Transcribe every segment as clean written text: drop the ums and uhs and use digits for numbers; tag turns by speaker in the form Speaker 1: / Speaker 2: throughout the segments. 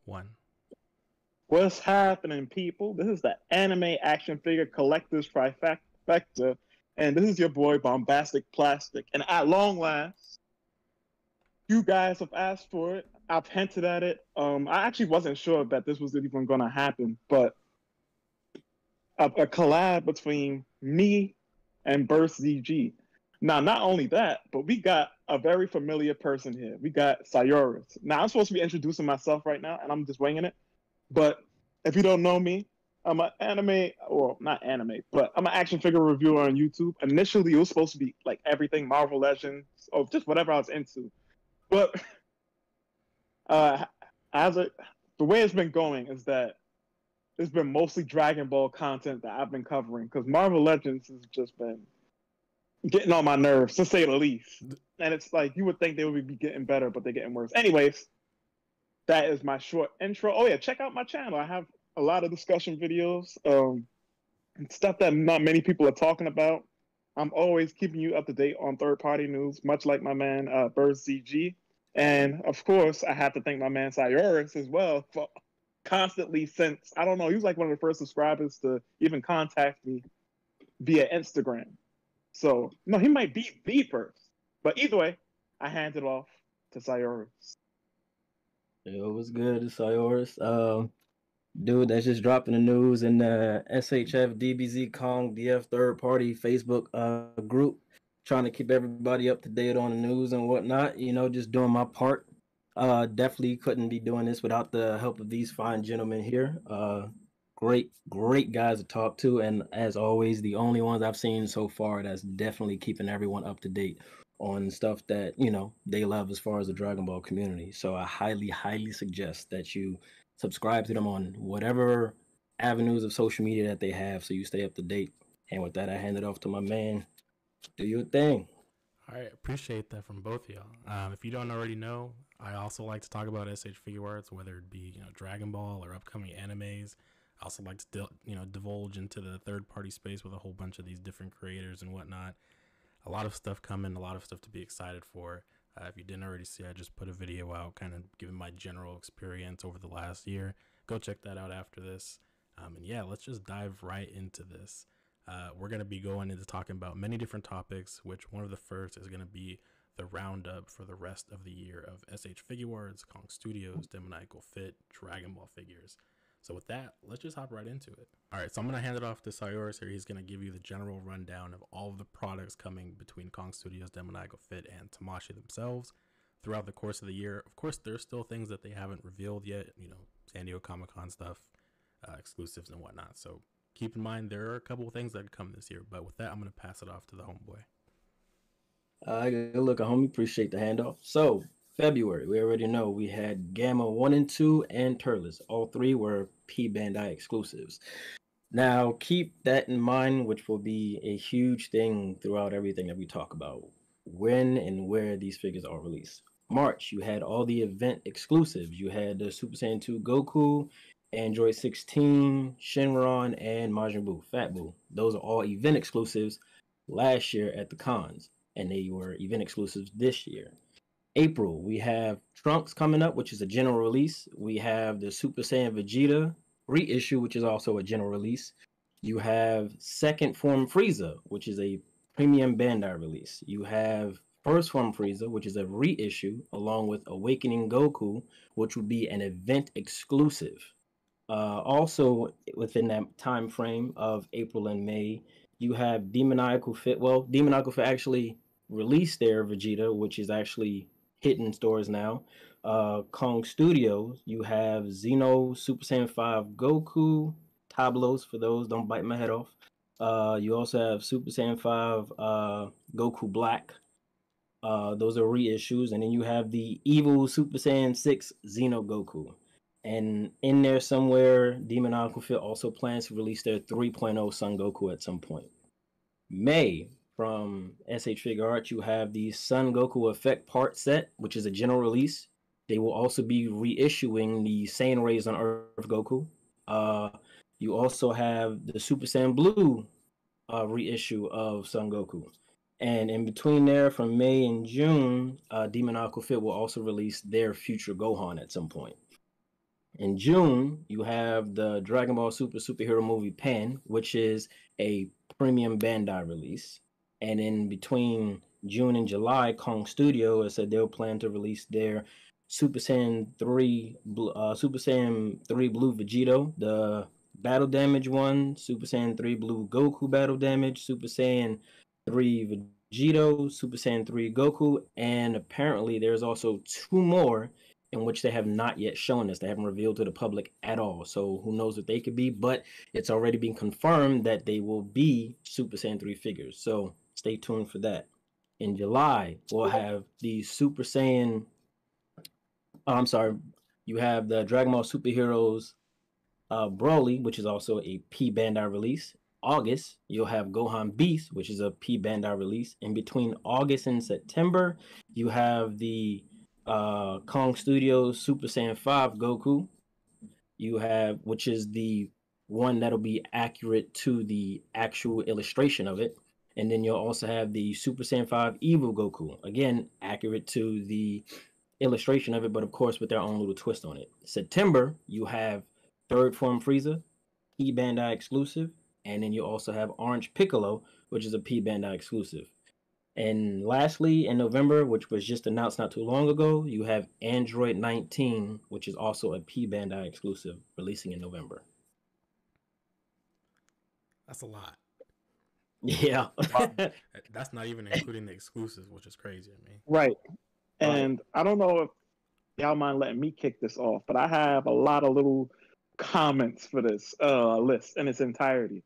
Speaker 1: One.
Speaker 2: What's happening, people? This is the anime action figure collectors trifecta, and this is your boy Bombastic Plastic. And at long last, you guys have asked for it. I've hinted at it. I actually wasn't sure that this was even going to happen, but a collab between me and BurstZG. Now, not only that, but we got a very familiar person here. We got Saiorus. Now, I'm supposed to be introducing myself right now, and I'm just winging it. But if you don't know me, I'm an anime, or not anime, but I'm an action figure reviewer on YouTube. Initially, it was supposed to be like everything Marvel Legends, or just whatever I was into. But uh, as it, the way it's been going is that it's been mostly Dragon Ball content that I've been covering because Marvel Legends has just been getting on my nerves, to say the least. And it's like you would think they would be getting better, but they're getting worse. Anyways, that is my short intro. Oh yeah, check out my channel. I have a lot of discussion videos, stuff that not many people are talking about. I'm always keeping you up to date on third-party news, much like my man BurstZG. And of course, I have to thank my man Saiorus as well for constantly, since I don't know, he was like one of the first subscribers to even contact me via Instagram. So no, he might be the first. But either way, I hand it off to Saiorus.
Speaker 3: Yo, what's good? It's Saiorus. Dude, that's just dropping the news in the s.h.figuarts Kong DF third party Facebook group. Trying to keep everybody up to date on the news and whatnot. You know, just doing my part. Definitely couldn't be doing this without the help of these fine gentlemen here. Great guys to talk to, and as always, the only ones I've seen so far that's definitely keeping everyone up to date on stuff that, you know, they love as far as the Dragon Ball community. So I highly suggest that you subscribe to them on whatever avenues of social media that they have so you stay up to date. And with that, I hand it off to my man. Do your thing.
Speaker 1: All right, appreciate that from both of y'all. If you don't already know, I also like to talk about s.h.figuarts, whether it be, you know, Dragon Ball or upcoming animes. I also like to divulge into the third party space with a whole bunch of these different creators and whatnot. A lot of stuff coming, a lot of stuff to be excited for. If you didn't already see, I just put a video out kind of giving my general experience over the last year. Go check that out after this. And yeah, let's just dive right into this. We're going to be going into talking about many different topics, which one of the first is going to be the roundup for the rest of the year of s.h.figuarts, Kong Studios, Demoniacal Fit, Dragon Ball figures. So with that, let's just hop right into it. All right, so I'm going to hand it off to Saiorus here. He's going to give you the general rundown of all of the products coming between Kong Studios, Demoniacal Fit, and Tamashii themselves throughout the course of the year. Of course, there's still things that they haven't revealed yet, you know, San Diego Comic-Con stuff, exclusives and whatnot. So keep in mind, there are a couple of things that come this year. But with that, I'm going to pass it off to the homeboy.
Speaker 3: Good look, homie. Appreciate the handoff. So, February, we already know we had Gamma 1 and 2 and Turles. All three were P Bandai exclusives. Now, keep that in mind, which will be a huge thing throughout everything that we talk about. When and where these figures are released. March, you had all the event exclusives. You had the Super Saiyan 2 Goku, Android 16, Shenron, and Majin Buu, Fat Buu. Those are all event exclusives last year at the cons, and they were event exclusives this year. April, we have Trunks coming up, which is a general release. We have the Super Saiyan Vegeta reissue, which is also a general release. You have Second Form Frieza, which is a premium Bandai release. You have First Form Frieza, which is a reissue, along with Awakening Goku, which would be an event exclusive. Also, within that time frame of April and May, you have Demoniacal Fit. Well, Demoniacal Fit actually released their Vegeta, which is actually hitting stores now. Kong Studios, you have Xeno Super Saiyan 5 Goku Tablos, for those, don't bite my head off. You also have Super Saiyan 5 Goku Black. Those are reissues. And then you have the Evil Super Saiyan 6 Xeno Goku. And in there somewhere, Demoniacal Fit also plans to release their 3.0 Son Goku at some point. May, from s.h.figuarts, you have the Son Goku Effect Part Set, which is a general release. They will also be reissuing the Saiyan Rays on Earth Goku. You also have the Super Saiyan Blue reissue of Son Goku. And in between there, from May and June, Demoniacal Fit will also release their Future Gohan at some point. In June, you have the Dragon Ball Super Superhero Movie Pan, which is a premium Bandai release. And in between June and July, Kong Studio has said they'll plan to release their Super Saiyan 3 Super Saiyan 3 Blue Vegito, the Battle Damage one, Super Saiyan 3 Blue Goku Battle Damage, Super Saiyan 3 Vegito, Super Saiyan 3 Goku, and apparently there's also two more in which they have not yet shown us. They haven't revealed to the public at all. So who knows what they could be, but it's already been confirmed that they will be Super Saiyan 3 figures. So stay tuned for that. In July, we'll have the Super Saiyan. Oh, I'm sorry. You have the Dragon Ball Superheroes Broly, which is also a P Bandai release. August, you'll have Gohan Beast, which is a P Bandai release. In between August and September, you have the Kong Studios Super Saiyan 5 Goku. You have, which is the one that'll be accurate to the actual illustration of it. And then you'll also have the Super Saiyan 5 Evil Goku. Again, accurate to the illustration of it, but of course with their own little twist on it. September, you have Third Form Frieza, P Bandai exclusive. And then you also have Orange Piccolo, which is a P Bandai exclusive. And lastly, in November, which was just announced not too long ago, you have Android 19, which is also a P Bandai exclusive, releasing in November.
Speaker 1: That's a lot.
Speaker 3: Yeah.
Speaker 1: That's not even including the exclusives, which is crazy to me.
Speaker 2: Right. And I don't know if y'all mind letting me kick this off, but I have a lot of little comments for this list in its entirety.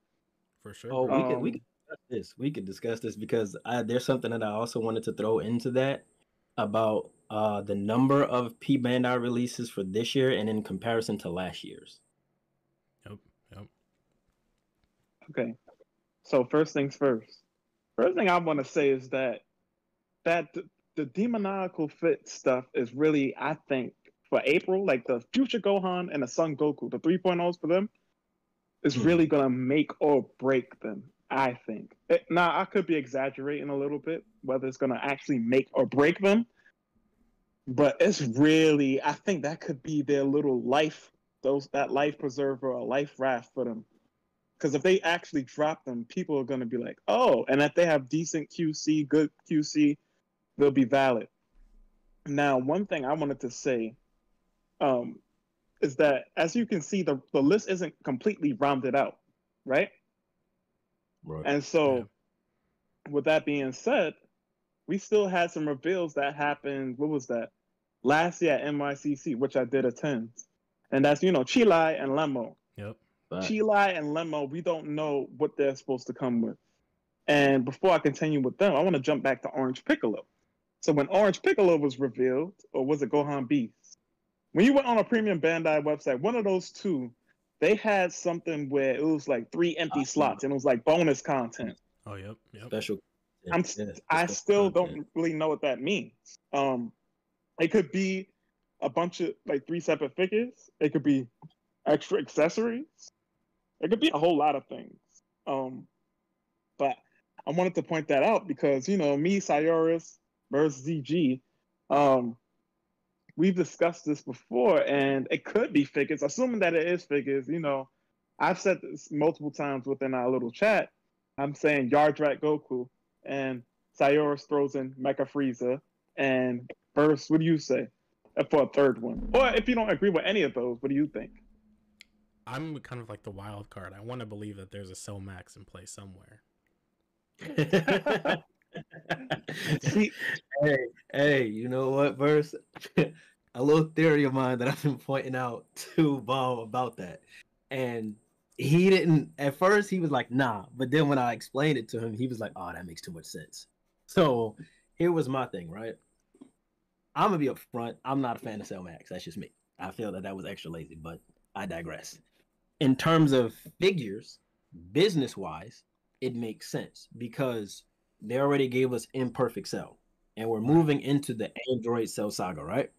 Speaker 1: For sure.
Speaker 3: Oh, we could discuss this. We could discuss this because there's something that I also wanted to throw into that about the number of P Bandai releases for this year and in comparison to last year's.
Speaker 1: Yep.
Speaker 2: Okay. So first things first. First thing I want to say is that the Demoniacal Fit stuff is really, I think, for April, like the Future Gohan and the Son Goku, the 3.0s for them, is really going to make or break them, I think. Now, I could be exaggerating a little bit, whether it's going to actually make or break them, but it's really, I think that could be their little life, that life preserver or life raft for them. Because if they actually drop them, people are going to be like, oh, and if they have decent QC, good QC, they'll be valid. Now, one thing I wanted to say is that, as you can see, the list isn't completely rounded out, right?
Speaker 3: Right.
Speaker 2: And so, with that being said, we still had some reveals that happened, what was that? Last year at NYCC, which I did attend. And that's, Chilai and Lemo.
Speaker 1: Yep.
Speaker 2: Chilai and Lemo, we don't know what they're supposed to come with. And before I continue with them, I want to jump back to Orange Piccolo. So when Orange Piccolo was revealed, or was it Gohan Beast? When you went on a premium Bandai website, one of those two, they had something where it was like 3 empty slots and it was like bonus content.
Speaker 1: Oh, yep.
Speaker 3: Special.
Speaker 2: I still don't really know what that means. It could be a bunch of like 3 separate figures. It could be extra accessories. It could be a whole lot of things. But I wanted to point that out because, me, Saiorus, BurstZG, we've discussed this before, and it could be figures. Assuming that it is figures, I've said this multiple times within our little chat. I'm saying Yardrat Goku, and Saiorus throws in Mecha Frieza, and Burst, what do you say for a third one? Or if you don't agree with any of those, what do you think?
Speaker 1: I'm kind of like the wild card. I want to believe that there's a Cell Max in play somewhere.
Speaker 3: Hey, you know what, Verse? A little theory of mine that I've been pointing out to Bob about that. And he didn't, at first he was like, nah. But then when I explained it to him, he was like, oh, that makes too much sense. So here was my thing, right? I'm going to be up front. I'm not a fan of Cell Max. That's just me. I feel that was extra lazy, but I digress. In terms of figures, business-wise, it makes sense because they already gave us Imperfect Cell, and we're moving into the Android Cell saga, right?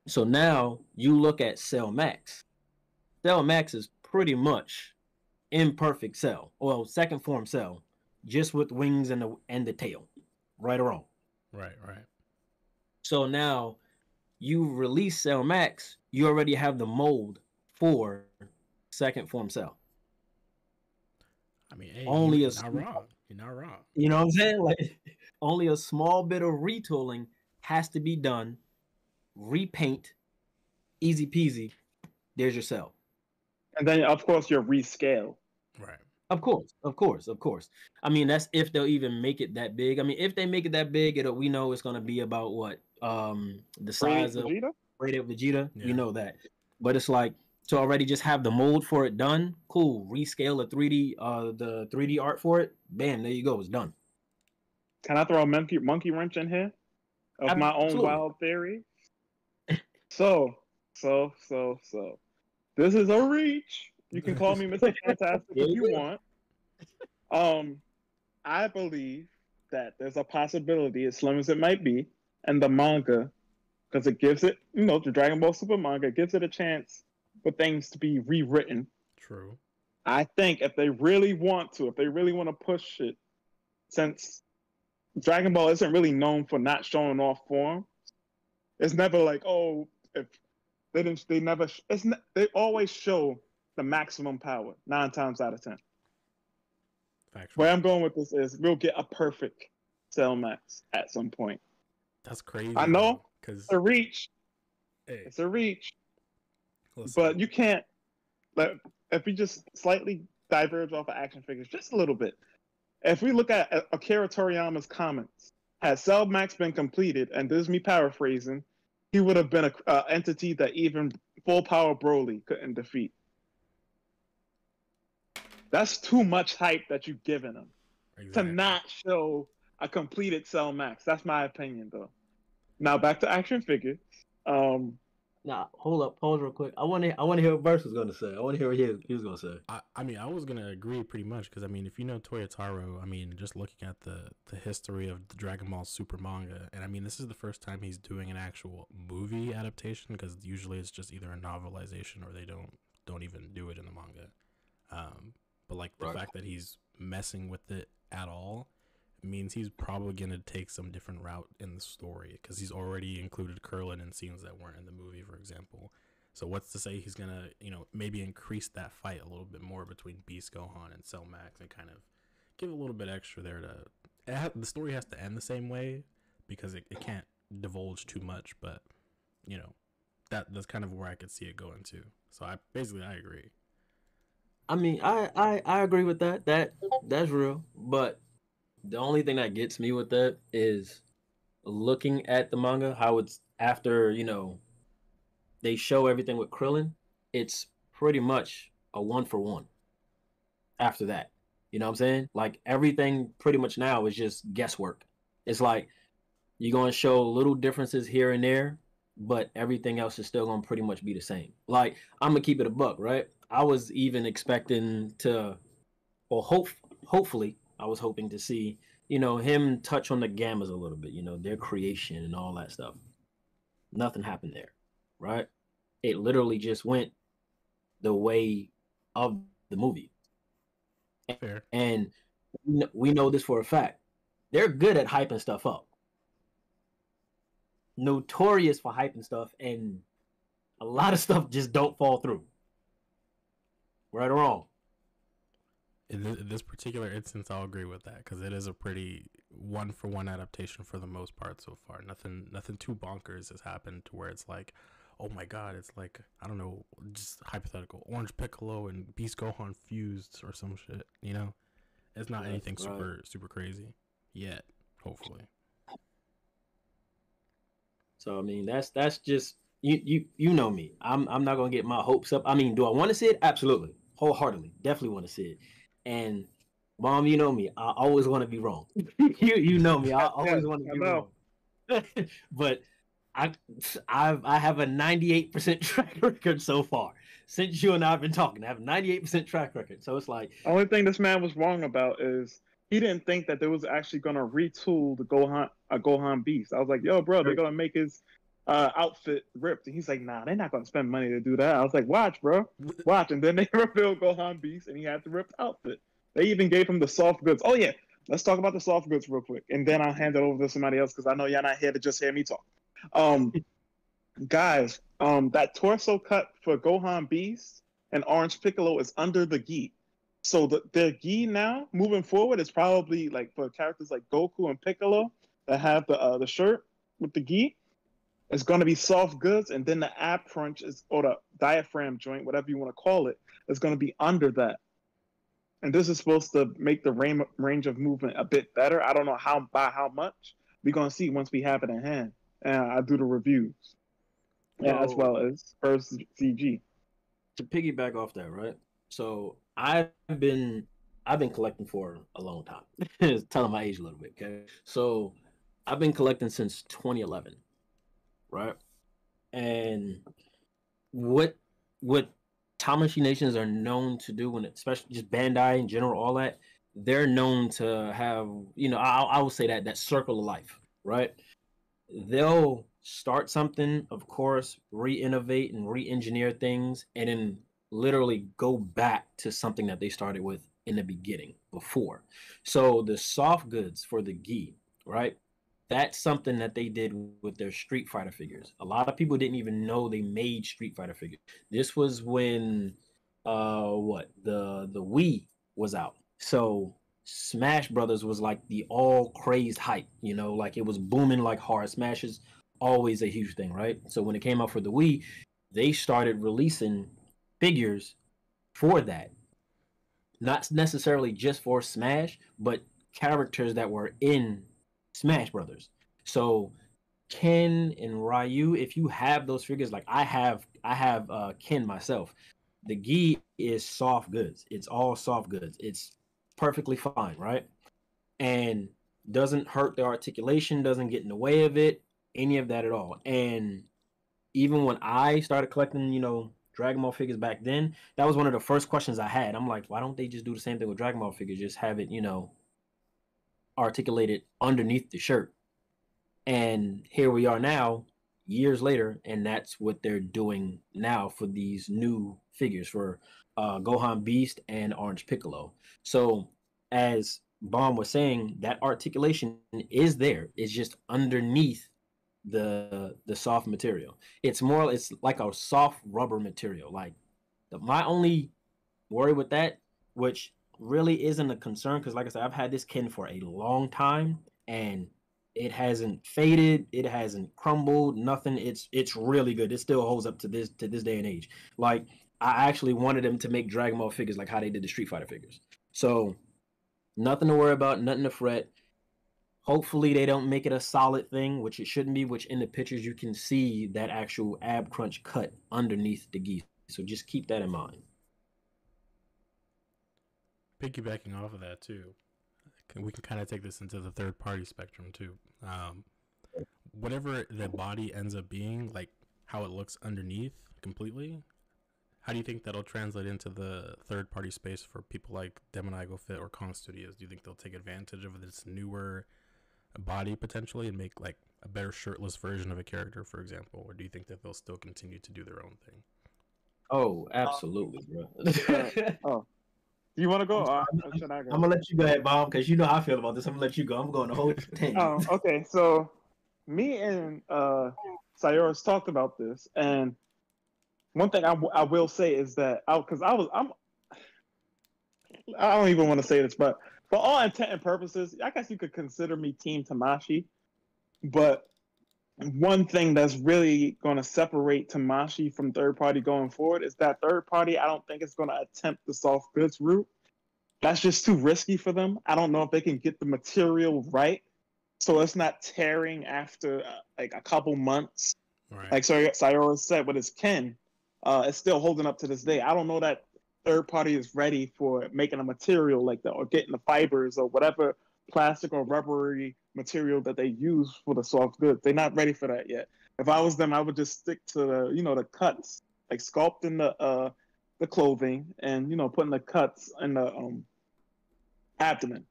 Speaker 3: So now you look at Cell Max. Cell Max is pretty much Imperfect Cell, well, second form Cell, just with wings and the tail, right or wrong.
Speaker 1: Right.
Speaker 3: So now you release Cell Max, you already have the mold for second form Cell.
Speaker 1: I mean, hey,
Speaker 3: Only
Speaker 1: you're
Speaker 3: a
Speaker 1: not wrong. You're not wrong.
Speaker 3: You know what I'm saying? Like only a small bit of retooling has to be done. Repaint, easy peasy. There's your Cell.
Speaker 2: And then, of course, your rescale.
Speaker 1: Right.
Speaker 3: Of course. I mean, that's if they'll even make it that big. I mean, if they make it that big, we know it's gonna be about what? The size of Radiant Vegeta.
Speaker 1: Yeah.
Speaker 3: We know that. But it's like to already just have the mold for it done. Cool. Rescale the 3D art for it. Bam, there you go. It's done.
Speaker 2: Can I throw a monkey wrench in here of my own
Speaker 3: Absolutely.
Speaker 2: wild theory? So. This is a reach. You can call me Mr. Fantastic if you want. I believe that there's a possibility, as slim as it might be, and the manga, because it gives it, the Dragon Ball Super manga gives it a chance for things to be rewritten.
Speaker 1: True.
Speaker 2: I think if they really want to push it, since Dragon Ball isn't really known for not showing off form, it's never like, oh, if they always show the maximum power 9 times out of 10.
Speaker 1: Factual.
Speaker 2: Where I'm going with this is we'll get a perfect Cell Max at some point.
Speaker 1: That's crazy.
Speaker 2: I know
Speaker 1: because
Speaker 2: it's a reach.
Speaker 1: Hey,
Speaker 2: it's a reach.
Speaker 1: Listen.
Speaker 2: But you can't. If we just slightly diverge off of action figures just a little bit, if we look at Akira Toriyama's comments, had Cell Max been completed, and this is me paraphrasing, he would have been an entity that even full power Broly couldn't defeat. That's too much hype that you've given him to not show a completed Cell Max. That's my opinion, though. Now back to action figures.
Speaker 3: Nah, hold up, pause real quick. I want to hear what Burst was gonna say. I want to hear what he was gonna say.
Speaker 1: I mean, I was gonna agree pretty much because I mean, if you know Toyotaro, I mean, just looking at the history of the Dragon Ball Super manga, and I mean, this is the first time he's doing an actual movie adaptation because usually it's just either a novelization or they don't even do it in the manga. But like the fact that he's messing with it at all means he's probably going to take some different route in the story because he's already included Krillin in scenes that weren't in the movie, for example. So what's to say he's going to, maybe increase that fight a little bit more between Beast Gohan and Cell Max and kind of give a little bit extra there the story has to end the same way because it can't divulge too much, but, that's kind of where I could see it going to. So I agree.
Speaker 3: I mean, I agree with that. That's real. But the only thing that gets me with that is looking at the manga, how it's after, they show everything with Krillin, it's pretty much a 1-for-1 after that. You know what I'm saying? Like everything pretty much now is just guesswork. It's like you're going to show little differences here and there, but everything else is still going to pretty much be the same. Like, I'm going to keep it a buck, right? I was even expecting to, or hopefully, I was hoping to see, him touch on the Gammas a little bit, their creation and all that stuff. Nothing happened there, right? It literally just went the way of the movie.
Speaker 1: Fair.
Speaker 3: And we know this for a fact. They're good at hyping stuff up. Notorious for hyping stuff, and a lot of stuff just don't fall through. Right or wrong?
Speaker 1: In this particular instance, I'll agree with that because it is a pretty 1-for-1 adaptation for the most part so far. Nothing too bonkers has happened to where it's like, oh my god, it's like, I don't know, just hypothetical, Orange Piccolo and Beast Gohan fused or some shit. It's not anything super crazy yet. Hopefully.
Speaker 3: So I mean, that's just you know me. I'm not gonna get my hopes up. I mean, do I want to see it? Absolutely, wholeheartedly, definitely want to see it. And Mom, you know me. I always want to be wrong. you know me. I always want to be wrong. But I have a 98% track record so far. Since you and I have been talking, I have a 98% track record. So it's like
Speaker 2: the only thing this man was wrong about is he didn't think that they was actually gonna retool the Gohan Beast. I was like, yo, bro, they're gonna make his outfit ripped. And he's like, nah, they're not gonna spend money to do that. I was like, watch, bro, watch. And then they revealed Gohan Beast, and he had the ripped outfit. They even gave him the soft goods. Oh yeah, let's talk about the soft goods real quick, and then I'll hand it over to somebody else because I know y'all not here to just hear me talk. Guys, that torso cut for Gohan Beast and Orange Piccolo is under the gi. So their gi now, moving forward, is probably like for characters like Goku and Piccolo that have the shirt with the gi. It's going to be soft goods, and then the ab crunch is, or the diaphragm joint, whatever you want to call it, is going to be under that. And this is supposed to make the range of movement a bit better. I don't know how much. We're going to see once we have it in hand. And I do the reviews. Yeah, as
Speaker 3: So
Speaker 2: well as BurstZG.
Speaker 3: to piggyback off that, right? So I've been collecting for a long time. It's telling my age a little bit, okay? So I've been collecting since 2011, right? And what Tamashii nations are known to do, when especially just Bandai in general, all that, they're known to have, I will say that circle of life, right? They'll start something, of course, re-innovate and re-engineer things, and then literally go back to something that they started with in the beginning before. So the soft goods for the gi, right? That's something that they did with their Street Fighter figures. A lot of people didn't even know they made Street Fighter figures. This was when the Wii was out. So Smash Brothers was like the all crazed hype, like it was booming like hard. Smash is always a huge thing, right? So when it came out for the Wii, they started releasing figures for that. Not necessarily just for Smash, but characters that were in Smash Brothers. So Ken and Ryu, if you have those figures, like I have Ken myself. The gi is soft goods. It's all soft goods. It's perfectly fine, right? And doesn't hurt the articulation, doesn't get in the way of it, any of that at all. And even when I started collecting, Dragon Ball figures back then, that was one of the first questions I had. I'm like, why don't they just do the same thing with Dragon Ball figures? Just have it, articulated underneath the shirt. And here we are now, years later, and that's what they're doing now for these new figures for Gohan Beast and Orange Piccolo. So, as Bomb was saying, that articulation is there. It's just underneath the soft material. It's like a soft rubber material. Like my only worry with that, which really isn't a concern, because like I said, I've had this Ken for a long time and it hasn't faded, it hasn't crumbled, nothing. It's really good. It still holds up to this day and age. Like I actually wanted them to make Dragon Ball figures like how they did the Street Fighter figures. So nothing to worry about, nothing to fret. Hopefully they don't make it a solid thing, which it shouldn't be, which in the pictures you can see that actual ab crunch cut underneath the gi. So just keep that in mind.
Speaker 1: Piggybacking off of that too, we can kind of take this into the third party spectrum too. Whatever the body ends up being, like how it looks underneath completely, how do you think that'll translate into the third party space for people like Demoniacal Fit or Kong Studios? Do you think they'll take advantage of this newer body potentially and make like a better shirtless version of a character, for example? Or do you think that they'll still continue to do their own thing?
Speaker 3: Oh, absolutely, bro.
Speaker 2: Oh, do you want to go?
Speaker 3: I'm,
Speaker 2: Should I go?
Speaker 3: I'm gonna let you go ahead, Bomb, because you know how I feel about this. I'm gonna let you go. I'm going to hold tangent.
Speaker 2: Okay. So me and Saiorus talked about this, and one thing I will say is that I don't even want to say this, but for all intent and purposes, I guess you could consider me Team Tamashii. But one thing that's really going to separate Tamashii from third party going forward is that third party, I don't think it's going to attempt the soft goods route. That's just too risky for them. I don't know if they can get the material right, so it's not tearing after like a couple months.
Speaker 1: Right.
Speaker 2: Like Saiorus said with his Ken, it's still holding up to this day. I don't know that third party is ready for making a material like that or getting the fibers or whatever plastic or rubbery material that they use for the soft goods. They're not ready for that yet. If I was them, I would just stick to the cuts, like sculpting the clothing and putting the cuts in the abdomen.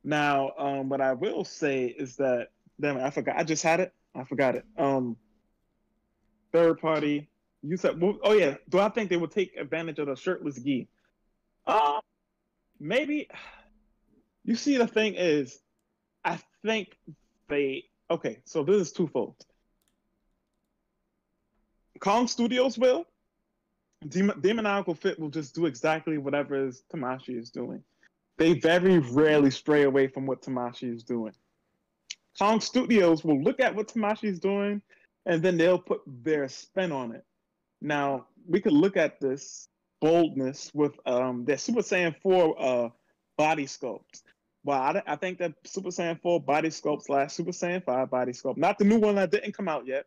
Speaker 2: Now, what I will say is that, damn it, I forgot. I just had it. I forgot it. Third party. You said, oh yeah. Do I think they would take advantage of the shirtless gi? Maybe. You see, the thing is, I think they. Okay, so this is twofold. Kong Studios will. Demonical Fit will just do exactly whatever Tamashii is doing. They very rarely stray away from what Tamashii is doing. Kong Studios will look at what Tamashii is doing, and then they'll put their spin on it. Now, we could look at this boldness with their Super Saiyan 4 body sculpts. Well, I think that Super Saiyan 4 body sculpt / Super Saiyan 5 body sculpt, not the new one that didn't come out yet,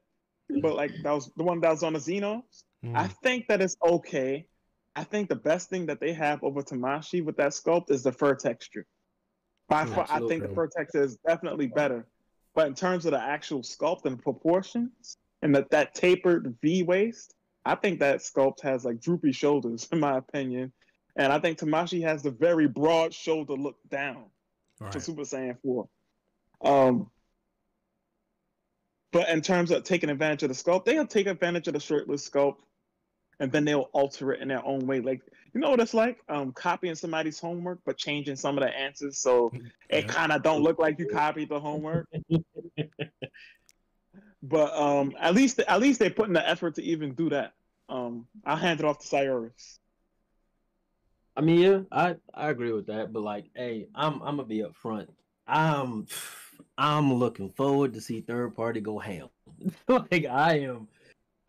Speaker 2: but like that was the one that was on the Xenos. I think that it's okay. I think the best thing that they have over Tamashii with that sculpt is the fur texture. By far, I think the fur texture is definitely better. But in terms of the actual sculpt and proportions and that tapered V waist, I think that sculpt has like droopy shoulders, in my opinion. And I think Tamashii has the very broad shoulder look down for Super Saiyan 4. But in terms of taking advantage of the sculpt, they'll take advantage of the shirtless sculpt, and then they'll alter it in their own way. Like, you know what it's like? Copying somebody's homework, but changing some of the answers so it kind of don't look like you copied the homework. But at least they're putting the effort to even do that. I'll hand it off to Saiorus.
Speaker 3: I mean, yeah, I agree with that, but like, hey, I'm gonna be upfront. I'm looking forward to see third party go ham. Like I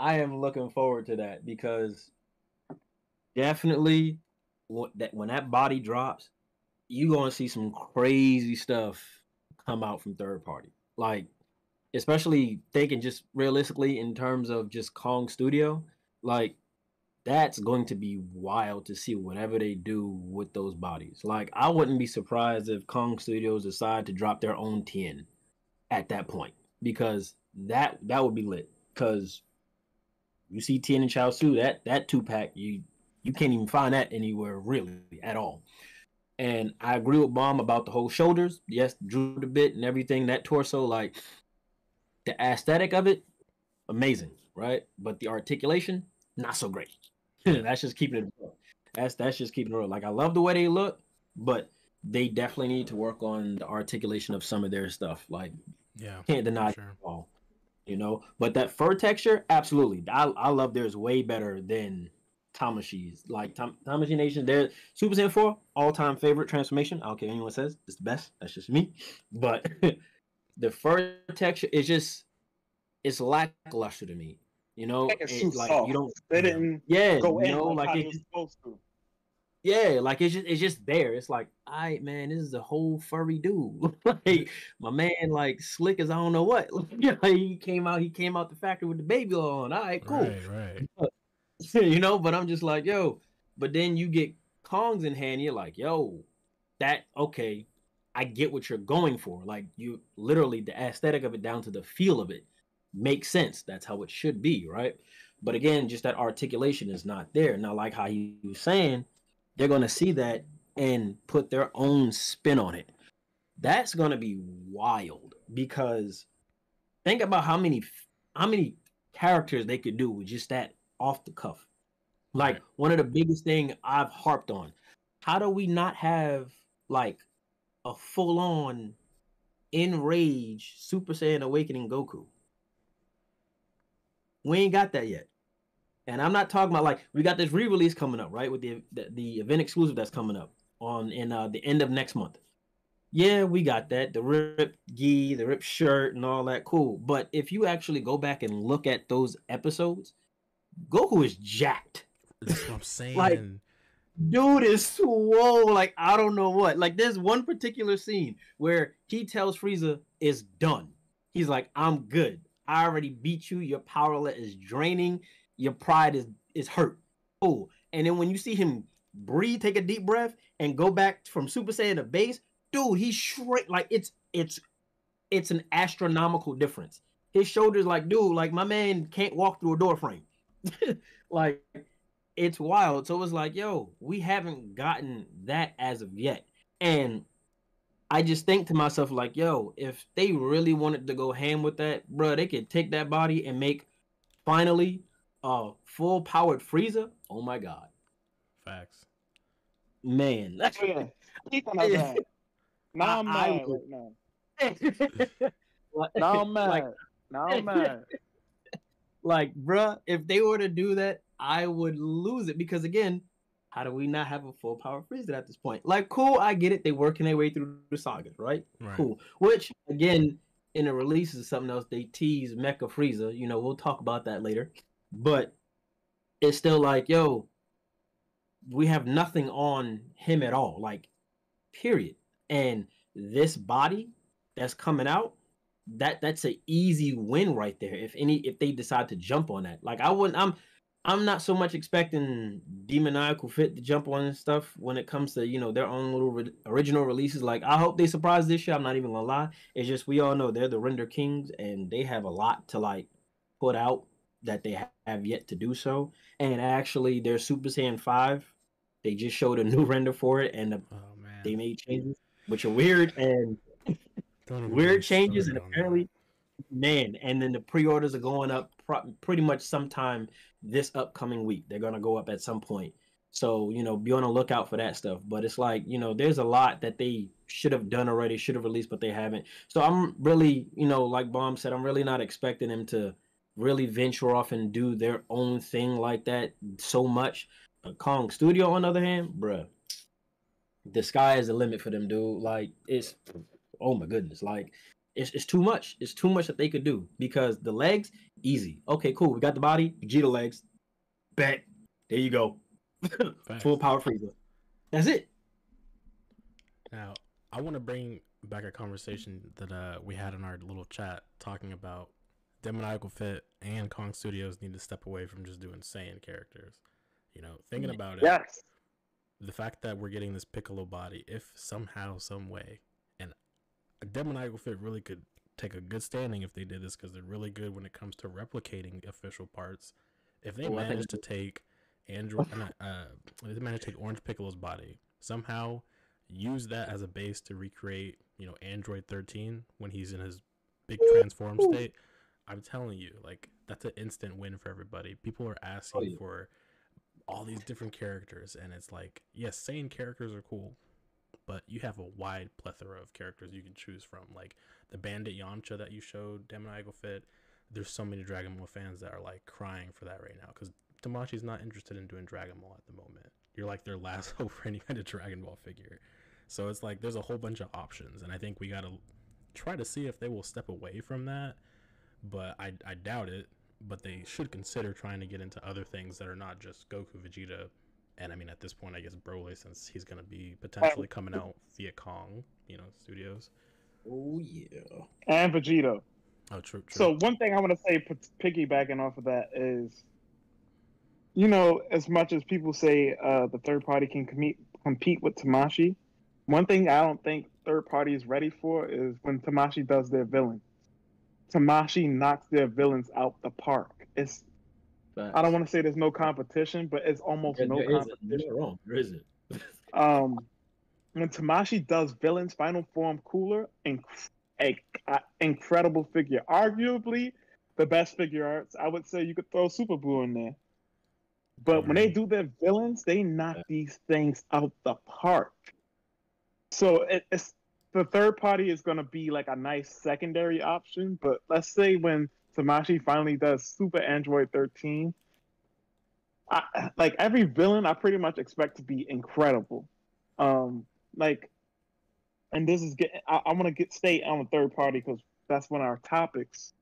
Speaker 3: am looking forward to that because definitely when that body drops, you're gonna see some crazy stuff come out from third party. Like, especially thinking just realistically in terms of just Kong Studio, like that's going to be wild to see whatever they do with those bodies. Like, I wouldn't be surprised if Kong Studios decide to drop their own 10 at that point, because that would be lit. Because you see 10 and Chaozu, that 2-pack, you can't even find that anywhere really at all. And I agree with Bomb about the whole shoulders. Yes, drooped a bit and everything. That torso, like the aesthetic of it, amazing, right? But the articulation, not so great. That's just keeping it real. That's just keeping it real. Like, I love the way they look, but they definitely need to work on the articulation of some of their stuff. Like, can't deny it at all. You know, but that fur texture, absolutely. I love theirs way better than Tamashii's. Like Tamashii Nation, their Super Saiyan 4 all-time favorite transformation. I don't care what anyone says, it's the best. That's just me. But the fur texture is just, it's lackluster to me. You know,
Speaker 2: it's like soft. You don't. They didn't.
Speaker 3: Yeah,
Speaker 2: go
Speaker 3: you know,
Speaker 2: in
Speaker 3: like
Speaker 2: it's supposed to.
Speaker 3: Yeah, like it's just there. It's like, all right, man, this is a whole furry dude. Like my man, like slick as I don't know what. He came out the factory with the baby on. All right, cool.
Speaker 1: Right.
Speaker 3: You know, but I'm just like, yo. But then you get Kongs in hand, you're like, yo, that okay. I get what you're going for. Like, you literally, the aesthetic of it down to the feel of it makes sense. That's how it should be, right? But again, just that articulation is not there. Now, like how he was saying, they're going to see that and put their own spin on it. That's going to be wild, because think about how many characters they could do with just that off the cuff. Like, one of the biggest thing I've harped on, how do we not have like a full-on enraged Super Saiyan Awakening Goku? We ain't got that yet. And I'm not talking about, like, we got this re-release coming up, right? With the event exclusive that's coming up in the end of next month. Yeah, we got that. The ripped gi, the ripped shirt, and all that. Cool. But if you actually go back and look at those episodes, Goku is jacked.
Speaker 1: That's what I'm saying.
Speaker 3: Like, dude is swole. Like, I don't know what. Like, there's one particular scene where he tells Frieza it's done. He's like, I'm good. I already beat you. Your power level is draining. Your pride is hurt. Oh, and then when you see him breathe, take a deep breath, and go back from Super Saiyan to base, dude, he's shrink. Like, it's an astronomical difference. His shoulders, like, dude, like, my man can't walk through a door frame. Like, it's wild. So it's like, yo, we haven't gotten that as of yet. And I just think to myself, like, yo, if they really wanted to go ham with that, bro, they could take that body and make finally full powered Frieza. Oh my god.
Speaker 1: Facts.
Speaker 3: Man.
Speaker 2: That's yeah. Now I'm mad right now. Now I'm mad. Now I'm mad.
Speaker 3: Like, bruh, if they were to do that, I would lose it because again, how do we not have a full power Frieza at this point? Like, cool, I get it. They working their way through the sagas, right?
Speaker 1: Right.
Speaker 3: Cool. Which again, in the release is something else. They tease Mecha Frieza. You know, we'll talk about that later. But it's still like, yo, we have nothing on him at all. Like, period. And this body that's coming out, that's an easy win right there. If they decide to jump on that, like I'm not so much expecting Demoniacal Fit to jump on and stuff when it comes to their own little original releases. Like I hope they surprise this year. I'm not even gonna lie. It's just we all know they're the render kings and they have a lot to like put out that they have yet to do so. And actually, their Super Saiyan 5, they just showed a new render for it, and they made changes, which are weird and weird changes, and apparently, man. And then the pre-orders are going up pretty much sometime this upcoming week. They're gonna go up at some point. So be on the lookout for that stuff. But it's like there's a lot that they should have done already, should have released, but they haven't. So I'm really like Bomb said, I'm really not expecting them to really venture off and do their own thing like that so much. But Kong Studio, on the other hand, bruh, the sky is the limit for them, dude. Like it's, oh my goodness, like it's too much. It's too much that they could do because the legs, easy. Okay, cool. We got the body, Vegeta legs, bet. There you go, full power Frieza. That's it.
Speaker 1: Now I want to bring back a conversation that we had in our little chat talking about Demoniacal Fit and Kong Studios need to step away from just doing Saiyan characters. Thinking about it.
Speaker 2: Yes.
Speaker 1: The fact that we're getting this Piccolo body, if somehow, some way, and a Demoniacal Fit really could take a good standing if they did this because they're really good when it comes to replicating official parts. If they manage to take they manage to take Orange Piccolo's body, somehow use that as a base to recreate, Android 13 when he's in his big transform state. I'm telling you, like, that's an instant win for everybody. People are asking for all these different characters, and it's like, yes, Saiyan characters are cool, but you have a wide plethora of characters you can choose from. Like the Bandit Yamcha that you showed, Demoniacal Fit. There's so many Dragon Ball fans that are like crying for that right now because Tamashi's not interested in doing Dragon Ball at the moment. You're like their last hope for any kind of Dragon Ball figure. So it's like there's a whole bunch of options, and I think we gotta try to see if they will step away from that. But I doubt it. But they should consider trying to get into other things that are not just Goku, Vegeta, and I mean at this point I guess Broly, since he's gonna be potentially coming out via Kong, studios.
Speaker 3: Oh yeah.
Speaker 2: And Vegeta.
Speaker 1: Oh, true.
Speaker 2: So one thing I want to say, piggybacking off of that, is, as much as people say the third party can compete with Tamashii, one thing I don't think third party is ready for is when Tamashii does their villains. Tamashii knocks their villains out the park. It's I don't want to say there's no competition, but it's almost no competition.
Speaker 3: You're wrong. There isn't.
Speaker 2: When Tamashii does villains, Final Form Cooler, incredible figure. Arguably the best figure arts. I would say you could throw Super Boo in there. But when they do their villains, they knock these things out the park. So it's the third party is going to be like a nice secondary option. But let's say when Tamashii finally does Super Android 13, like every villain, I pretty much expect to be incredible. And this is I want to stay on the third party because that's one of our topics.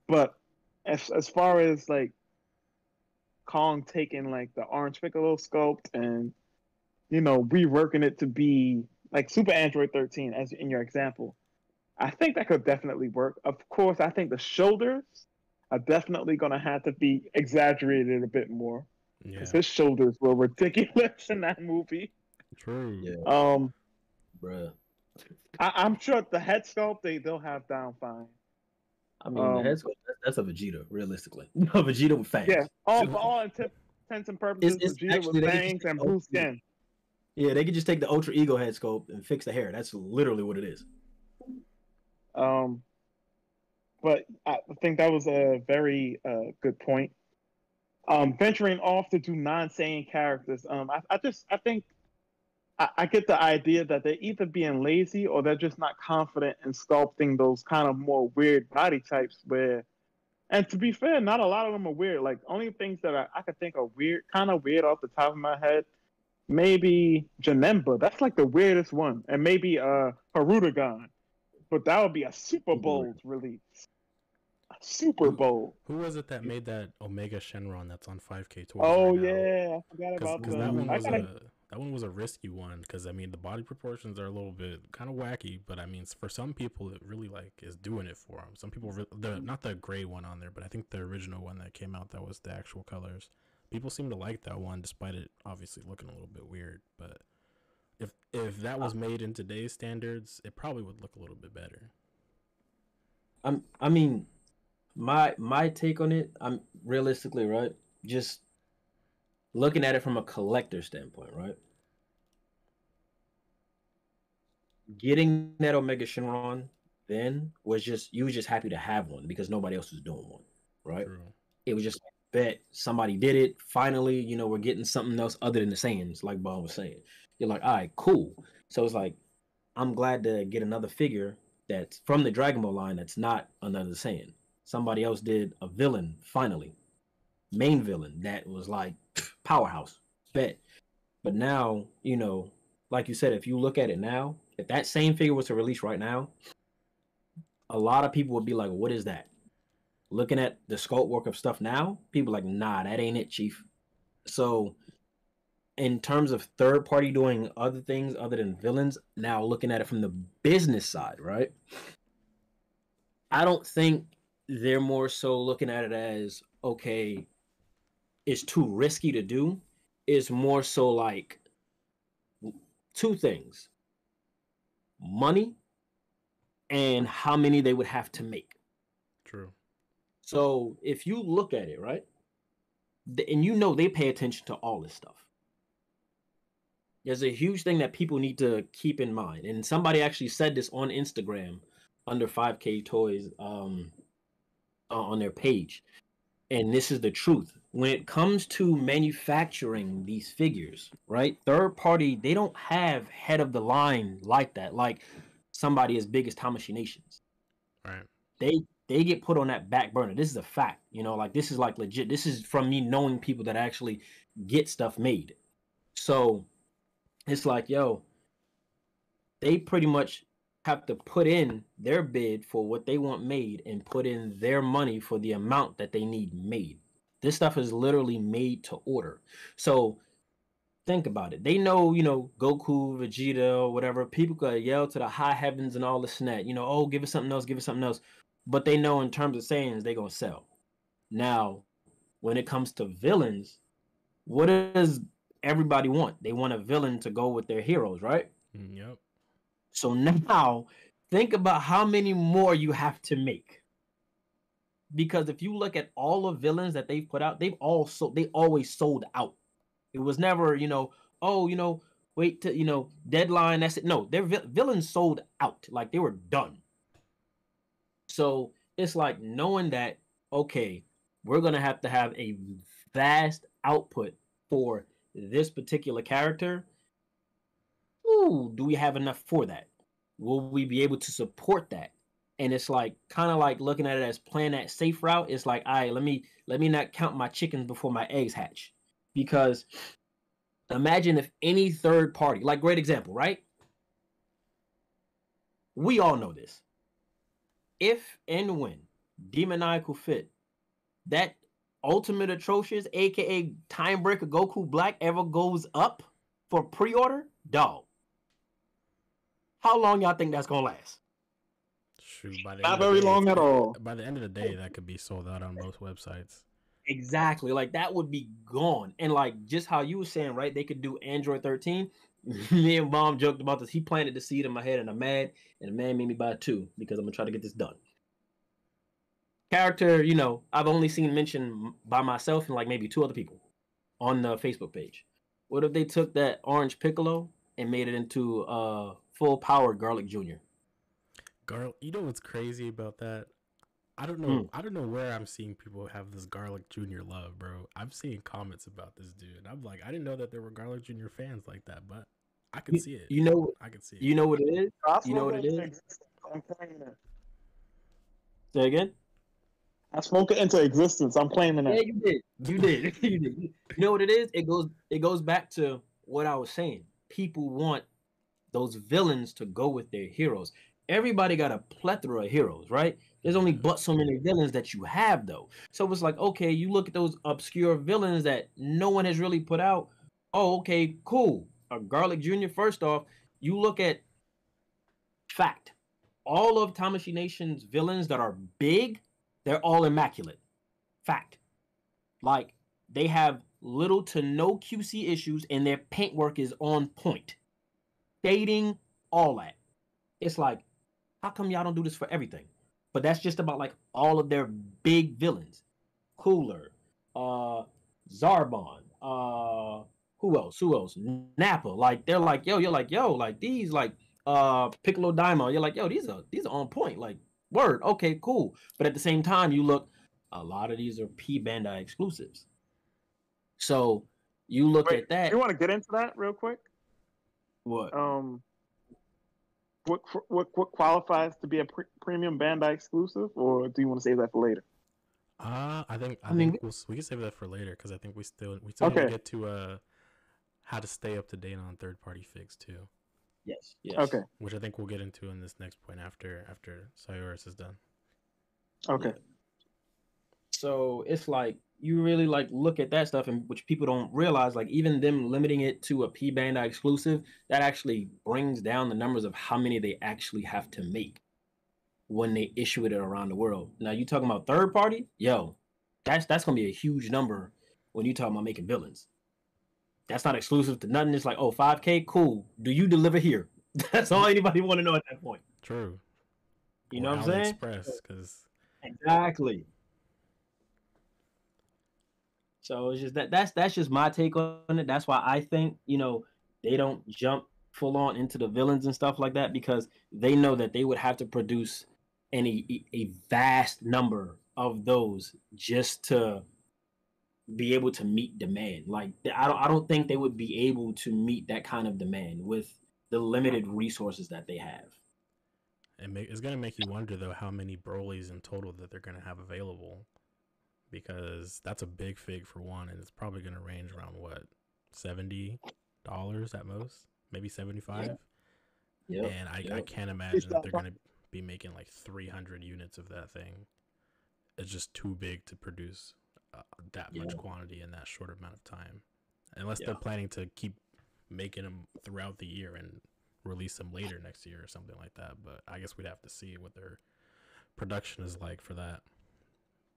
Speaker 2: But as far as like Kong taking like the Orange Piccolo sculpt and reworking it to be like Super Android 13 as in your example, I think that could definitely work. Of course, I think the shoulders are definitely going to have to be exaggerated a bit more because his shoulders were ridiculous in that movie.
Speaker 1: True.
Speaker 3: Yeah. Bruh.
Speaker 2: I'm sure the head sculpt they'll have down fine.
Speaker 3: I mean, the head sculpt, that's a Vegeta, realistically. Vegeta with fangs.
Speaker 2: Yeah, for all intents and purposes,
Speaker 3: It's
Speaker 2: Vegeta with fangs and blue skin.
Speaker 3: Yeah, they could just take the Ultra Ego head sculpt and fix the hair. That's literally what it is.
Speaker 2: But I think that was a very good point. Venturing off to do non-Saiyan characters, I think I get the idea that they're either being lazy or they're just not confident in sculpting those kind of more weird body types And to be fair, not a lot of them are weird. Like only things that I could think of weird, kind of weird off the top of my head. Maybe Janemba. That's like the weirdest one. And maybe Harudagon. But that would be a super bold release. A super bold.
Speaker 1: Who was it that made that Omega Shenron that's on 5K toys
Speaker 2: Oh
Speaker 1: right now?
Speaker 2: yeah, I forgot about
Speaker 1: Because
Speaker 2: that.
Speaker 1: that one was a risky one. Because I mean, the body proportions are a little bit kind of wacky, but I mean, for some people, it really like is doing it for them. Some people, not the gray one on there, but I think the original one that came out that was the actual colors. People seem to like that one, despite it obviously looking a little bit weird. But if that was made in today's standards, it probably would look a little bit better.
Speaker 3: I mean, my take on it, I'm realistically, right, just looking at it from a collector standpoint, right? Getting that Omega Shenron then was just, you was just happy to have one because nobody else was doing one, right?
Speaker 1: True.
Speaker 3: It was just like, bet somebody did it. Finally, you know, we're getting something else other than the Saiyans, like Bob was saying. You're like, all right, cool. So it's like, I'm glad to get another figure that's from the Dragon Ball line that's not another Saiyan. Somebody else did a villain, finally. Main villain that was like powerhouse. Bet. But now, you know, like you said, if you look at it now, if that same figure was to release right now, a lot of people would be like, what is that? Looking at the sculpt work of stuff now, people are like, nah, that ain't it, Chief. So in terms of third party doing other things other than villains, now looking at it from the business side, right? I don't think they're more so looking at it as, okay, it's too risky to do. It's more so like two things: money and how many they would have to make.
Speaker 1: True.
Speaker 3: So if you look at it, right, and you know they pay attention to all this stuff. There's a huge thing that people need to keep in mind. And somebody actually said this on Instagram under 5K Toys on their page. And this is the truth. When it comes to manufacturing these figures, right? Third party, they don't have head of the line like that, like somebody as big as Tamashii Nations.
Speaker 1: Right.
Speaker 3: They get put on that back burner. This is a fact, you know, like this is like legit. This is from me knowing people that actually get stuff made. So it's like, yo, they pretty much have to put in their bid for what they want made and put in their money for the amount that they need made. This stuff is literally made to order. So think about it. They know, you know, Goku, Vegeta, or whatever, people could yell to the high heavens and all this and that, you know, oh, give us something else, give us something else. But they know in terms of Saiyans, they're going to sell. Now, when it comes to villains, what does everybody want? They want a villain to go with their heroes, right?
Speaker 1: Yep.
Speaker 3: So now think about how many more you have to make. Because if you look at all the villains that they've put out, they always sold out. It was never, you know, oh, you know, wait to, you know, deadline. That's it. No, their villains sold out. Like they were done. So it's like knowing that, okay, we're going to have a vast output for this particular character. Ooh, do we have enough for that? Will we be able to support that? And it's like kind of like looking at it as playing that safe route. It's like, all right, let me not count my chickens before my eggs hatch. Because imagine if any third party, like great example, right? We all know this. If and when Demoniacal Fit, that Ultimate Atrocious, aka Timebreaker Goku Black, ever goes up for pre-order, dog, how long y'all think that's gonna last?
Speaker 1: Shoot,
Speaker 2: Not very long at all.
Speaker 1: By the end of the day, that could be sold out on most websites.
Speaker 3: Exactly, like that would be gone. And like just how you were saying, right? They could do Android 13. Me and Mom joked about this. He planted the seed in my head, and I'm mad. And the man made me buy 2 because I'm gonna try to get this done. Character, you know, I've only seen mentioned by myself and like maybe 2 other people on the Facebook page. What if they took that orange Piccolo and made it into full power Garlic Jr.?
Speaker 1: Garlic, you know what's crazy about that? I don't know. I don't know where I'm seeing people have this Garlic Jr. love, bro. I'm seeing comments about this dude, and I'm like, I didn't know that there were Garlic Jr. fans like that, but I can see it.
Speaker 3: You know,
Speaker 1: I can see it.
Speaker 3: You know what it is? You know what it is? Say again?
Speaker 2: I spoke it into existence. I'm claiming
Speaker 3: Yeah,
Speaker 2: that.
Speaker 3: you did. You did. You did. You know what it is? It goes back to what I was saying. People want those villains to go with their heroes. Everybody got a plethora of heroes, right? There's only but so many villains that you have, though. So it's like, okay, you look at those obscure villains that no one has really put out. Oh, okay, cool. A Garlic Jr. First off, you look at fact. All of Tamashii Nation's villains that are big, they're all immaculate. Fact. Like they have little to no QC issues, and their paintwork is on point. Fading, all that. It's like, how come y'all don't do this for everything? But that's just about like all of their big villains. Cooler, Zarbon, who else? Who else? Nappa. Like they're like, yo, you're like, yo, like these like Piccolo Daimon, you're like, yo, these are on point. Like, word, okay, cool. But at the same time, you look, a lot of these are P Bandai exclusives. So you look
Speaker 2: Wait,
Speaker 3: at that.
Speaker 2: you want to get into that real quick?
Speaker 3: What?
Speaker 2: What qualifies to be a premium Bandai exclusive, or do you want to save that for later?
Speaker 1: I think
Speaker 3: mean,
Speaker 1: we can save that for later because I think we still need to get to how to stay up to date on third party figs too.
Speaker 3: Yes. Yes.
Speaker 2: Okay.
Speaker 1: Which I think we'll get into in this next point after Saiorus is done.
Speaker 2: Okay.
Speaker 3: Yeah. So it's like you really like look at that stuff, and which people don't realize, like even them limiting it to a P Bandai exclusive, that actually brings down the numbers of how many they actually have to make when they issue it around the world. Now you talking about third party, yo, that's gonna be a huge number when you talking about making villains. That's not exclusive to nothing. It's like, oh, 5K, cool. Do you deliver here? That's all anybody want to know at that point.
Speaker 1: True.
Speaker 3: You know what I'm saying?
Speaker 1: Express, because
Speaker 3: exactly. So it's just that's just my take on it. That's why I think, they don't jump full on into the villains and stuff like that, because they know that they would have to produce a vast number of those just to be able to meet demand. Like I don't think they would be able to meet that kind of demand with the limited resources that they have.
Speaker 1: It's gonna make you wonder though how many Brolys in total that they're gonna have available, because that's a big fig for one, and it's probably gonna range around what, $70 at most, maybe 75.
Speaker 3: Yeah.
Speaker 1: And I can't imagine that they're gonna be making like 300 units of that thing. It's just too big to produce that much quantity in that short amount of time, unless they're planning to keep making them throughout the year and release them later next year or something like that. But I guess we'd have to see what their production is like for that.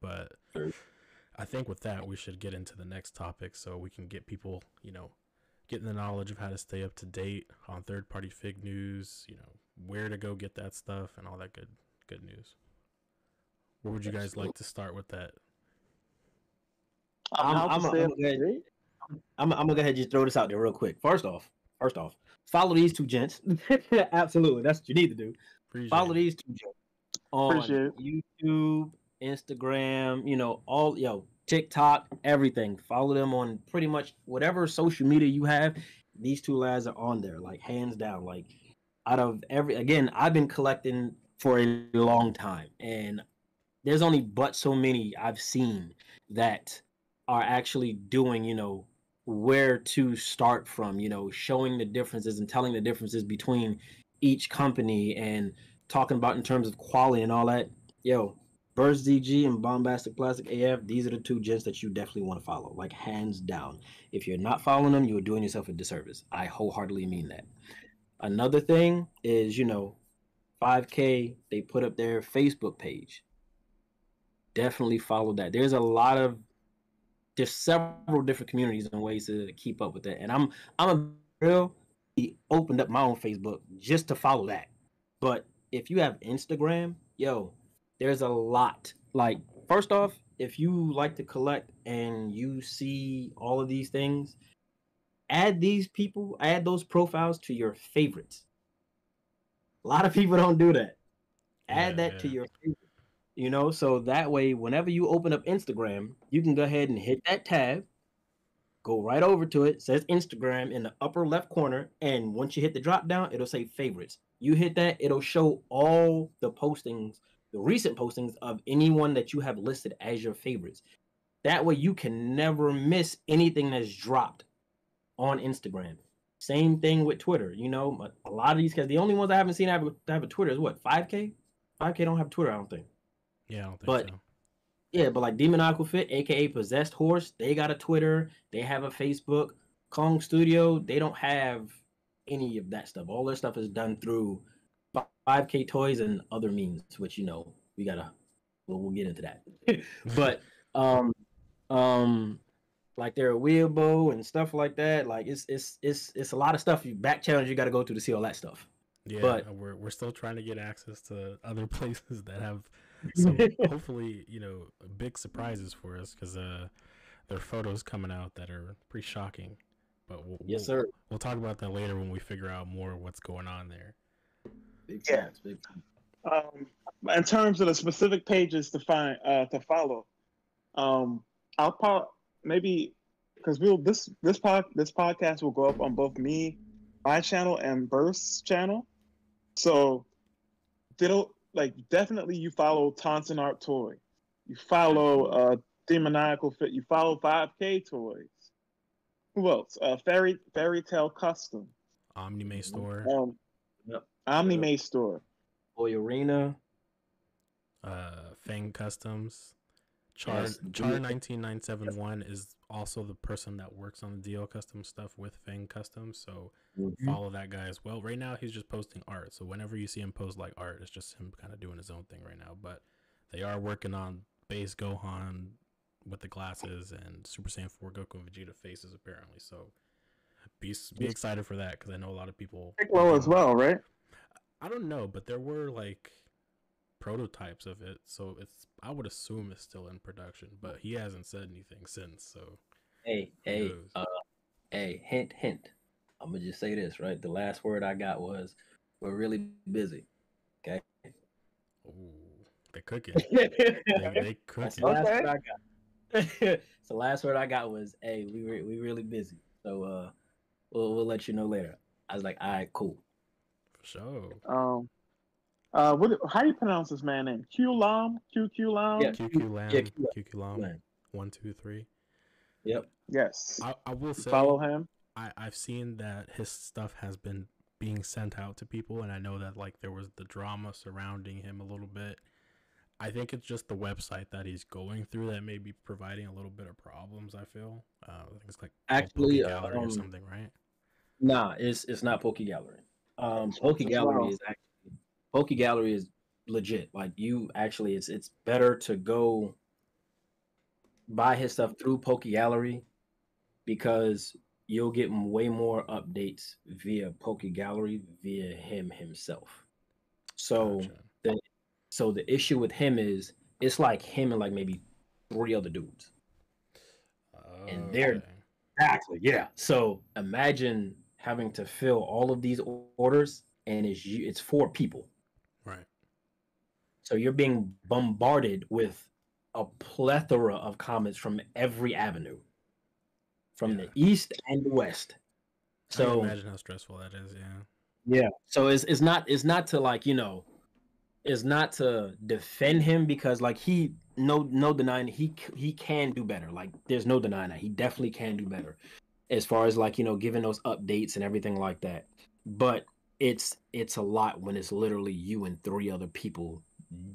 Speaker 1: But I think with that we should get into the next topic so we can get people, getting the knowledge of how to stay up to date on third party fig news, where to go get that stuff and all that good news. Where would you guys like to start with that?
Speaker 3: I'm gonna go ahead and just throw this out there real quick. First off, follow these two gents. Absolutely, that's what you need to do. Follow these two gents on YouTube, Instagram, TikTok, everything. Follow them on pretty much whatever social media you have. These two lads are on there, like hands down. Like out of I've been collecting for a long time, and there's only but so many I've seen that are actually doing, where to start from, showing the differences and telling the differences between each company and talking about in terms of quality and all that. Yo, BurstZG and Bombastic Plastic AF, these are the two gents that you definitely want to follow, like hands down. If you're not following them, you are doing yourself a disservice. I wholeheartedly mean that. Another thing is, 5K, they put up their Facebook page. Definitely follow that. There's several different communities and ways to keep up with that. And I'm opened up my own Facebook just to follow that. But if you have Instagram, there's a lot. Like, first off, if you like to collect and you see all of these things, add those profiles to your favorites. A lot of people don't do that. Add that to your favorites. So that way, whenever you open up Instagram, you can go ahead and hit that tab, go right over to it. It says Instagram in the upper left corner. And once you hit the drop down, it'll say favorites. You hit that, it'll show all the postings the recent postings of anyone that you have listed as your favorites. That way you can never miss anything that's dropped on Instagram. Same thing with Twitter. You know, a lot of these guys, the only ones I haven't seen have a Twitter is what, 5K? 5K don't have Twitter, I don't think.
Speaker 1: Yeah, I don't think
Speaker 3: But
Speaker 1: so.
Speaker 3: yeah, but like Demoniacal Fit, aka Possessed Horse, they got a Twitter, they have a Facebook. Kong Studio, they don't have any of that stuff. All their stuff is done through 5K Toys and other means, which we gotta we'll get into that. But like their Weibo and stuff like that, like it's a lot of stuff. You back challenge you got to go to see all that stuff.
Speaker 1: Yeah,
Speaker 3: but
Speaker 1: we're still trying to get access to other places that have some hopefully big surprises for us, because there are photos coming out that are pretty shocking. But
Speaker 3: yes, sir.
Speaker 1: We'll talk about that later when we figure out more of what's going on there.
Speaker 3: Big facts, big facts.
Speaker 2: In terms of the specific pages to follow, I'll probably maybe because this podcast will go up on both my channel and Burst's channel, so definitely you follow Taunton Art Toy, you follow Demoniacal Fit, you follow 5K Toys. Who else? Fairy Tale Custom,
Speaker 1: Omni-May Store,
Speaker 2: Omni-May Store,
Speaker 3: Boy Arena,
Speaker 1: Fang Customs. Char 19971 is also the person that works on the DL custom stuff with Fang Customs, so follow that guy as well. Right now he's just posting art, so whenever you see him post like art, it's just him kind of doing his own thing right now. But they are working on base Gohan with the glasses and Super Saiyan 4 Goku and Vegeta faces apparently, so be excited for that, because I know a lot of people
Speaker 2: Piccolo as well, right?
Speaker 1: I don't know, but there were like prototypes of it, so I would assume it's still in production, but he hasn't said anything since. So
Speaker 3: hey, hint. I'm gonna just say this, right? The last word I got was, "We're really busy." Okay.
Speaker 1: Ooh, they're cooking. they cooking.
Speaker 3: That's the last word I got. So the last word I got was, "Hey, we really busy." So we'll let you know later. I was like, "All right, cool."
Speaker 1: For sure.
Speaker 2: How do you pronounce this man name? Q-Lam? Q-Lam?
Speaker 3: Yeah,
Speaker 1: QQ Lam.
Speaker 3: yeah,
Speaker 1: QQ Lam. 1, 2, 3.
Speaker 3: Yep.
Speaker 2: Yes.
Speaker 1: I will say,
Speaker 2: follow him.
Speaker 1: I've seen that his stuff has been being sent out to people, and I know that like there was the drama surrounding him a little bit. I think it's just the website that he's going through that may be providing a little bit of problems. I feel. I think it's like
Speaker 3: Actually,
Speaker 1: Poke Gallery or something, right?
Speaker 3: Nah, it's not Poke Gallery. Poke Gallery is actually Poke Gallery is legit. Like you actually, it's better to go buy his stuff through Poke Gallery, because you'll get way more updates via Poke Gallery via him himself. So
Speaker 1: Gotcha.
Speaker 3: the issue with him is it's like him and like maybe 3 other dudes, and they're exactly So imagine having to fill all of these orders, and it's 4 people.
Speaker 1: Right.
Speaker 3: So you're being bombarded with a plethora of comments from every avenue, from the east and the west. So
Speaker 1: I can imagine how stressful that is.
Speaker 3: Yeah. So it's not to like, it's not to defend him, because like no denying he can do better. Like there's no denying that he definitely can do better as far as like, giving those updates and everything like that. But it's a lot when it's literally you and 3 other people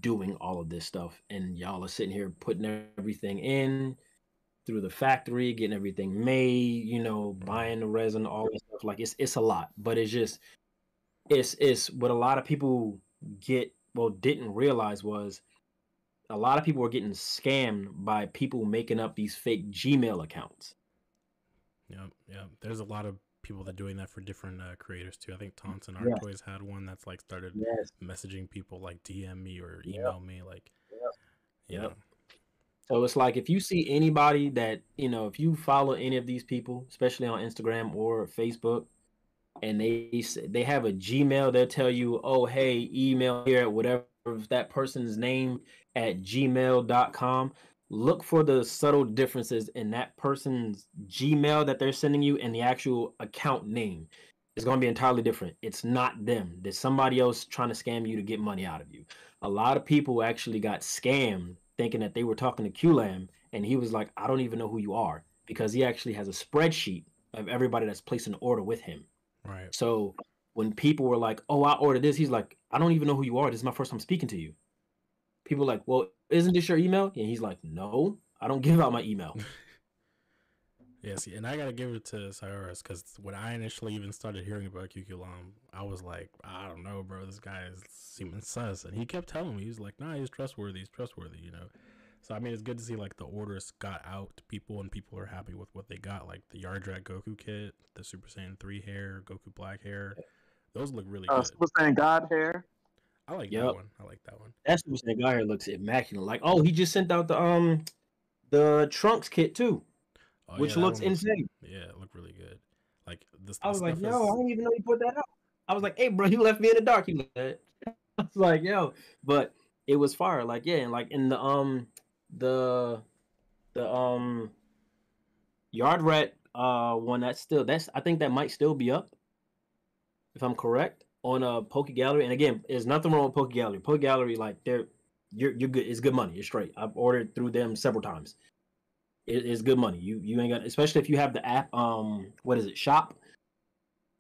Speaker 3: doing all of this stuff, and y'all are sitting here putting everything in through the factory, getting everything made, buying the resin, all this stuff. Like it's a lot, but it's just it's what a lot of people didn't realize was a lot of people were getting scammed by people making up these fake Gmail accounts.
Speaker 1: Yep. There's a lot of people that are doing that for different creators too. I think Thompson Art Toys had one that's like started messaging people like DM me or email me like.
Speaker 3: Yep. So it's like if you see anybody that if you follow any of these people, especially on Instagram or Facebook, and they have a Gmail, they'll tell you, oh hey, email here at whatever that person's name at gmail.com. Look for the subtle differences in that person's Gmail that they're sending you and the actual account name. It's going to be entirely different. It's not them. There's somebody else trying to scam you to get money out of you. A lot of people actually got scammed thinking that they were talking to QLam, and he was like, I don't even know who you are, because he actually has a spreadsheet of everybody that's placed an order with him.
Speaker 1: Right.
Speaker 3: So when people were like, oh, I ordered this, he's like, I don't even know who you are. This is my first time speaking to you. People are like, well, isn't this your email? And he's like, no, I don't give out my email.
Speaker 1: Yeah, see, and I gotta give it to Saiorus, because when I initially even started hearing about QQLOM, I was like, I don't know, bro, this guy is seeming sus. And he kept telling me, he was like, nah, he's trustworthy, you know? So, I mean, it's good to see, like, the orders got out to people, and people are happy with what they got, like the Yardrat Goku kit, the Super Saiyan 3 hair, Goku Black hair. Those look really good.
Speaker 2: Super Saiyan God hair.
Speaker 1: I like
Speaker 3: Yep.
Speaker 1: that one. I like that one.
Speaker 3: That Super Saiyan guy here looks immaculate. Like, oh, he just sent out the Trunks kit too,
Speaker 1: Oh,
Speaker 3: which
Speaker 1: yeah, that
Speaker 3: looks
Speaker 1: one looks,
Speaker 3: insane.
Speaker 1: yeah, it looked really good. Like,
Speaker 3: I
Speaker 1: the
Speaker 3: was like,
Speaker 1: stuff
Speaker 3: yo, I
Speaker 1: is,
Speaker 3: didn't even know he put that out. I was like, hey, bro, you left me in the dark. He I was like, yo, but it was fire. Like, yeah, and like in the the Yard Rat one that's I think that might still be up, if I'm correct, on a Poke Gallery. And again, there's nothing wrong with Poke Gallery. Poke Gallery, like you're good. It's good money. It's straight. I've ordered through them several times. It's good money. You ain't got, especially if you have the app. What is it? Shop.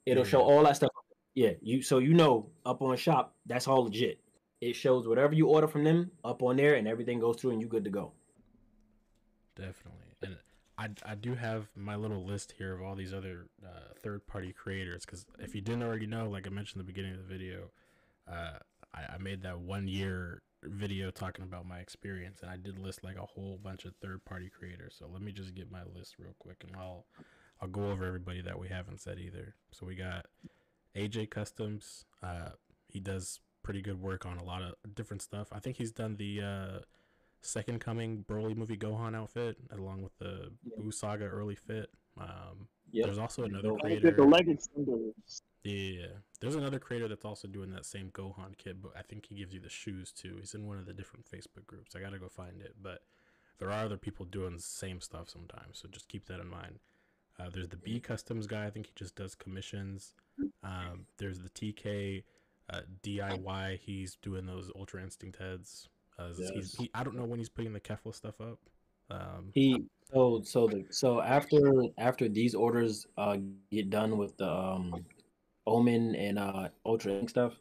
Speaker 3: It'll show
Speaker 1: yeah,
Speaker 3: all that stuff. Yeah, you know up on shop, that's all legit. It shows whatever you order from them up on there, and everything goes through, and you good to go.
Speaker 1: definitely. And I do have my little list here of all these other third party creators, because if you didn't already know, like I mentioned in the beginning of the video, uh, I made that 1 year video talking about my experience, and I did list like a whole bunch of third party creators. So let me just get my list real quick, and I'll go over everybody that we haven't said either. So we got AJ Customs. He does pretty good work on a lot of different stuff. I think he's done the Second Coming Broly movie Gohan outfit along with the Buu Saga early fit.
Speaker 3: Yep.
Speaker 1: There's also another
Speaker 3: Go.
Speaker 2: I did the
Speaker 1: creator.
Speaker 2: leggings symbols.
Speaker 1: Yeah, there's another creator that's also doing that same Gohan kit, but I think he gives you the shoes too. He's in one of the different Facebook groups. I gotta go find it, but there are other people doing the same stuff sometimes, so just keep that in mind. There's the B Customs guy. I think he just does commissions. There's the TK DIY. He's doing those Ultra Instinct heads.
Speaker 3: Yes.
Speaker 1: I don't know when he's putting the Kefla stuff up.
Speaker 3: He so after these orders get done with the Omen and Ultra Ink stuff,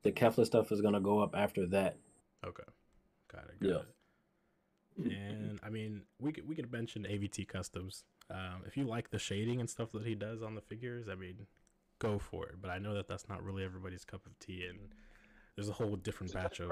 Speaker 3: the Kefla stuff is gonna go up after that.
Speaker 1: Okay, got it.
Speaker 3: Yeah.
Speaker 1: And I mean, we could mention AVT Customs. If you like the shading and stuff that he does on the figures, I mean, go for it. But I know that that's not really everybody's cup of tea, and there's a whole different batch of,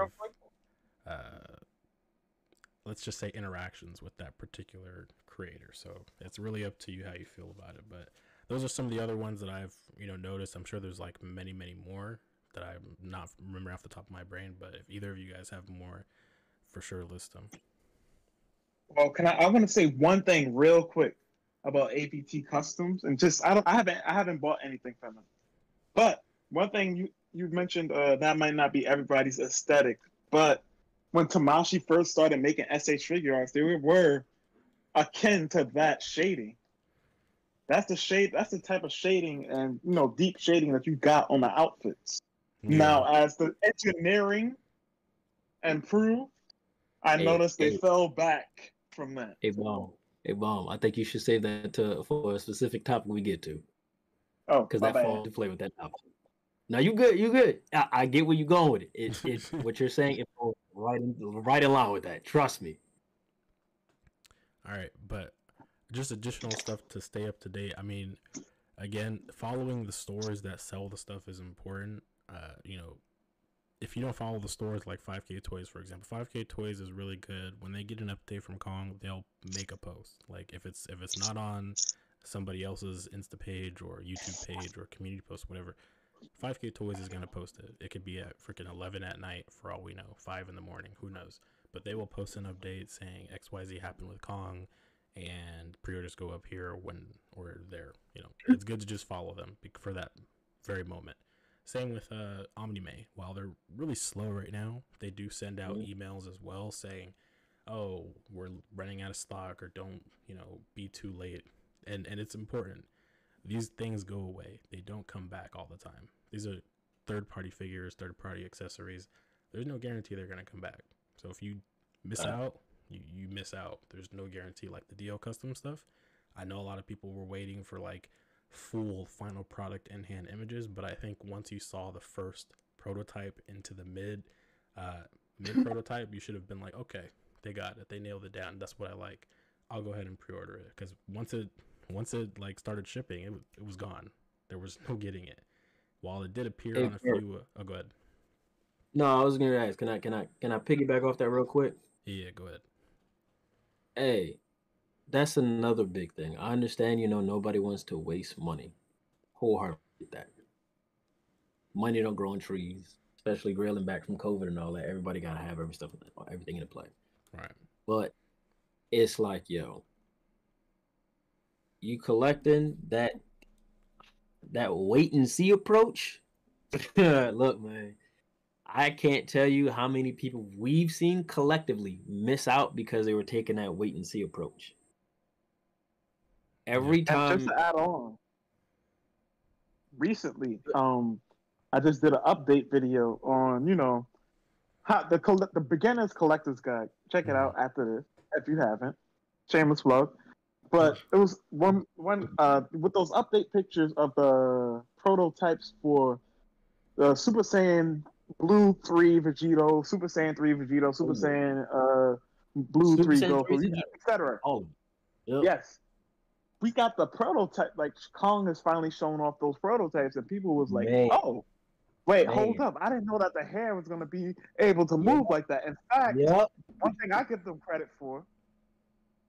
Speaker 1: let's just say, interactions with that particular creator. So it's really up to you how you feel about it. But those are some of the other ones that I've noticed. I'm sure there's like many more that I'm not remember off the top of my brain. But if either of you guys have more, for sure list them.
Speaker 2: Well, I want to say one thing real quick about APT Customs, and just I haven't bought anything from them. But one thing you mentioned, that might not be everybody's aesthetic, but when Tamashii first started making s.h.figuarts, they were akin to that shading. That's the shade. That's the type of shading and deep shading that you got on the outfits.
Speaker 1: Yeah.
Speaker 2: Now, as the engineering improved, I noticed they fell back from that.
Speaker 3: Hey, bomb. I think you should save that for a specific topic we get to.
Speaker 2: Oh,
Speaker 3: because
Speaker 2: my
Speaker 3: that
Speaker 2: bad.
Speaker 3: falls to play with that topic. Now you good. I get where you're going with it. It's what you're saying. It falls right in line with that. Trust me.
Speaker 1: All right, but just additional stuff to stay up to date. I mean, again, following the stores that sell the stuff is important. If you don't follow the stores like 5K Toys, for example, 5K Toys is really good. When they get an update from Kong, they'll make a post. Like if it's not on somebody else's Insta page or YouTube page or community post, whatever, 5K Toys is gonna post it. It could be at freaking 11 at night for all we know, 5 in the morning, who knows? But they will post an update saying XYZ happened with Kong, and pre-orders go up here when or there. It's good to just follow them for that very moment. Same with Omnime. While they're really slow right now, they do send out emails as well saying, "Oh, we're running out of stock," or "Don't be too late." And it's important. These things go away. They don't come back all the time. These are third-party figures, third-party accessories. there's no guarantee they're gonna come back. So if you miss out, you miss out. There's no guarantee. Like the DL custom stuff, I know a lot of people were waiting for like full final product in hand images, but I think once you saw the first prototype into the mid prototype, you should have been like, okay, they got it, they nailed it down, that's what I like. I'll go ahead and pre-order it, because once it like started shipping, it was gone. There was no getting it. While it did appear on a few oh, go ahead.
Speaker 3: No, I was gonna ask, can I piggyback off that real quick?
Speaker 1: Yeah, go ahead.
Speaker 3: Hey, that's another big thing. I understand, nobody wants to waste money. Wholeheartedly get that. Money don't grow on trees, especially grilling back from COVID and all that. Everybody gotta have everything in play.
Speaker 1: Right.
Speaker 3: But it's like, yo, you collecting that wait and see approach. Look, man, I can't tell you how many people we've seen collectively miss out because they were taking that wait and see approach. Every time.
Speaker 2: And just to add on, recently, I just did an update video on, how the beginner's collector's guide. Check it out after this if you haven't. Shameless plug. But it was one with those update pictures of the prototypes for the Super Saiyan Blue 3 Vegito, Super Saiyan 3 Vegito, Super Saiyan Blue 3 Goku, etc.
Speaker 3: Oh, yep.
Speaker 2: Yes. We got the prototype, like Kong has finally shown off those prototypes, and people was like, oh, wait, hold up. I didn't know that the hair was going to be able to move like that. In fact, one thing I give them credit for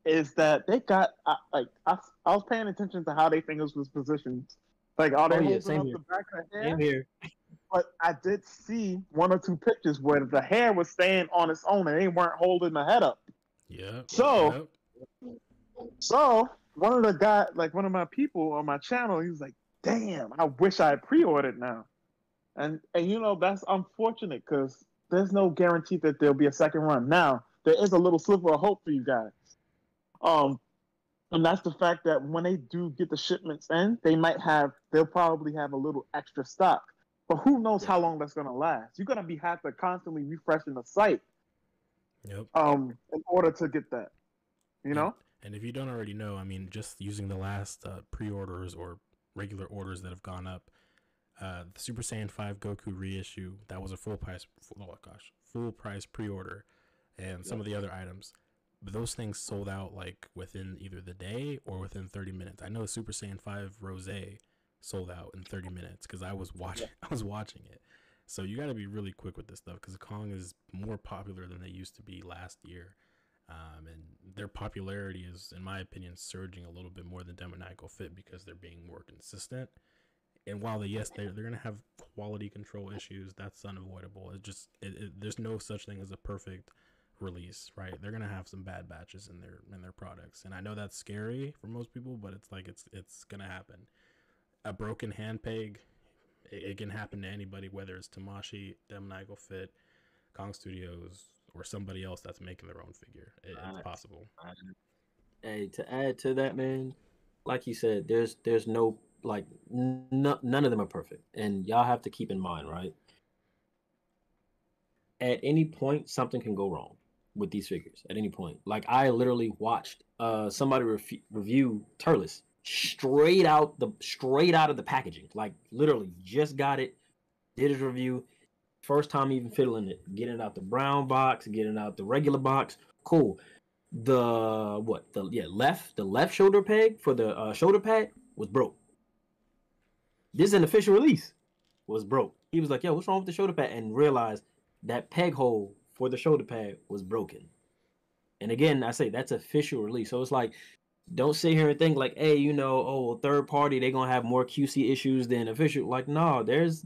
Speaker 2: is that they got, I was paying attention to how their fingers was positioned. Like, are they holding up the back of the hair?
Speaker 3: Same here.
Speaker 2: But I did see one or two pictures where the hair was staying on its own and they weren't holding the head up.
Speaker 1: Yeah.
Speaker 2: So one of the guys, like one of my people on my channel, he was like, damn, I wish I had pre-ordered now. And that's unfortunate because there's no guarantee that there'll be a second run. Now, there is a little sliver of hope for you guys. And that's the fact that when they do get the shipments in, they'll probably have a little extra stock. But who knows how long that's gonna last? You're gonna have to constantly refreshing the site.
Speaker 1: Yep.
Speaker 2: In order to get that.
Speaker 1: And if you don't already know, I mean, just using the last pre-orders or regular orders that have gone up, the Super Saiyan 5 Goku reissue, that was a full price pre-order, and some of the other items, but those things sold out like within either the day or within 30 minutes. I know Super Saiyan 5 Rose sold out in 30 minutes because I was watching it. So you got to be really quick with this stuff because Kong is more popular than they used to be last year. And their popularity is, in my opinion, surging a little bit more than Demoniacal Fit because they're being more consistent. And while they're gonna have quality control issues, that's unavoidable. There's no such thing as a perfect release, right? They're gonna have some bad batches in their products, and I know that's scary for most people, but it's like it's gonna happen. A broken hand peg, it can happen to anybody, whether it's Tamashii, Demoniacal Fit, Kong Studios, or somebody else that's making their own figure. It's possible.
Speaker 3: Hey, to add to that, man, like you said, there's no, like, none of them are perfect. And y'all have to keep in mind, right? At any point, something can go wrong with these figures. At any point. Like, I literally watched somebody review Turles straight out of the packaging. Like, literally, just got it, did his review. First time even fiddling it, getting out the brown box, getting out the regular box, cool. The left shoulder peg for the shoulder pad was broke. This is an official release, was broke. He was like, yo, what's wrong with the shoulder pad? And realized that peg hole for the shoulder pad was broken. And again, I say that's official release. So it's like, don't sit here and think like, hey, third party, they're gonna have more QC issues than official. Like, no, there's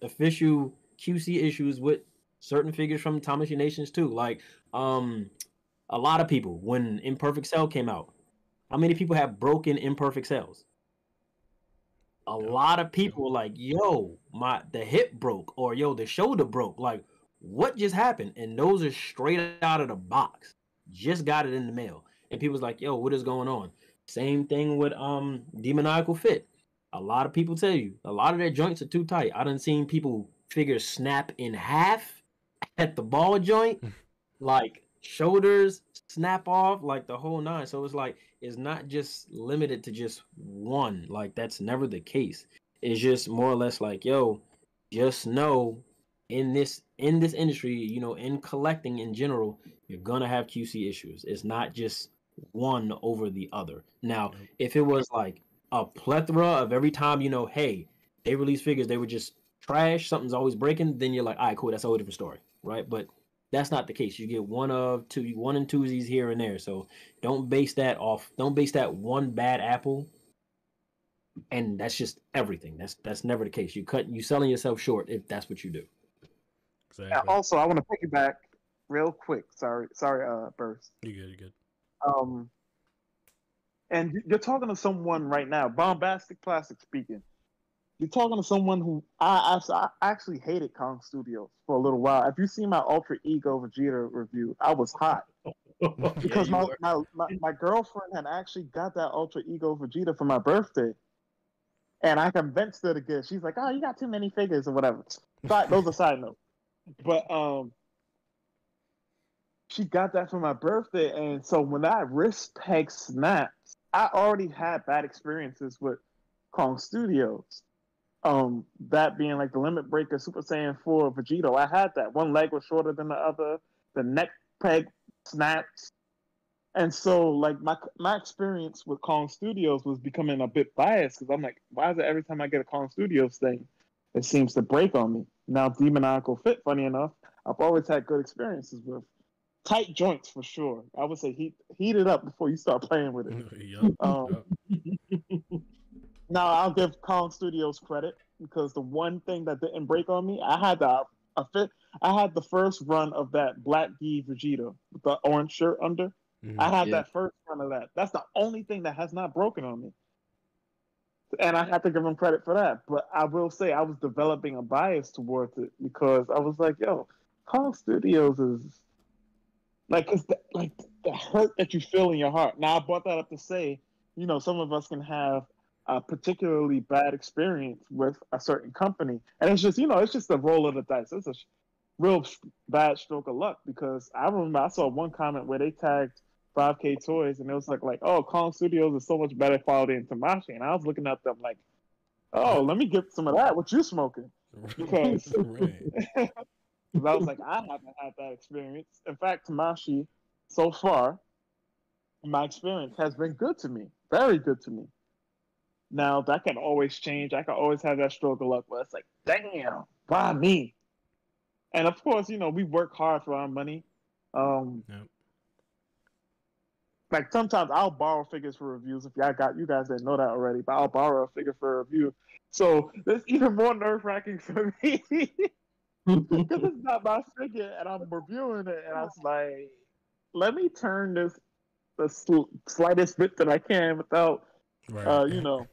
Speaker 3: official QC issues with certain figures from Tamashii Nations too. Like, a lot of people, when Imperfect Cell came out, how many people have broken Imperfect Cells? A lot of people like, yo, the hip broke, or yo, the shoulder broke. Like, what just happened? And those are straight out of the box. Just got it in the mail. And people's like, yo, what is going on? Same thing with Demoniacal Fit. A lot of people tell you a lot of their joints are too tight. I done seen people figures snap in half at the ball joint, like shoulders snap off, like the whole nine. So it's like it's not just limited to just one. Like that's never the case. It's just more or less like, yo, just know in this industry, you know, in collecting in general, you're gonna have QC issues. It's not just one over the other. Now,
Speaker 1: Yep.
Speaker 3: if it was like a plethora of every time, you know, hey, they release figures, they were just trash, something's always breaking, then you're like, all right, cool, that's a whole different story, right? But that's not the case. You get one and twosies here and there. So don't base that off. Don't base that one bad apple, and that's just everything. That's never the case. You selling yourself short if that's what you do.
Speaker 1: Exactly.
Speaker 2: Also, I want to piggyback real quick. Sorry, Burst.
Speaker 1: You good? You good?
Speaker 2: Um, and you're talking to someone right now, Bombastic Plastic speaking. You're talking to someone who I actually hated Kong Studios for a little while. If you see my Ultra Ego Vegeta review, I was hot because my girlfriend had actually got that Ultra Ego Vegeta for my birthday, and I convinced her to get it. She's like, "Oh, you got too many figures or whatever." But those are side notes. But she got that for my birthday, and so when that wrist peg snapped, I already had bad experiences with Kong Studios. That being like the Limit Breaker Super Saiyan 4 Vegito. I had that. One leg was shorter than the other. The neck peg snapped. And so like my experience with Kong Studios was becoming a bit biased because I'm like, why is it every time I get a Kong Studios thing, it seems to break on me? Now Demoniacal Fit, funny enough, I've always had good experiences with. Tight joints for sure. I would say heat it up before you start playing with it.
Speaker 1: Yup.
Speaker 2: Now I'll give Kong Studios credit because the one thing that didn't break on me, I had the first run of that Black Gi Vegeta with the orange shirt under. I had that first run of that. That's the only thing that has not broken on me, and I have to give him credit for that. But I will say I was developing a bias towards it because I was like, yo, Kong Studios is like it's the hurt that you feel in your heart. Now I brought that up to say, you know, some of us can have a particularly bad experience with a certain company, and it's just, you know, it's just a roll of the dice. It's a real bad stroke of luck because I remember I saw one comment where they tagged 5K Toys and it was like, oh, Kong Studios is so much better quality than Tamashii, and I was looking at them like, oh, let me get some of that. What you smoking? Because
Speaker 1: Right.
Speaker 2: because I was like, I haven't had that experience. In fact, Tamashii, so far, my experience has been good to me, very good to me. Now that can always change. I can always have that stroke of luck where it's like, damn, why me? And of course, you know, we work hard for our money.
Speaker 1: Yep.
Speaker 2: Like sometimes I'll borrow figures for reviews. If you guys didn't know that already, but I'll borrow a figure for a review. So that's even more nerve wracking for me. Because it's not my figure and I'm reviewing it, and I was like, let me turn this the slightest bit that I can without,
Speaker 1: Right.
Speaker 2: you know,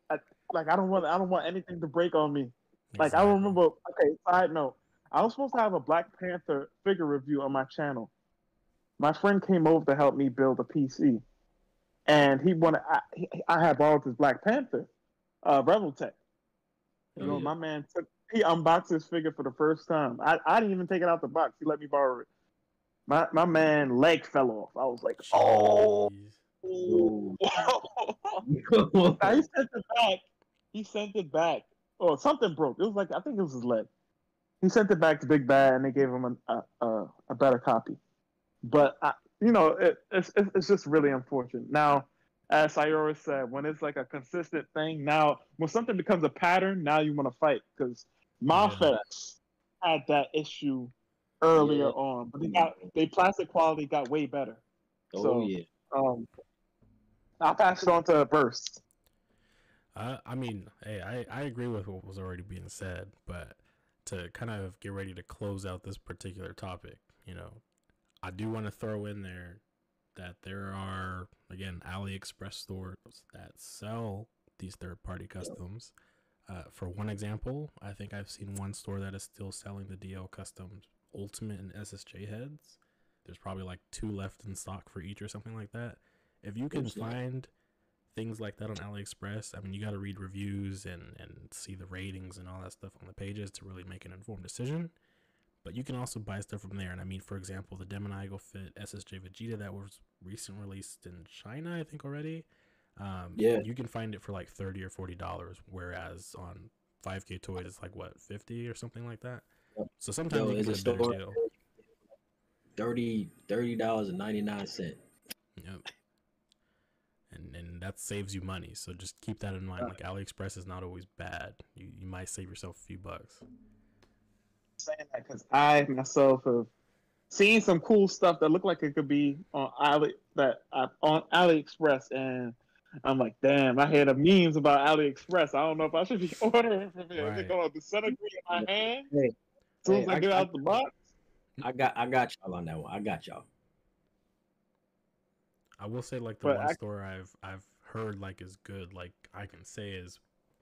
Speaker 2: I don't want anything to break on me. Like I
Speaker 1: Exactly.
Speaker 2: remember, okay, side note, I was supposed to have a Black Panther figure review on my channel. My friend came over to help me build a PC, and he wanted I had borrowed his Black Panther, Rebel Tech. You know, my man he unboxed his figure for the first time. I didn't even take it out the box. He let me borrow it. My man leg fell off. I was like, oh.
Speaker 1: Jeez.
Speaker 2: Now, he sent it back. He sent it back. Oh, something broke. It was like I think it was his leg. He sent it back to Big Bad, and they gave him a better copy. But you know, it's just really unfortunate. Now, as Saiorus said, when it's like a consistent thing, now when something becomes a pattern, now you want to fight because Mafex had that issue earlier on, but they plastic quality got way better. So, I'll pass it on to Burst.
Speaker 1: I mean, hey, I agree with what was already being said, but to kind of get ready to close out this particular topic, you know, I do want to throw in there that there are, again, AliExpress stores that sell these third-party customs. For one example, I think I've seen one store that is still selling the DL Customs Ultimate and SSJ heads. There's probably like 2 left in stock for each or something like that. If you can find things like that on AliExpress, I mean, you got to read reviews and see the ratings and all that stuff on the pages to really make an informed decision. But you can also buy stuff from there. And I mean, for example, the Demoniacal Fit s.h.j. Vegeta that was recently released in China, I think already. You can find it for like $30 or $40, whereas on 5K Toys it's like what, 50 or something like that. So sometimes you can get a better deal.
Speaker 3: $30.99.
Speaker 1: Yep. And that saves you money. So just keep that in mind. Like AliExpress is not always bad. You might save yourself a few bucks.
Speaker 2: Saying that because I myself have seen some cool stuff that look like it could be on on AliExpress, and I'm like, damn, I hear the memes about AliExpress. I don't know if I should be ordering from here. Is it going to disintegrate in my hand as soon as I get out the box?
Speaker 3: I got y'all on that one. I got y'all.
Speaker 1: I will say, like, the store I've heard like is good, like I can say is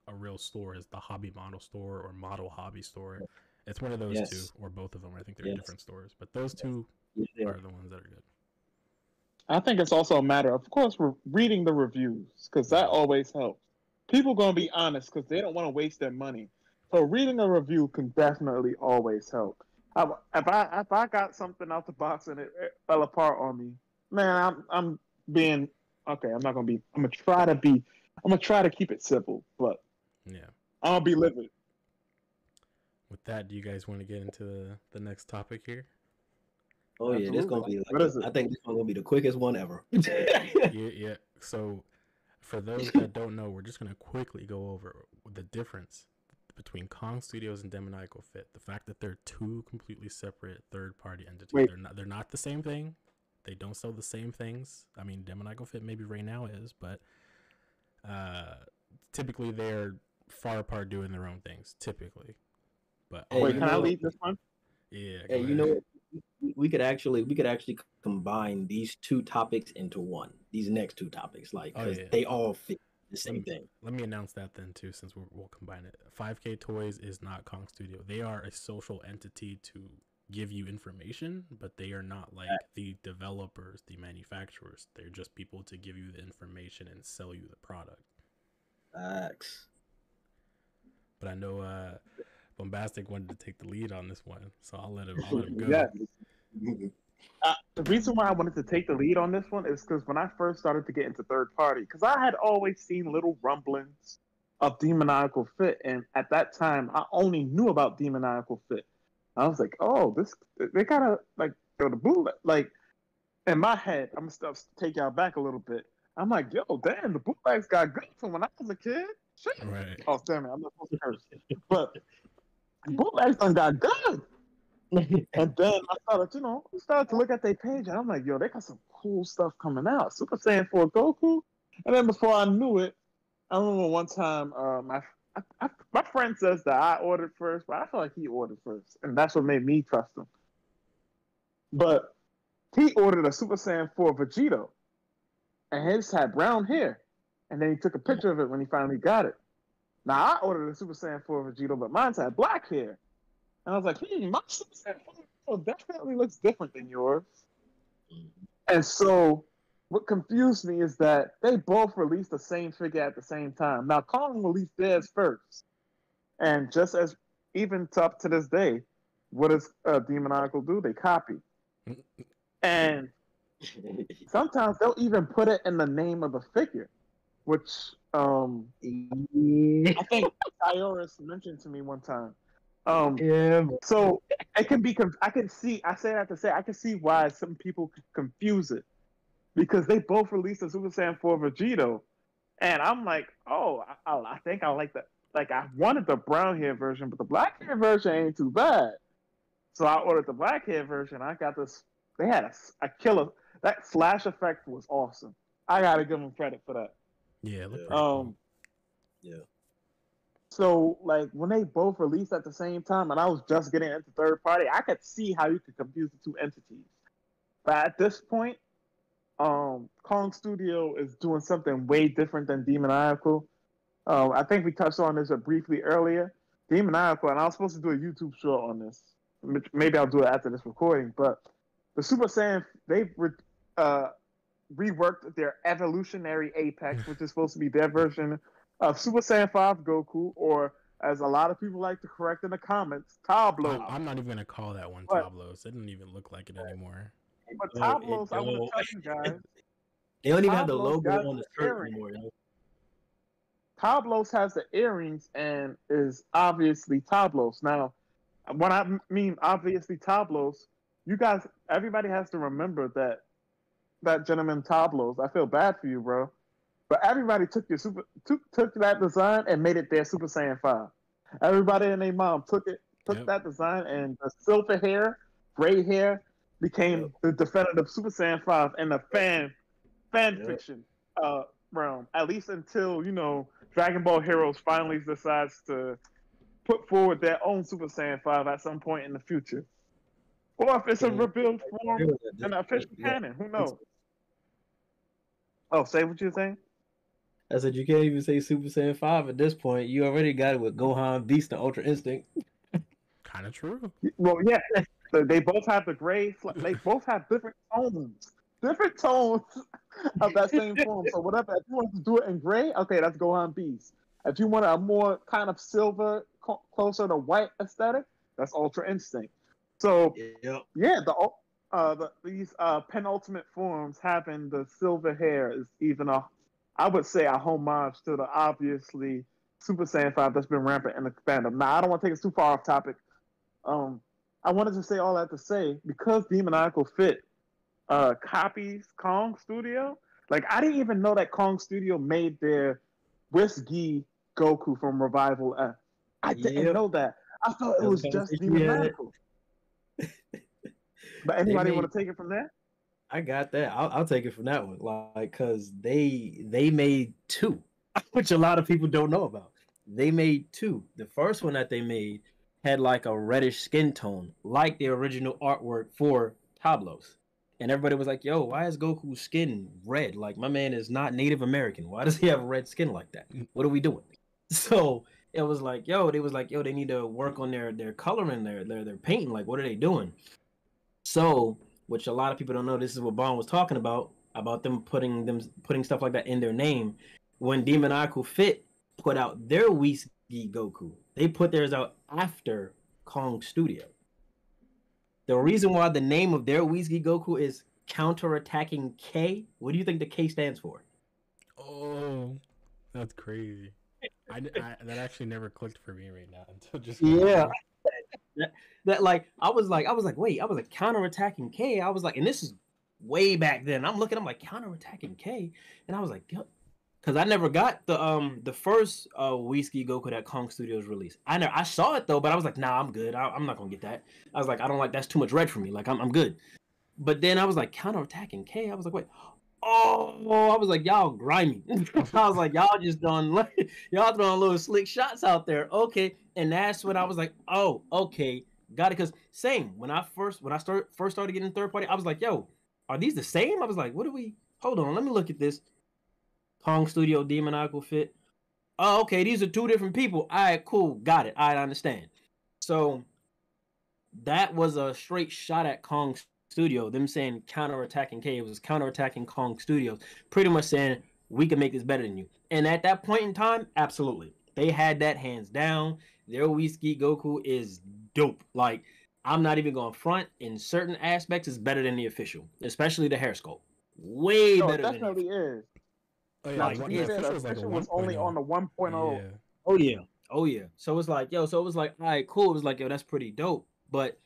Speaker 1: a real store, is the Hobby Model Store or Model Hobby Store. It's one of those two, or both of them. I think they're different stores, but those two are the ones that are good.
Speaker 2: I think it's also a matter, of course, we're reading the reviews, because that always helps. People going to be honest because they don't want to waste their money. So reading a review can definitely always help. If I got something out the box and it fell apart on me, man, I'm being okay. I'm gonna try to keep it simple, but
Speaker 1: yeah,
Speaker 2: I'm gonna be livid.
Speaker 1: With that, do you guys want to get into the next topic here?
Speaker 3: Oh yeah, this gonna be. What is it? I think this one's gonna be the quickest one ever.
Speaker 1: yeah. So, for those that don't know, we're just gonna quickly go over the difference between Kong Studios and Demoniacal Fit. The fact that they're two completely separate third-party entities. They're not the same thing. They don't sell the same things. I mean, Demoniacal Fit maybe right now is, but typically they're far apart doing their own things. Typically, but
Speaker 2: can I lead this one?
Speaker 1: Yeah.
Speaker 3: Hey, you know what? We could actually combine these two topics into one. These next two topics, like, because they all fit the same thing.
Speaker 1: Let me announce that then too, since we'll combine it. 5K Toys is not Kong Studio. They are a social entity to give you information, but they are not like the developers, the manufacturers. They're just people to give you the information and sell you the product.
Speaker 3: Facts.
Speaker 1: But I know Bombastic wanted to take the lead on this one, so I'll let him go.
Speaker 2: Yeah. The reason why I wanted to take the lead on this one is because when I first started to get into third party, because I had always seen little rumblings of Demoniacal Fit, and at that time I only knew about Demoniacal Fit. I was like, oh, they gotta like the bootleg. Like in my head, I'm gonna take y'all back a little bit. I'm like, yo, damn, the bootlegs got good from when I was a kid. Shit.
Speaker 1: Right.
Speaker 2: Oh, damn it, I'm not supposed to curse. But bootlegs done got good. And then I started to look at their page, and I'm like, yo, they got some cool stuff coming out. Super Saiyan 4 Goku. And then before I knew it, I remember one time my friend says that I ordered first, but I feel like he ordered first, and that's what made me trust him. But he ordered a Super Saiyan 4 Vegito, and his had brown hair, and then he took a picture of it when he finally got it. Now I ordered a Super Saiyan 4 Vegito, but mine had black hair, and I was like, my Super Saiyan 4 definitely looks different than yours. And so what confused me is that they both released the same figure at the same time. Now, Kong released theirs first. And just as even up to this day, what does Demoniacal do? They copy. And sometimes they'll even put it in the name of the figure, which I think Saiorus mentioned to me one time. So it can be, I can see why some people could confuse it. Because they both released a Super Saiyan 4 Vegito, and I'm like, oh, I think I like that. Like, I wanted the brown hair version, but the black hair version ain't too bad. So I ordered the black hair version. I got this. They had a killer. That flash effect was awesome. I gotta give them credit for that.
Speaker 1: Yeah, it looked pretty cool.
Speaker 3: Yeah.
Speaker 2: So like when they both released at the same time, and I was just getting into third party, I could see how you could confuse the two entities. But at this point, Kong Studio is doing something way different than Demoniacal. I think we touched on this briefly earlier. Demoniacal, and I was supposed to do a YouTube short on this. Maybe I'll do it after this recording. But the Super Saiyan, they've reworked their evolutionary Apex, which is supposed to be their version of Super Saiyan 5 Goku, or as a lot of people like to correct in the comments, Tablos.
Speaker 1: I'm not even gonna call that one
Speaker 2: But
Speaker 1: Tablos. It didn't even look like it anymore.
Speaker 2: but
Speaker 3: Yo, it,
Speaker 2: Tablos, I want
Speaker 3: yo,
Speaker 2: to tell you guys,
Speaker 3: they don't even have the
Speaker 2: Tablos
Speaker 3: logo
Speaker 2: got
Speaker 3: on the
Speaker 2: the
Speaker 3: shirt
Speaker 2: earrings.
Speaker 3: anymore. Yo.
Speaker 2: Tablos has the earrings and is obviously Tablos. Now, when I mean obviously Tablos, you guys, everybody has to remember that gentleman Tablos. I feel bad for you, bro. But everybody took that design and made it their Super Saiyan 5. Everybody and their mom took
Speaker 1: Yep.
Speaker 2: that design, and the silver hair, gray hair
Speaker 3: Yep.
Speaker 2: became the definitive Super Saiyan 5 in the fan
Speaker 3: Yep.
Speaker 2: fiction realm. At least until Dragon Ball Heroes finally decides to put forward their own Super Saiyan 5 at some point in the future, or if it's a
Speaker 3: And
Speaker 2: rebuild form
Speaker 3: heroes at this
Speaker 2: in the
Speaker 3: point,
Speaker 2: official
Speaker 3: you got
Speaker 2: canon. Who knows? Oh, say what you're saying.
Speaker 3: I said you can't even say Super Saiyan 5 at this point. You already got it with Gohan, Beast, and Ultra Instinct.
Speaker 1: Kind of true.
Speaker 2: Well, yeah, they both have the gray. They both have different tones of that same form. So whatever, if you want to do it in gray, okay, that's Gohan Beast. If you want a more kind of silver, closer to white aesthetic, that's Ultra Instinct. So
Speaker 3: Yep.
Speaker 2: yeah, these penultimate forms having the silver hair is even I would say a homage to the obviously Super Saiyan 5 that's been rampant in the fandom. Now I don't want to take us too far off topic. I wanted to say all that to say because Demoniacal Fit copies Kong Studio. Like I didn't even know that Kong Studio made their Whiskey Goku from Revival F. I didn't
Speaker 3: Yep.
Speaker 2: know that. I thought it
Speaker 3: That
Speaker 2: was
Speaker 3: was
Speaker 2: just
Speaker 3: conversation we had.
Speaker 2: Demoniacal. But
Speaker 3: They
Speaker 2: anybody
Speaker 3: made.
Speaker 2: want to take it from there?
Speaker 3: I got that. I'll take it from that one. Like, cause they made two, which a lot of people don't know about. They made two. The first one that they made had like a reddish skin tone, like the original artwork for Tablos. And everybody was like, "Yo, why is Goku's skin red? Like, my man is not Native American. Why does he have red skin like that? What are we doing?" So it was like, "Yo," they was like, "Yo, they need to work on their coloring, their painting. Like, what are they doing?" So, which a lot of people don't know, this is what Bond was talking about them putting stuff like that in their name. When Demoniacal Fit put out their Whiskey Goku, they put theirs out after Kong Studio. The reason why the name of their Whiskey Goku is Counterattacking K, what do you think the K stands for?
Speaker 1: Oh, that's crazy. That actually never clicked for me right now until just
Speaker 3: Yeah.
Speaker 1: now.
Speaker 3: That like I was like counterattacking K. I was like, and this is way back then. I'm like counterattacking K, and I was like, because I never got the first Whiskey Goku that Kong Studios released. I saw it though, but I was like, nah, I'm good. I'm not gonna get that. I was like, I don't like that's too much red for me. Like I'm good. But then I was like counterattacking K. I was like, wait. Oh, I was like, y'all grimy. I was like, y'all just y'all throwing little slick shots out there. Okay. And that's when I was like, oh, okay. Got it. Because same, when I first started getting third party, I was like, yo, are these the same? I was like, hold on, let me look at this. Kong Studio Demoniacal Fit. Oh, okay, these are two different people. All right, cool. Got it. I understand. So that was a straight shot at Kong Studio, them saying counterattacking K. It was counterattacking Kong Studios, pretty much saying we can make this better than you. And at that point in time, absolutely, they had that hands down. Their Whiskey Goku is dope. Like I'm not even going front. In certain aspects, it's better than the official, especially the hair sculpt. Way
Speaker 2: No, it
Speaker 3: better than the
Speaker 2: definitely is.
Speaker 1: Oh yeah,
Speaker 2: Now,
Speaker 3: like
Speaker 2: to be
Speaker 3: the
Speaker 2: fair, the
Speaker 1: official is like a
Speaker 2: official was only
Speaker 1: 1.0.
Speaker 2: on the 1.0.
Speaker 1: Yeah.
Speaker 3: Oh yeah. Oh yeah. So it's like, yo, so it was like, all right, cool. It was like, yo, that's pretty dope. But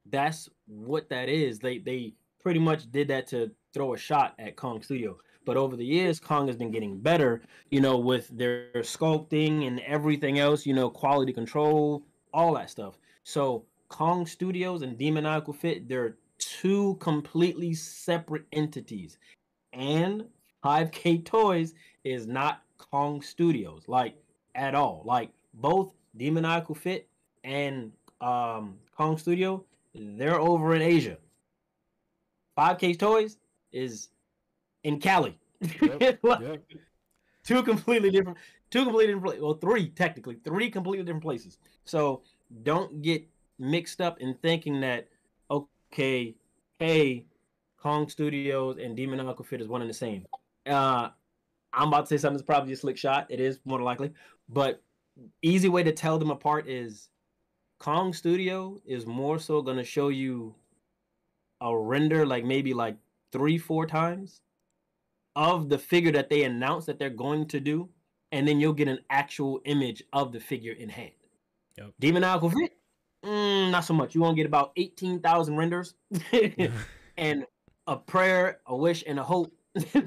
Speaker 3: that's what that is. They pretty much did that to throw a shot at Kong Studio. But over the years, Kong has been getting better, with their sculpting and everything else, quality control, all that stuff. So Kong Studios and Demoniacal Fit, they're two completely separate entities. And 5K Toys is not Kong Studios, like at all. Like both Demoniacal Fit and Kong Studio, they're over in Asia. 5K Toys is in Cali.
Speaker 1: Yep.
Speaker 3: Like,
Speaker 1: Yep.
Speaker 3: two completely different, well, three completely different places. So don't get mixed up in thinking that, okay, hey, Kong Studios and Demoniacal Fit is one and the same. I'm about to say something that's probably a slick shot. It is more than likely, but easy way to tell them apart is Kong Studio is more so going to show you a render like maybe like 3-4 times of the figure that they announced that they're going to do, and then you'll get an actual image of the figure in hand.
Speaker 1: Yep.
Speaker 3: Demoniacal Fit, not so much. You won't get about 18,000 renders and a prayer, a wish, and a hope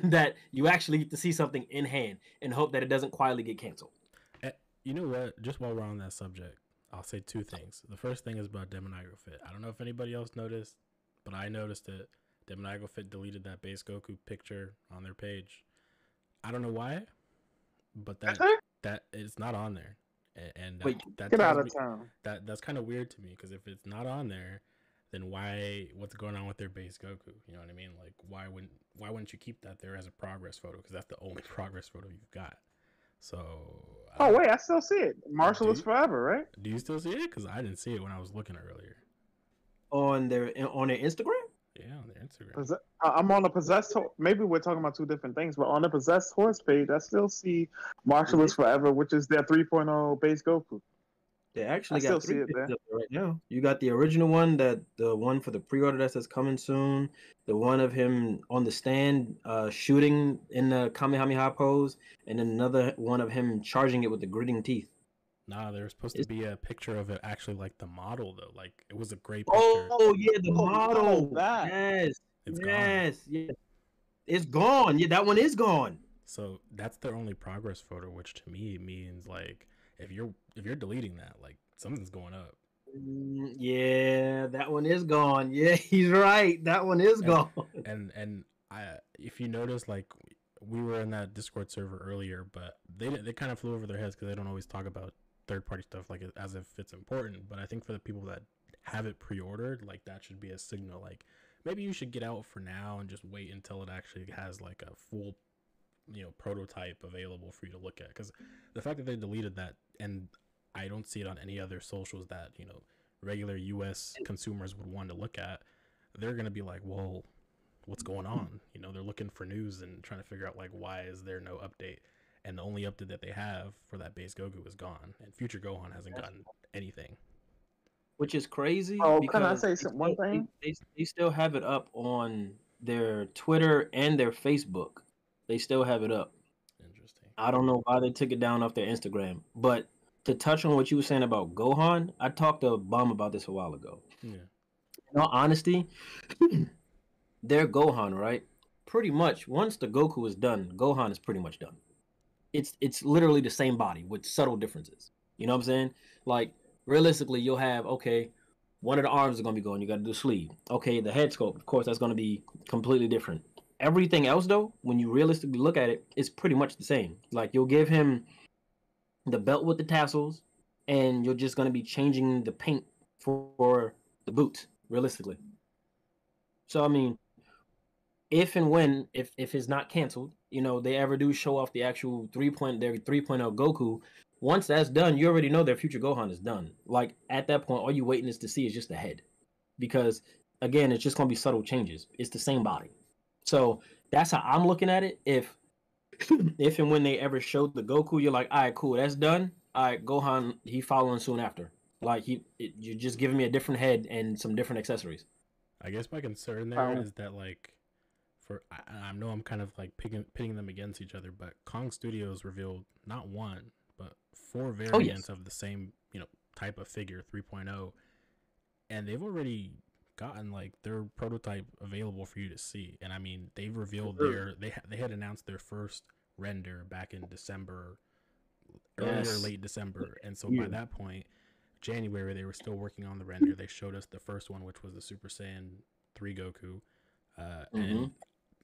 Speaker 3: that you actually get to see something in hand and hope that it doesn't quietly get canceled.
Speaker 1: You know what? Just while we're on that subject, I'll say two things. The first thing is about Demoniacal Fit. I don't know if anybody else noticed, but I noticed it. Demoniacal Fit deleted that base Goku picture on their page. I don't know why, but that it's not on there, and that
Speaker 2: Get out
Speaker 1: tells
Speaker 2: of
Speaker 1: me
Speaker 2: town.
Speaker 1: that's kind of weird to me, because if it's not on there, then why? What's going on with their base Goku? You know what I mean? Like, why wouldn't you keep that there as a progress photo? Because that's the only progress photo you've got. So.
Speaker 2: Oh wait, I still see it. Martial is forever, right?
Speaker 1: Do you still see it? Because I didn't see it when I was looking earlier.
Speaker 3: On their Instagram?
Speaker 1: Yeah, on their Instagram.
Speaker 2: I'm on the possessed. Maybe we're talking about two different things, but on the possessed horse page, I still see Martial is forever, which is their 3.0 base Goku.
Speaker 3: They actually
Speaker 2: I
Speaker 3: got
Speaker 2: still see
Speaker 3: 3
Speaker 2: it there
Speaker 3: pictures up there right now. You got the original one, the one for the pre-order that says coming soon, the one of him on the stand shooting in the Kamehameha pose, and then another one of him charging it with the gritting teeth.
Speaker 1: Nah, there's supposed to be a picture of it actually, like the model though. Like, it was a great picture.
Speaker 3: Oh yeah, the model.
Speaker 2: That.
Speaker 3: Yes.
Speaker 1: It's
Speaker 3: gone. It's gone. Yeah, that one is gone.
Speaker 1: So that's their only progress photo, which to me means like if you're deleting that, like something's going up.
Speaker 3: Yeah, that one is gone. Yeah, he's right. That one is gone.
Speaker 1: And if you notice, like we were in that Discord server earlier, but they kind of flew over their heads because they don't always talk about third-party stuff like as if it's important. But I think for the people that have it pre-ordered, like that should be a signal. Like maybe you should get out for now and just wait until it actually has like a full, prototype available for you to look at. Because the fact that they deleted that, and I don't see it on any other socials that regular U.S. consumers would want to look at, they're gonna be like, well, what's going on? They're looking for news and trying to figure out like why is there no update. And the only update that they have for that base Goku is gone, and Future Gohan hasn't gotten anything.
Speaker 3: Which is crazy.
Speaker 2: Oh,
Speaker 3: because
Speaker 2: can I say one thing?
Speaker 3: They still have it up on their Twitter and their Facebook. They still have it up.
Speaker 1: Interesting.
Speaker 3: I don't know why they took it down off their Instagram. But to touch on what you were saying about Gohan, I talked to Bum about this a while ago.
Speaker 1: Yeah.
Speaker 3: In all honesty, their Gohan, right? Pretty much, once the Goku is done, Gohan is pretty much done. It's literally the same body with subtle differences. You know what I'm saying? Like, realistically, you'll have, okay, one of the arms is going to be gone. You got to do sleeve. Okay, the head sculpt, of course, that's going to be completely different. Everything else, though, when you realistically look at it, it's pretty much the same. Like, you'll give him the belt with the tassels, and you're just going to be changing the paint for the boots, realistically. So, I mean, if and when, if it's not canceled, they ever do show off the actual their 3.0 Goku, once that's done, you already know their Future Gohan is done. Like, at that point, all you waiting is to see is just the head. Because, again, it's just going to be subtle changes. It's the same body. So, that's how I'm looking at it. If and when they ever showed the Goku, you're like, all right, cool, that's done. All right, Gohan, he following soon after. Like, you're just giving me a different head and some different accessories.
Speaker 1: I guess my concern there is that, like, I know I'm kind of like pitting them against each other, but Kong Studios revealed not one, but 4 variants of the same, type of figure 3.0, and they've already gotten like their prototype available for you to see. And I mean, they've revealed they had announced their first render back in December, late December, and so by that point, January, they were still working on the render. They showed us the first one, which was the Super Saiyan 3 Goku, and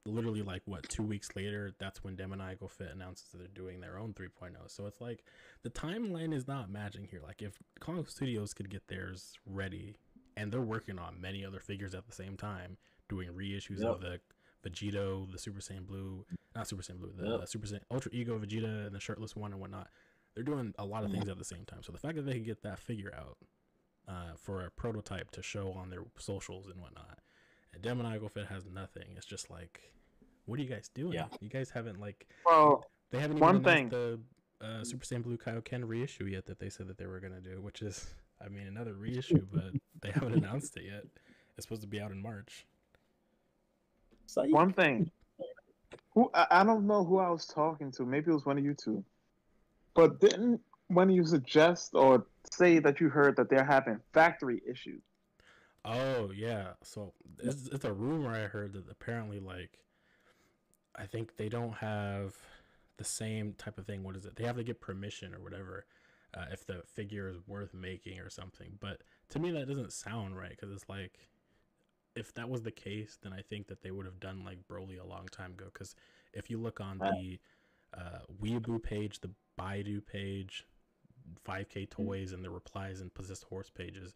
Speaker 1: literally like 2 weeks later, that's when Demoniacal Fit announces that they're doing their own 3.0. So it's like the timeline is not matching here. Like, if Kong Studios could get theirs ready, and they're working on many other figures at the same time, doing reissues of the Vegito, the Super Saiyan Blue, not Super Saiyan Blue, the Super Saiyan Ultra Ego Vegeta, and the shirtless one and whatnot. They're doing a lot of things at the same time. So the fact that they can get that figure out for a prototype to show on their socials and whatnot, and Demoniacal Fit has nothing. It's just like, what are you guys doing?
Speaker 2: Yeah.
Speaker 1: You guys haven't
Speaker 2: Well,
Speaker 1: they haven't even announced the Super Saiyan Blue Kaioken reissue yet that they said that they were gonna do, which is, I mean, another reissue, but they haven't announced it yet. It's supposed to be out in March.
Speaker 2: One thing, I don't know who I was talking to. Maybe it was one of you two. But didn't one of you suggest or say that you heard that they're having factory issues?
Speaker 1: Oh yeah, so it's a rumor I heard that apparently like I think they don't have the same type of thing. What is it? They have to get permission or whatever if the figure is worth making or something. But to me, that doesn't sound right because it's like if that was the case, then I think that they would have done like Broly a long time ago. Because if you look on the Weeaboo page, the Baidu page, 5K Toys, and the replies and Possessed Horse pages,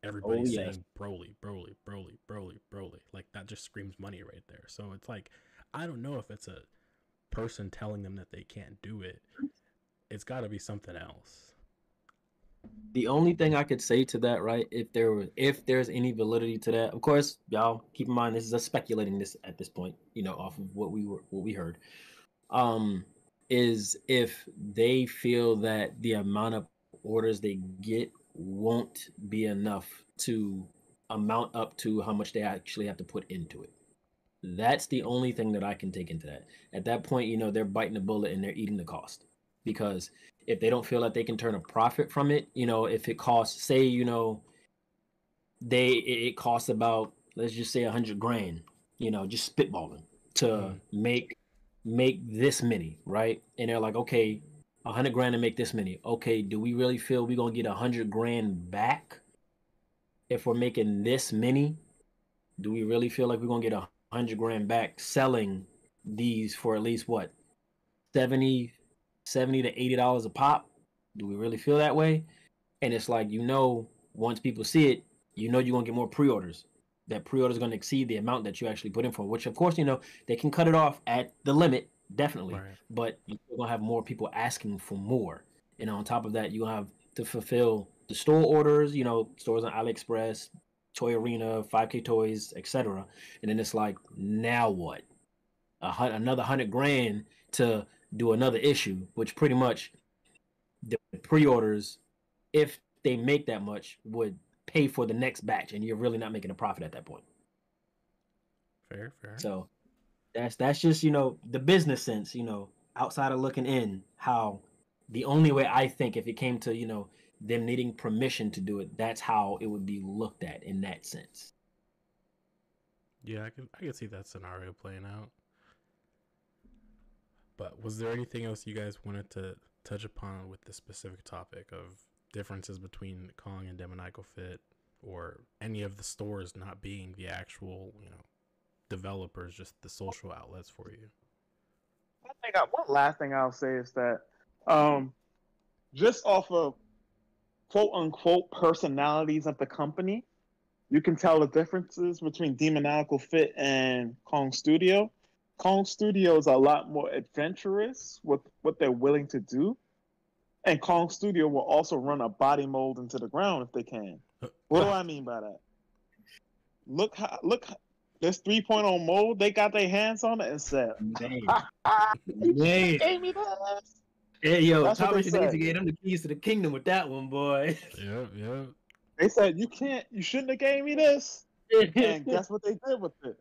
Speaker 1: everybody's saying Broly, Broly, Broly, Broly, Broly. Like that just screams money right there. So it's like I don't know if it's a person telling them that they can't do it. It's got to be something else.
Speaker 3: The only thing I could say to that, right, if there's any validity to that, of course, y'all keep in mind this is us speculating this at this point, off of what we heard. Is if they feel that the amount of orders they get won't be enough to amount up to how much they actually have to put into it. That's the only thing that I can take into that. At that point, they're biting the bullet and they're eating the cost. Because if they don't feel like they can turn a profit from it, if it costs, say, it costs about, let's just say $100,000, just spitballing to make this many, right? And they're like, okay, $100,000 to make this many. Okay, do we really feel we're gonna get $100,000 back if we're making this many? Do we really feel like we're gonna get $100,000 back selling these for at least what, $70 to $80 a pop? Do we really feel that way? And it's like, once people see it, you're gonna get more pre-orders. That pre-order is gonna exceed the amount that you actually put in for, which of course, they can cut it off at the limit, definitely. Right. But you're gonna have more people asking for more. And on top of that, you're gonna have to fulfill the store orders, stores on AliExpress, Toy Arena, 5K Toys, etc. And then it's like, now what? Another $100,000 to do another issue, which pretty much the pre-orders, if they make that much, would pay for the next batch, and you're really not making a profit at that point.
Speaker 1: Fair.
Speaker 3: So that's just the business sense, outside of looking in, how the only way I think if it came to them needing permission to do it, that's how it would be looked at in that sense.
Speaker 1: Yeah, I can see that scenario playing out. But was there anything else you guys wanted to touch upon with the specific topic of differences between Kong and Demoniacal Fit, or any of the stores not being the actual, developers, just the social outlets for you?
Speaker 2: I think one last thing I'll say is that just off of quote unquote personalities of the company, you can tell the differences between Demoniacal Fit and Kong Studio. Kong Studio is a lot more adventurous with what they're willing to do. And Kong Studio will also run a body mold into the ground if they can. What do I mean by that? Look, this 3.0 mold, they got their hands on it and said,
Speaker 3: you
Speaker 2: gave me this.
Speaker 3: Hey, yo, Tamashii needs to get them the keys to the kingdom with that one, boy.
Speaker 1: Yeah.
Speaker 2: They said, you shouldn't have gave me this. And guess what they did with it?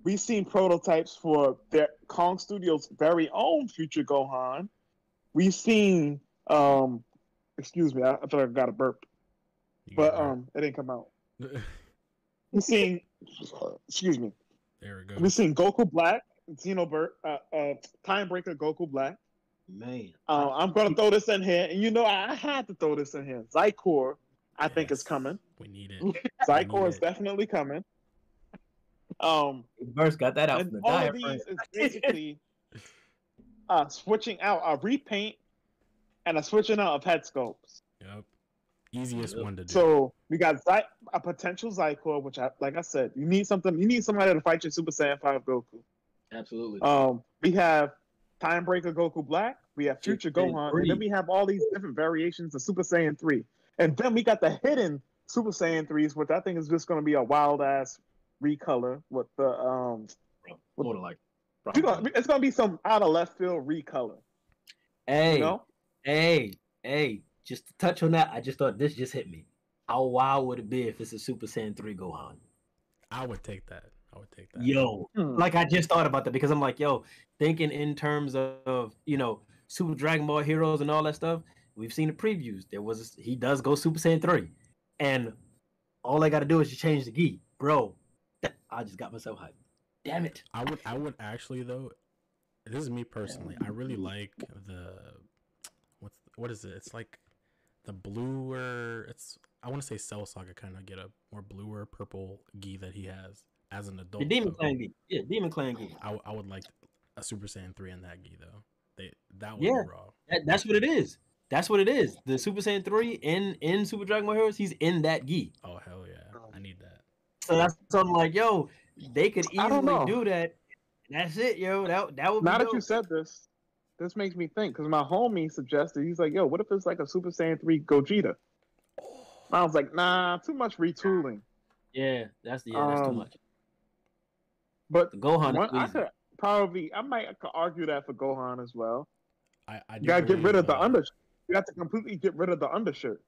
Speaker 2: We've seen prototypes for their Kong Studios' very own Future Gohan. We've seen, excuse me, I thought I got a burp, but it didn't come out. We've seen, excuse me.
Speaker 1: There we go.
Speaker 2: We've seen Goku Black, Xenobert, Time Breaker Goku Black.
Speaker 3: Man,
Speaker 2: I'm gonna throw this in here, and I had to throw this in here. Zycor, I think is coming.
Speaker 1: We need it.
Speaker 2: Zycor is definitely coming.
Speaker 3: Burst got that out from the
Speaker 2: all of these is basically switching out a repaint and a switching out of head sculpts.
Speaker 1: Yep. Easiest one to do.
Speaker 2: So we got a potential Zycor, which like I said, you need somebody to fight your Super Saiyan 5 Goku.
Speaker 3: Absolutely.
Speaker 2: We have Time Breaker Goku Black, we have Future Gohan, and then we have all these different variations of Super Saiyan 3. And then we got the hidden Super Saiyan 3s, which I think is just going to be a wild ass recolor with the it's going to be some out of left field recolor.
Speaker 3: Hey, Hey, just to touch on that, I just thought this just hit me. How wild would it be if it's a Super Saiyan 3 Gohan?
Speaker 1: I would take that. I would take that.
Speaker 3: Yo,
Speaker 2: Hmm.
Speaker 3: like I just thought about that because I'm like, yo, thinking in terms of Super Dragon Ball Heroes and all that stuff. We've seen the previews. He does go Super Saiyan 3, and all I got to do is just change the gi, bro. I just got myself hyped. Damn it.
Speaker 1: I would actually though. This is me personally. I really like the what is it? It's like the bluer. It's I want to say Cell Saga kind of get a more bluer purple gi that he has as an
Speaker 3: The
Speaker 1: adult.
Speaker 3: Demon
Speaker 1: Though.
Speaker 3: Clan gi. Yeah, Demon Clan gi.
Speaker 1: I would like a Super Saiyan 3 in that gi though. That would be
Speaker 3: Yeah,
Speaker 1: raw.
Speaker 3: that's what it is. That's what it is. The Super Saiyan 3 in Super Dragon Ball Heroes, he's in that gi.
Speaker 1: Oh hell yeah! I need that.
Speaker 3: So that's something like, yo, they could
Speaker 2: I don't
Speaker 3: easily
Speaker 2: know.
Speaker 3: do that. That's it, yo. That would be
Speaker 2: Now that
Speaker 3: dope.
Speaker 2: you said this makes me think because my homie suggested he's like, "Yo, what if it's like a Super Saiyan 3 Gogeta?" I was like, "Nah, too much retooling."
Speaker 3: Yeah, that's too much.
Speaker 2: But
Speaker 3: The Gohan is
Speaker 2: I
Speaker 3: easy.
Speaker 2: could I could argue that for Gohan as well.
Speaker 1: I
Speaker 2: You
Speaker 1: do
Speaker 2: gotta get rid of the
Speaker 1: believe,
Speaker 2: undershirt. You have to completely get rid of the undershirt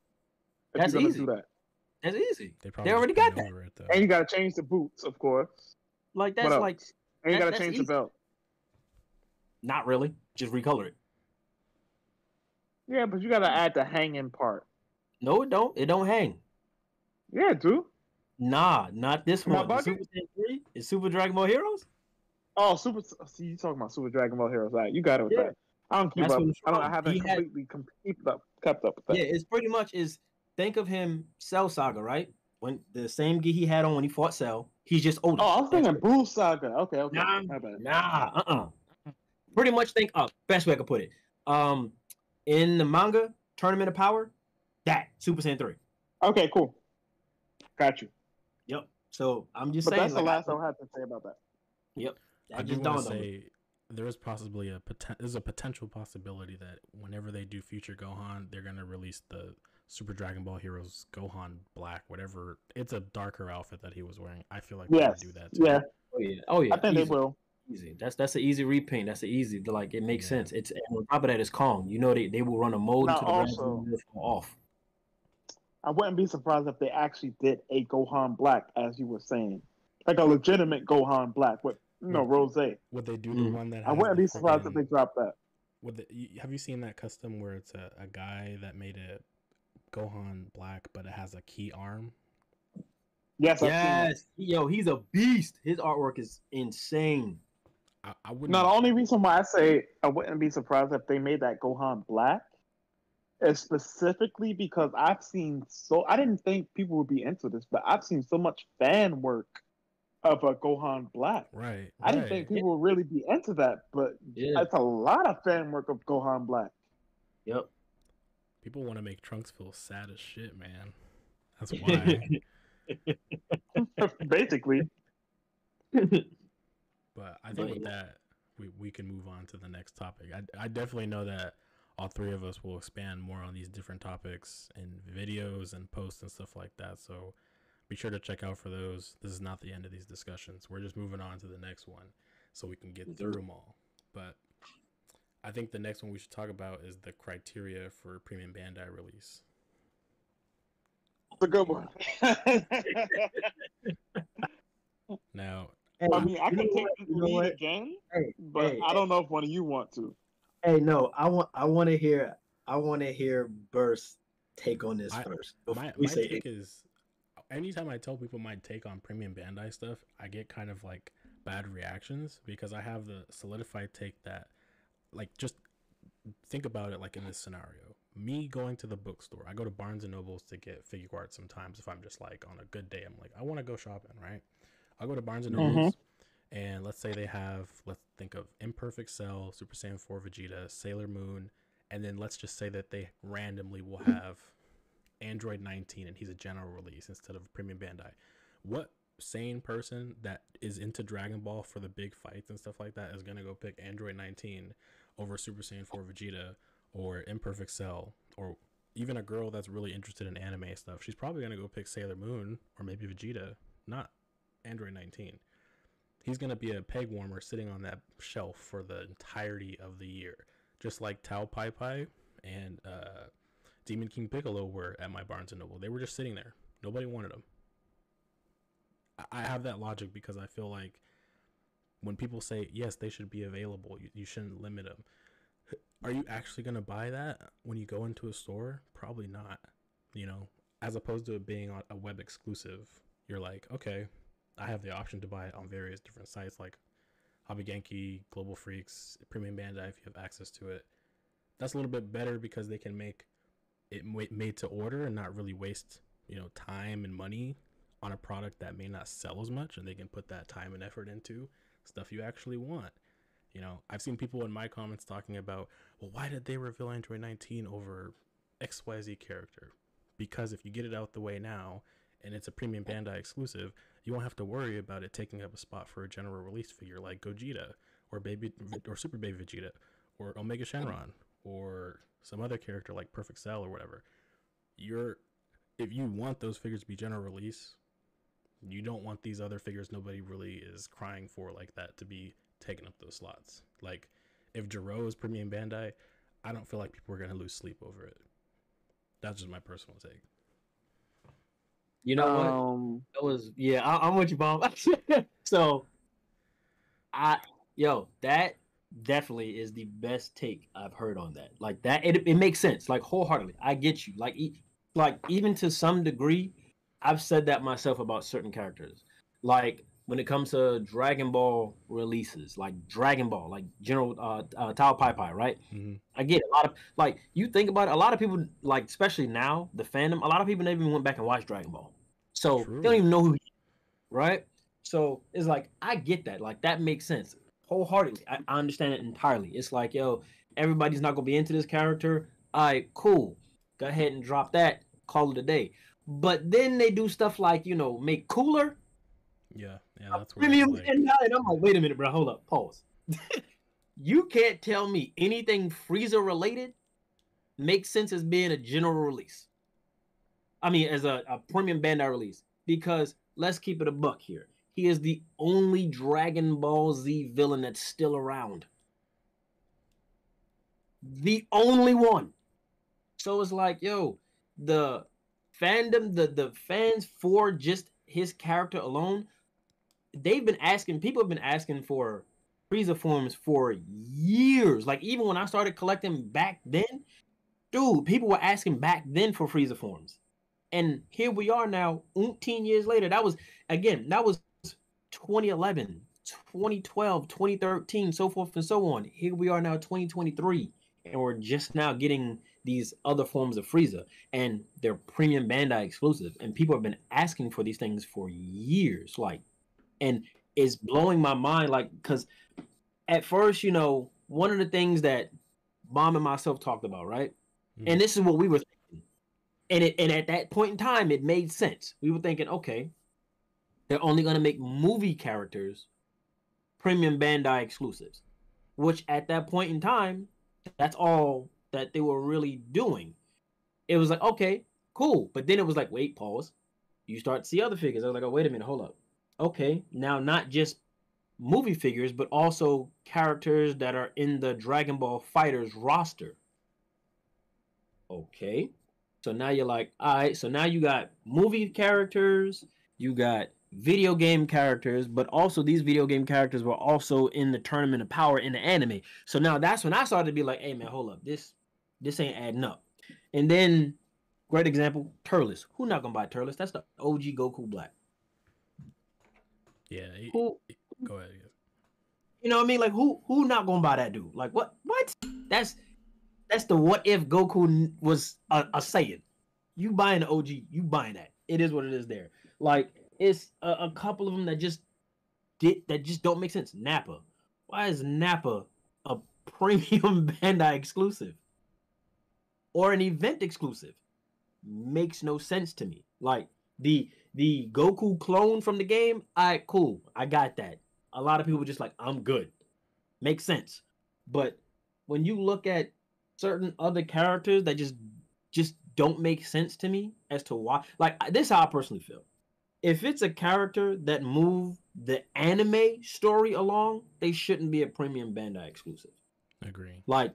Speaker 2: if
Speaker 3: That's
Speaker 2: you're gonna
Speaker 3: easy.
Speaker 2: do that.
Speaker 3: That's easy.
Speaker 1: They
Speaker 3: already
Speaker 1: just
Speaker 3: got
Speaker 1: paint
Speaker 3: that.
Speaker 1: over it, though.
Speaker 2: And you gotta change the boots, of course.
Speaker 3: Like
Speaker 2: What
Speaker 3: that's
Speaker 2: else?
Speaker 3: like
Speaker 2: And you gotta
Speaker 3: that's
Speaker 2: change
Speaker 3: easy.
Speaker 2: the belt.
Speaker 3: Not really. Just recolor it.
Speaker 2: Yeah, but you gotta add the hanging part.
Speaker 3: No, it don't. It don't hang.
Speaker 2: Yeah, dude.
Speaker 3: Nah, not this
Speaker 2: Am I
Speaker 3: one. The
Speaker 2: bugging?
Speaker 3: Super Saiyan 3 is Super Dragon Ball Heroes.
Speaker 2: Oh, see, you talking about Super Dragon Ball Heroes? Right, you got it with
Speaker 3: Yeah.
Speaker 2: that. I don't keep
Speaker 3: That's
Speaker 2: up.
Speaker 3: what it's
Speaker 2: I
Speaker 3: from.
Speaker 2: haven't
Speaker 3: He had-
Speaker 2: completely kept up with that.
Speaker 3: Yeah, it's pretty much is think of him Cell Saga, right? When the same gi he had on when he fought Cell, he's just older.
Speaker 2: Oh, I was thinking Buu Saga. Okay,
Speaker 3: Nah,
Speaker 2: my bad.
Speaker 3: Pretty much think best way I could put it. In the manga, Tournament of Power, that Super Saiyan 3.
Speaker 2: Okay, cool. Got you.
Speaker 3: Yep. So I'm just
Speaker 2: But
Speaker 3: saying
Speaker 2: that's the
Speaker 3: like,
Speaker 2: last I'll have to say about that.
Speaker 3: Yep.
Speaker 1: I
Speaker 3: That just
Speaker 1: do want
Speaker 3: dawned
Speaker 1: to
Speaker 3: on me.
Speaker 1: say there is possibly there's a potential possibility that whenever they do future Gohan, they're gonna release the Super Dragon Ball Heroes Gohan Black, whatever. It's a darker outfit that he was wearing. I feel like they would do that too.
Speaker 2: Yeah.
Speaker 3: Oh yeah.
Speaker 2: I think
Speaker 3: easy.
Speaker 2: they will.
Speaker 3: Easy. That's an easy repaint. That's an easy. Like it makes
Speaker 1: Yeah.
Speaker 3: sense. It's and on top of that, it's Kong. You know they will run a mold
Speaker 2: Now,
Speaker 3: into the
Speaker 2: also-
Speaker 3: red off.
Speaker 2: I wouldn't be surprised if they actually did a Gohan Black, as you were saying, like a legitimate Gohan Black with Rose.
Speaker 1: Would they do the one that has
Speaker 2: I wouldn't
Speaker 1: the
Speaker 2: be surprised if
Speaker 1: friggin-
Speaker 2: they dropped that.
Speaker 1: have you seen that custom where it's a guy that made a Gohan Black, but it has a key arm?
Speaker 2: Yes, I've seen that.
Speaker 3: Yes. Yo, he's a beast. His artwork is insane.
Speaker 1: I wouldn't.
Speaker 2: Now, the only reason why I say I wouldn't be surprised if they made that Gohan Black is specifically because I didn't think people would be into this, but I've seen so much fan work of a Gohan Black.
Speaker 1: Right.
Speaker 2: I didn't think people would really be into that, but
Speaker 3: Yeah.
Speaker 2: it's a lot of fan work of Gohan Black.
Speaker 3: Yep.
Speaker 1: People want to make Trunks feel sad as shit, man. That's why.
Speaker 2: Basically.
Speaker 1: But I think with that, we can move on to the next topic. I definitely know that all three of us will expand more on these different topics in videos and posts and stuff like that. So be sure to check out for those. This is not the end of these discussions. We're just moving on to the next one so we can get through them all. But I think the next one we should talk about is the criteria for Premium Bandai release.
Speaker 2: It's a good one.
Speaker 1: Now,
Speaker 2: I mean, I can take
Speaker 3: what?
Speaker 2: this
Speaker 3: You know
Speaker 2: lead
Speaker 3: what?
Speaker 2: again,
Speaker 3: Hey,
Speaker 2: but I don't know if one of you want to.
Speaker 3: Hey, no, I want to hear Burst take on this first.
Speaker 1: My take is, anytime I tell people my take on Premium Bandai stuff, I get kind of like bad reactions because I have the solidified take that, like, just think about it like in this scenario. Me going to the bookstore, I go to Barnes and Nobles to get FiguartsArts sometimes if I'm just like on a good day. I'm like, I want to go shopping, right? I'll go to Barnes and Nobles, and let's say they have, let's think of Imperfect Cell, Super Saiyan 4 Vegeta, Sailor Moon, and then let's just say that they randomly will have Android 19 and he's a general release instead of Premium Bandai. What sane person that is into Dragon Ball for the big fights and stuff like that is going to go pick Android 19 over Super Saiyan 4 Vegeta or Imperfect Cell, or even a girl that's really interested in anime stuff? She's probably going to go pick Sailor Moon or maybe Vegeta, not Android 19. He's going to be a peg warmer sitting on that shelf for the entirety of the year. Just like Tao Pai Pai, and Demon King Piccolo were at my Barnes and Noble. They were just sitting there. Nobody wanted them. I have that logic because I feel like when people say yes, they should be available, you shouldn't limit them. Are you actually going to buy that when you go into a store? Probably not. You know, as opposed to it being a web exclusive, you're like, okay, I have the option to buy it on various different sites like Hobby Genki, Global Freaks, Premium Bandai if you have access to it. That's a little bit better because they can make it made to order and not really waste, you know, time and money on a product that may not sell as much, and they can put that time and effort into stuff you actually want. You know, I've seen people in my comments talking about, well, why did they reveal Android 19 over XYZ character? Because if you get it out the way now and it's a Premium Bandai exclusive, you won't have to worry about it taking up a spot for a general release figure like Gogeta or Super Baby Vegeta or Omega Shenron or some other character like Perfect Cell or whatever. If you want those figures to be general release, you don't want these other figures nobody really is crying for like that to be taking up those slots. Like if Jiro is Premium Bandai, I don't feel like people are going to lose sleep over it. That's just my personal take.
Speaker 3: You know what? That was I'm with you, Bomb. So that definitely is the best take I've heard on that. Like that, it makes sense. Like wholeheartedly, I get you. Like even to some degree, I've said that myself about certain characters. Like when it comes to Dragon Ball releases, like Dragon Ball, like General Tao Pai Pai, right?
Speaker 1: Mm-hmm.
Speaker 3: I get a lot of like you think about it, a lot of people like, especially now, the fandom, a lot of people never even went back and watched Dragon Ball. So
Speaker 1: True.
Speaker 3: they don't even know who he is, right? So it's like I get that. Like that makes sense. Wholeheartedly. I understand it entirely. It's like, yo, everybody's not gonna be into this character. All right, cool. Go ahead and drop that, call it a day. But then they do stuff like, you know, make cooler.
Speaker 1: Yeah, that's where
Speaker 3: Premium
Speaker 1: like...
Speaker 3: and I'm like, wait a minute, bro. Hold up, pause. You can't tell me anything Frieza related makes sense as being a general release. I mean, as a Premium Bandai release. Because let's keep it a buck here. He is the only Dragon Ball Z villain that's still around. The only one. So it's like, yo, the fandom, the fans for just his character alone, people have been asking for Frieza forms for years. Like even when I started collecting back then, dude, people were asking back then for Frieza forms. And here we are now, 18 years later. That was 2011, 2012, 2013, so forth and so on. Here we are now, 2023, and we're just now getting these other forms of Frieza, and they're Premium Bandai exclusive. And people have been asking for these things for years, like, and it's blowing my mind, like, because at first, you know, one of the things that Bomb and myself talked about, right? Mm-hmm. And this is what we were thinking. And at that point in time, it made sense. We were thinking, okay, they're only going to make movie characters Premium Bandai exclusives, which at that point in time, that's all that they were really doing. It was like, okay, cool. But then it was like, wait, pause. You start to see other figures. I was like, oh, wait a minute, hold up. Okay, now not just movie figures, but also characters that are in the Dragon Ball FighterZ roster. Okay. So now you're like, all right, so now you got movie characters, you got video game characters, but also these video game characters were also in the Tournament of Power in the anime. So now that's when I started to be like, hey man, hold up, this ain't adding up. And then, great example, Turles. Who not gonna buy Turles? That's the OG Goku Black.
Speaker 1: Yeah.
Speaker 3: Go
Speaker 1: ahead. Yeah.
Speaker 3: You know what I mean? Like who not gonna buy that dude? Like what? That's the what if Goku was a Saiyan. You buying the OG, you buying that. It is what it is there. Like it's a couple of them that just don't make sense. Nappa. Why is Nappa a Premium Bandai exclusive? Or an event exclusive? Makes no sense to me. Like the Goku clone from the game, alright, cool. I got that. A lot of people just like, I'm good. Makes sense. But when you look at certain other characters that just don't make sense to me as to why, like this is how I personally feel. If it's a character that move the anime story along, they shouldn't be a Premium Bandai exclusive.
Speaker 1: Agree.
Speaker 3: Like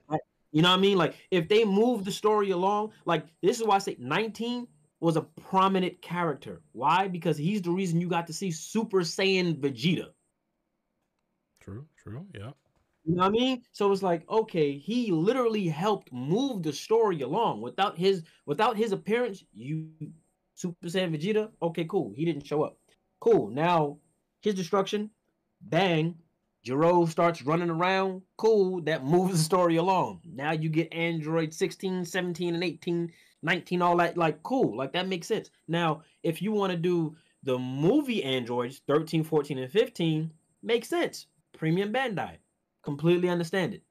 Speaker 3: You know what I mean? Like if they move the story along, like this is why I say 19 was a prominent character. Why? Because he's the reason you got to see Super Saiyan Vegeta.
Speaker 1: True. Yeah.
Speaker 3: You know what I mean? So it's like, okay, he literally helped move the story along. Without his appearance, you Super Saiyan Vegeta, okay, cool. He didn't show up. Cool. Now his destruction, bang, Jiro starts running around. Cool. That moves the story along. Now you get Android 16, 17, and 18, 19, all that. Like, cool. Like, that makes sense. Now, if you want to do the movie androids, 13, 14, and 15, makes sense. Premium Bandai. Completely understand it.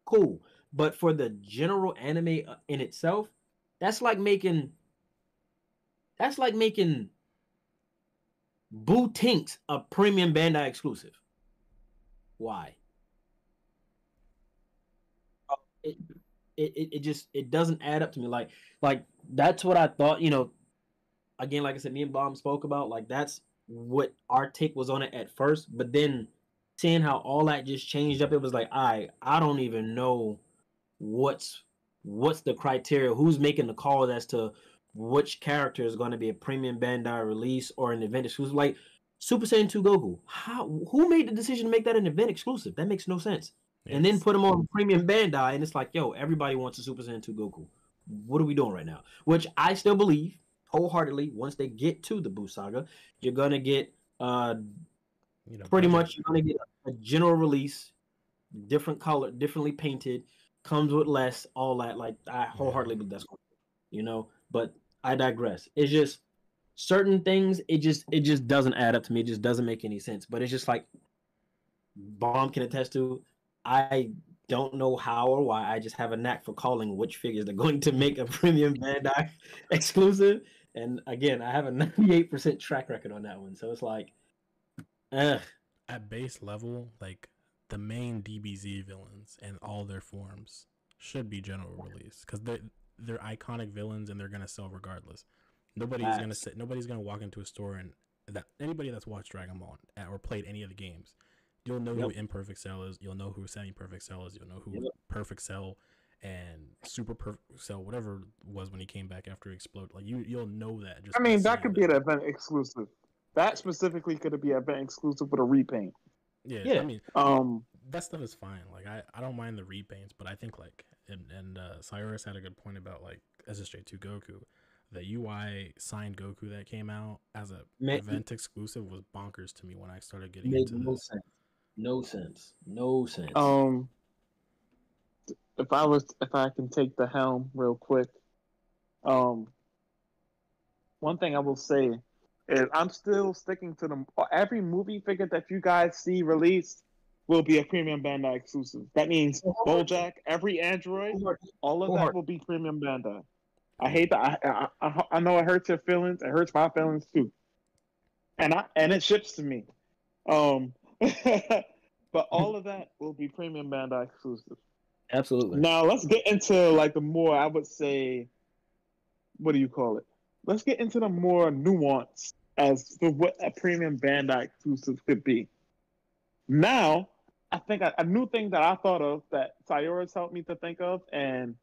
Speaker 3: Cool. But for the general anime in itself, that's like making Boo Tinks a Premium Bandai exclusive. Why? It doesn't add up to me. Like that's what I thought. You know, again, like I said, me and Bomb spoke about. Like that's what our take was on it at first, but then seeing how all that just changed up, it was like I don't even know what's the criteria, who's making the call as to which character is going to be a Premium Bandai release or an event exclusive. Like Super Saiyan 2 Goku, who made the decision to make that an event exclusive? That makes no sense.
Speaker 1: Yes.
Speaker 3: And then put them on Premium Bandai, and it's like, yo, everybody wants a Super Saiyan 2 Goku. What are we doing right now? Which I still believe wholeheartedly, once they get to the Buu Saga, you're gonna get pretty much you're gonna get a general release, different color, differently painted, comes with less, all that. Like I wholeheartedly believe that's cool, But I digress. It's just certain things. It just doesn't add up to me. It just doesn't make any sense. But it's just like Bomb can attest to. I don't know how or why. I just have a knack for calling which figures they're going to make a Premium Bandai exclusive. And again, I have a 98% track record on that one. So it's like,
Speaker 1: at base level, like the main DBZ villains and all their forms should be general release because they're iconic villains and they're gonna sell regardless. Nobody's gonna walk into a store and that anybody that's watched Dragon Ball or played any of the games, you'll know who Imperfect Cell is. You'll know who Semi-Perfect Cell is. You'll know who Perfect Cell and Super Perfect Cell, whatever it was when he came back after he exploded. Like you'll know that.
Speaker 2: I mean, that could be an event exclusive. That specifically could be an event exclusive with a repaint.
Speaker 1: Yeah. I mean, that stuff is fine. Like I don't mind the repaints, but I think like and Saiorus had a good point about like s.h.figuarts Goku. The UI signed Goku that came out as a event exclusive was bonkers to me when I started getting into this.
Speaker 3: No sense.
Speaker 2: If I can take the helm real quick, one thing I will say is I'm still sticking to every movie figure that you guys see released will be a Premium Bandai exclusive. That means BoJack, every Android, all of that will be Premium Bandai. I hate that. I know it hurts your feelings. It hurts my feelings too. And it ships to me. But all of that will be Premium Bandai exclusive.
Speaker 3: Absolutely.
Speaker 2: Now let's get into like the more, I would say, what do you call it? Let's get into the more nuance as to what a Premium Bandai exclusive could be. Now, I think a new thing that I thought of that Saiorus helped me to think of, and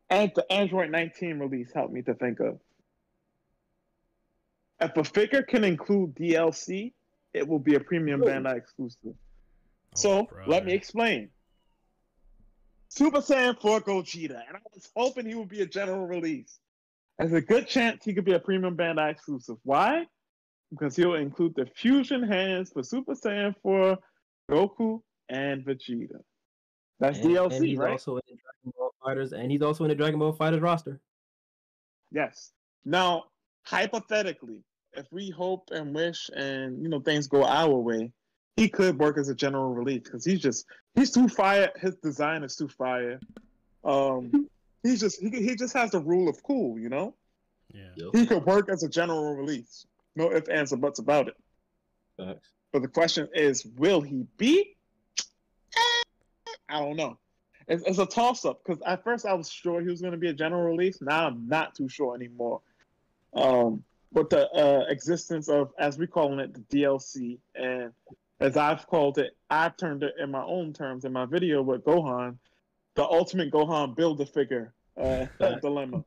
Speaker 2: the Android 19 release helped me to think of. If a figure can include DLC, it will be a Premium Bandai exclusive. So, let me explain. Super Saiyan 4 Gogeta, and I was hoping he would be a general release. There's a good chance he could be a Premium Bandai exclusive. Why? Because he'll include the fusion hands for Super Saiyan 4, Goku, and Vegeta. That's DLC,
Speaker 3: and he's
Speaker 2: right?
Speaker 3: Also in the Dragon Ball Fighters, and he's also in the Dragon Ball Fighters roster.
Speaker 2: Yes. Now, hypothetically, if we hope and wish and things go our way, he could work as a general release because he's too fire. His design is too fire. He just has the rule of cool,
Speaker 1: Yeah.
Speaker 2: He could work as a general release. No ifs, ands, or buts about it.
Speaker 3: Thanks.
Speaker 2: But the question is, will he be? I don't know. It's a toss-up because at first I was sure he was going to be a general release. Now I'm not too sure anymore. But the existence of, as we calling it, the DLC, and as I've called it, I've turned it in my own terms in my video with Gohan, the Ultimate Gohan Build-A-Figure dilemma.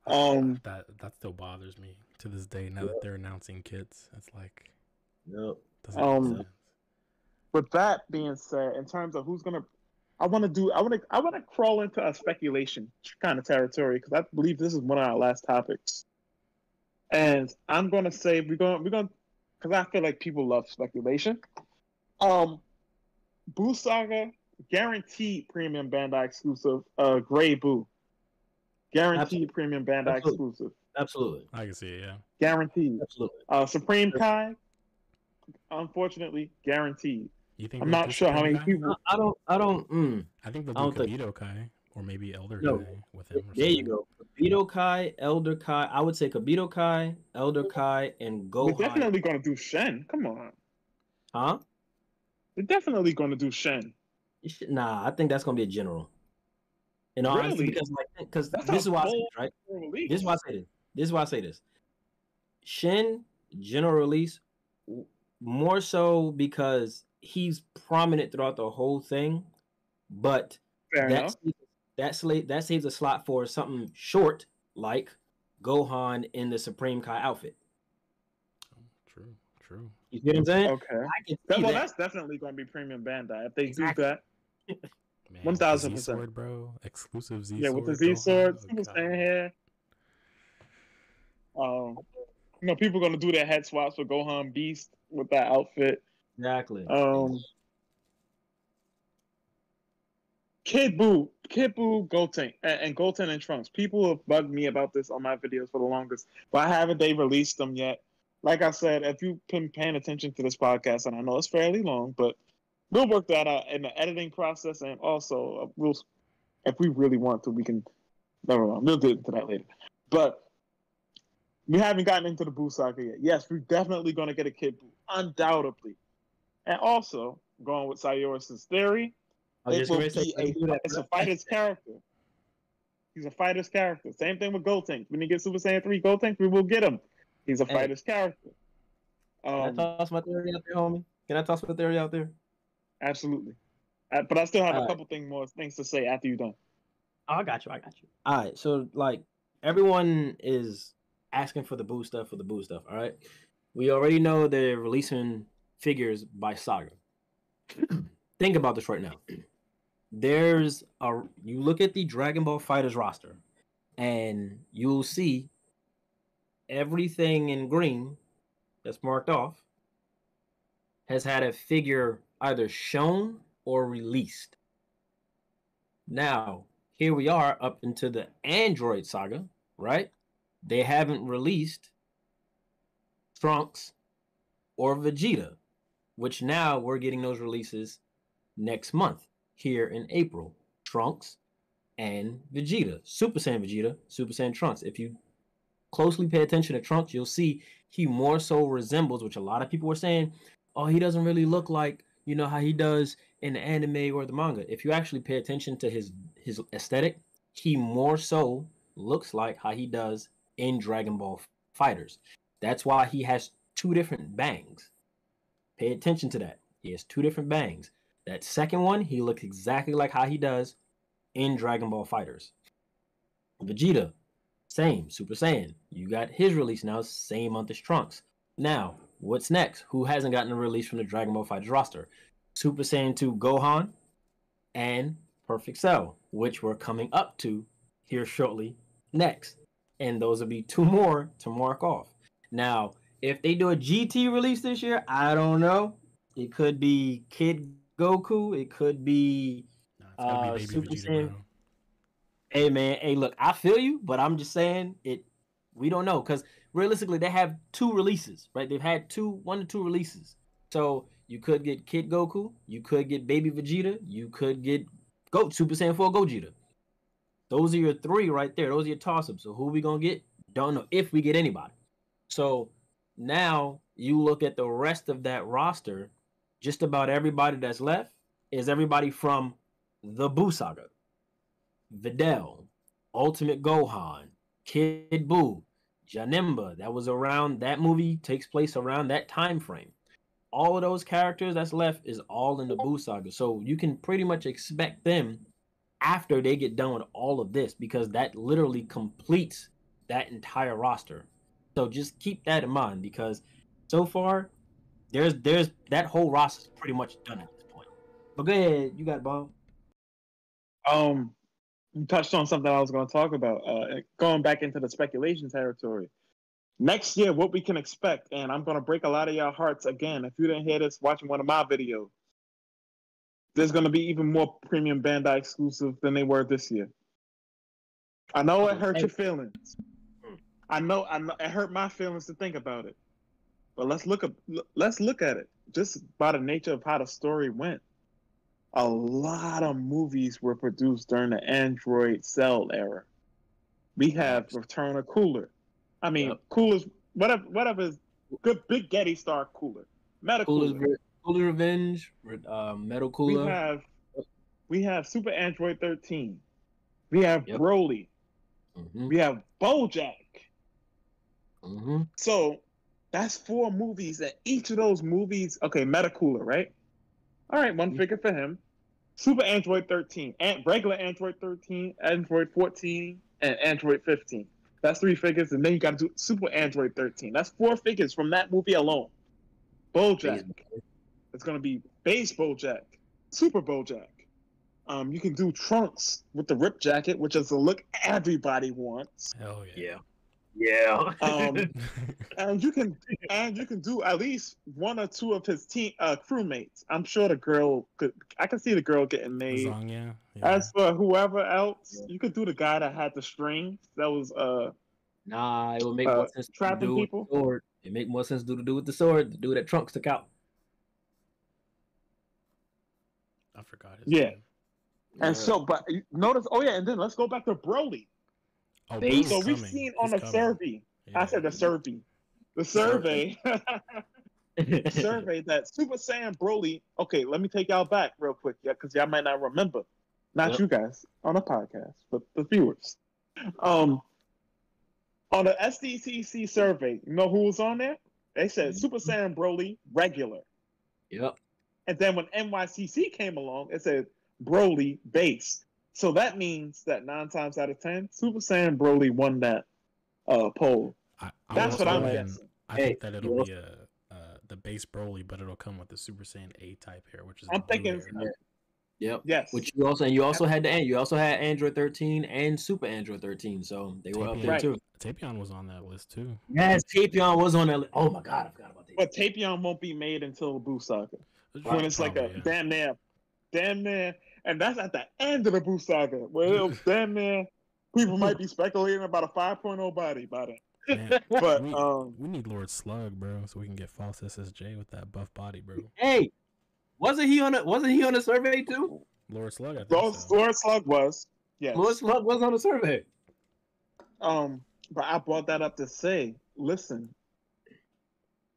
Speaker 1: That still bothers me to this day. Now that they're announcing kits, it's like,
Speaker 3: Yep.
Speaker 1: doesn't make sense.
Speaker 2: With that being said, in terms of who's gonna, I want to crawl into a speculation kind of territory because I believe this is one of our last topics, and I'm gonna say we're going because I feel like people love speculation. Boo Saga guaranteed premium Bandai exclusive. Gray Boo guaranteed premium Bandai exclusive.
Speaker 3: Absolutely,
Speaker 1: I can see it. Yeah,
Speaker 2: guaranteed.
Speaker 3: Absolutely.
Speaker 2: Supreme Kai, unfortunately, guaranteed.
Speaker 1: you think
Speaker 2: I'm not sure how many people.
Speaker 3: I don't.
Speaker 1: I think they'll do Kibito Kai or maybe Elder Kai with him. Or
Speaker 3: there you
Speaker 1: something.
Speaker 3: go. Kibito Kai, Elder Kai. I would say Kibito Kai, Elder Kai, and Gohan.
Speaker 2: They're definitely going to do Shen. Come on.
Speaker 3: Huh?
Speaker 2: They're definitely going to do Shen.
Speaker 3: Nah, I think that's going to be a general. In all honesty, because this is why I say this, right? This is why I say this. Shen general release more so because he's prominent throughout the whole thing, but that saves a slot for something short like Gohan in the Supreme Kai outfit.
Speaker 1: True.
Speaker 3: You see what I'm saying?
Speaker 2: Okay. That's definitely going to be premium Bandai if they do that.
Speaker 1: 1000%, Z-Sword, bro. Exclusive Z-Sword.
Speaker 2: Yeah, with the Z-Sword, people staying here. People are going to do their head swaps for Gohan Beast with that outfit.
Speaker 3: Exactly.
Speaker 2: Kid Buu, Goten, and Goten and Trunks. People have bugged me about this on my videos for the longest, but haven't they released them yet? Like I said, if you've been paying attention to this podcast, and I know it's fairly long, but we'll work that out in the editing process, and also if we really want to, we can. Never mind, we'll get into that later. But we haven't gotten into the Buu saga yet. Yes, we're definitely going to get a Kid Buu, undoubtedly, and also going with Saiorus' theory. It's a fighter's character. He's a fighter's character. Same thing with Gotenks. When you get Super Saiyan 3 Gotenks, we will get him. He's a fighter's character.
Speaker 3: Can I toss my theory out there, homie? Can I toss my theory out there?
Speaker 2: Absolutely. But I still have a couple things to say after you're done.
Speaker 3: Oh, I got you. All right. So, everyone is asking for the Buu stuff, all right? We already know they're releasing figures by Saga. Think about this right now. You look at the Dragon Ball FighterZ roster, and you'll see everything in green that's marked off has had a figure either shown or released. Now, here we are up into the Android saga, right? They haven't released Trunks or Vegeta, which now we're getting those releases next month here in April. Trunks and Vegeta, Super Saiyan Trunks. If you closely pay attention to Trunks, you'll see he more so resembles, which a lot of people were saying, oh, he doesn't really look like, how he does in the anime or the manga. If you actually pay attention to his aesthetic, he more so looks like how he does in Dragon Ball FighterZ. That's why he has two different bangs. Pay attention to that. He has two different bangs. That second one, he looks exactly like how he does in Dragon Ball FighterZ. Vegeta, same, Super Saiyan. You got his release now, same month as Trunks. Now, what's next? Who hasn't gotten a release from the Dragon Ball FighterZ roster? Super Saiyan 2 Gohan and Perfect Cell, which we're coming up to here shortly next. And those will be two more to mark off. Now, if they do a GT release this year, I don't know. It could be Kid Goku. It could be
Speaker 1: Baby
Speaker 3: Super
Speaker 1: Vegeta,
Speaker 3: Saiyan.
Speaker 1: bro.
Speaker 3: Hey, man. Hey, look, I feel you, but I'm just saying we don't know. Because realistically, they have two releases, right? They've had 1 to 2 releases. So you could get Kid Goku. You could get Baby Vegeta. You could get Super Saiyan 4 Gogeta. Those are your 3 right there. Those are your toss-ups. So who we going to get? Don't know if we get anybody. So now you look at the rest of that roster, just about everybody that's left is everybody from the Buu saga. Videl, Ultimate Gohan, Kid Buu, Janemba. That movie takes place around that time frame. all of those characters that's left is all in the Boo Saga. So you can pretty much expect them after they get done with all of this, because that literally completes that entire roster. So just keep that in mind, because so far there's that whole roster is pretty much done at this point. But go ahead, you got it, Bob.
Speaker 2: You touched on something I was going to talk about. Going back into the speculation territory. Next year, what we can expect, and I'm going to break a lot of y'all hearts again. If you didn't hear this watching one of my videos, there's going to be even more premium Bandai exclusive than they were this year. I know it hurt your feelings. I know it hurt my feelings to think about it. But let's look at it just by the nature of how the story went. A lot of movies were produced during the Android Cell era. We have Return of Cooler. I mean, Cooler's whatever is good. Big Getty Star Cooler, Meta Cooler,
Speaker 3: Cooler Revenge, Metal Cooler.
Speaker 2: We have Super Android 13. We have Broly. We have BoJack. So that's 4 movies. And each of those movies, okay, Meta Cooler, right? All right, 1 figure for him. Super Android 13, and regular Android 13, Android 14, and Android 15. That's 3 figures, and then you got to do Super Android 13. That's 4 figures from that movie alone. BoJack. It's going to be base BoJack, Super BoJack. You can do Trunks with the Rip Jacket, which is a look everybody wants.
Speaker 1: Hell yeah.
Speaker 3: Yeah.
Speaker 2: And you can do at least 1 or 2 of his team crewmates. I'm sure the girl I can see the girl getting made.
Speaker 1: Lasagna, yeah.
Speaker 2: As for whoever else, you could do the guy that had the strings. That was
Speaker 3: Nah, it would make more sense to do people with the sword. It make more sense to do with the sword. The dude that Trunks took out.
Speaker 1: I forgot his
Speaker 2: name.
Speaker 1: name.
Speaker 2: And so, but notice. Oh yeah, and then let's go back to Broly.
Speaker 1: Oh,
Speaker 2: so we've seen on the survey. Yeah. I said the survey. The survey. Survey that Super Saiyan Broly. Okay, let me take y'all back real quick, because y'all might not remember. Not you guys on the podcast, but the viewers. On the SDCC survey, you know who was on there? They said Super Saiyan Broly regular.
Speaker 3: Yep.
Speaker 2: And then when NYCC came along, it said Broly base. So that means that 9 times out of 10, Super Saiyan Broly won that poll. That's what I'm guessing.
Speaker 1: I think that it'll be the base Broly, but it'll come with the Super Saiyan A type hair, which is
Speaker 2: I'm thinking.
Speaker 3: Yep.
Speaker 2: Yes.
Speaker 3: Which you also had Android 13 and Super Android 13, so they were up there too.
Speaker 1: Tapion was on that list too.
Speaker 3: Yes, Tapion was on that list. Oh my god, I forgot about Tapion.
Speaker 2: But Tapion won't be made until the Boo Saga. When it's like a damn near, and that's at the end of the Boo Saga, where it'll damn near. People might be speculating about a 5.0 body by then.
Speaker 1: Man,
Speaker 2: but
Speaker 1: we need Lord Slug, bro, so we can get false SSJ with that buff body, bro.
Speaker 3: Hey, wasn't he on a survey too?
Speaker 1: Lord Slug, I think so.
Speaker 2: Lord Slug was. Yes.
Speaker 3: Lord Slug was on a survey.
Speaker 2: But I brought that up to say, listen,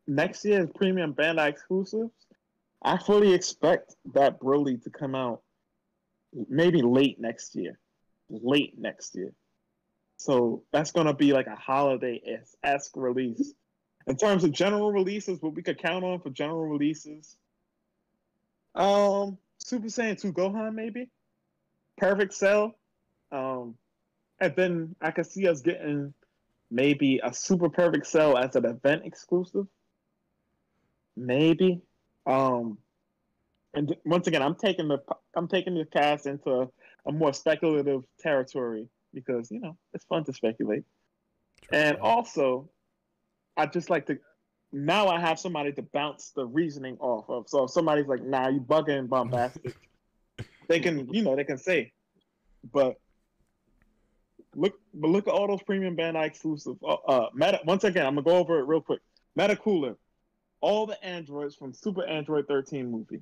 Speaker 2: next year's premium Bandai exclusives, I fully expect that Broly to come out maybe late next year. So that's going to be like a holiday-esque release. In terms of general releases, what we could count on for general releases, Super Saiyan 2 Gohan maybe, Perfect Cell, and then I could see us getting maybe a Super Perfect Cell as an event exclusive, maybe. And once again, I'm taking the cast into a more speculative territory because it's fun to speculate. And also, I just like to. Now I have somebody to bounce the reasoning off of. So if somebody's like, "Nah, you bugging, Bombastic," they can say. But look at all those premium Bandai exclusive. Once again, I'm gonna go over it real quick. Meta Cooler, all the androids from Super Android 13 movie.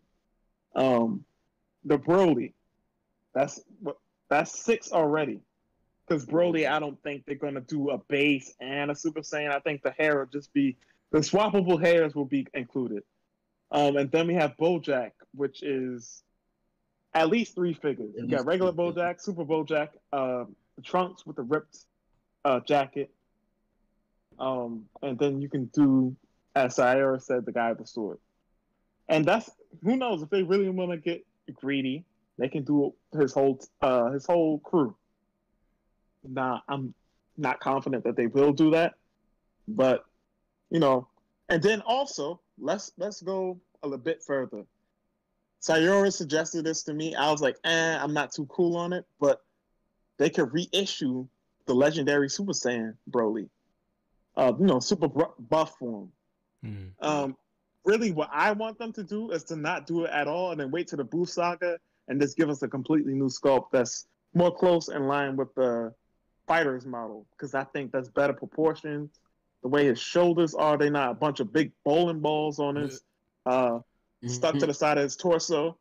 Speaker 2: The Broly, that's 6 already. Because Broly, I don't think they're gonna do a base and a Super Saiyan. I think the hair will just be the swappable hairs will be included. And then we have BoJack, which is at least 3 figures. You got regular BoJack, Super BoJack, the Trunks with the ripped jacket, and then you can do, as Saiorus said, the guy with the sword. And that's who knows if they really want to get greedy, they can do his whole crew. Nah, I'm not confident that they will do that, but you know, and then also let's go a little bit further. Saiorus suggested this to me. I was like, I'm not too cool on it, but they could reissue the legendary Super Saiyan Broly, super buff form. Really, what I want them to do is to not do it at all, and then wait to the Buu Saga and just give us a completely new sculpt that's more close in line with the fighters model, because I think that's better proportions. The way his shoulders are, they're not a bunch of big bowling balls on his stuck to the side of his torso.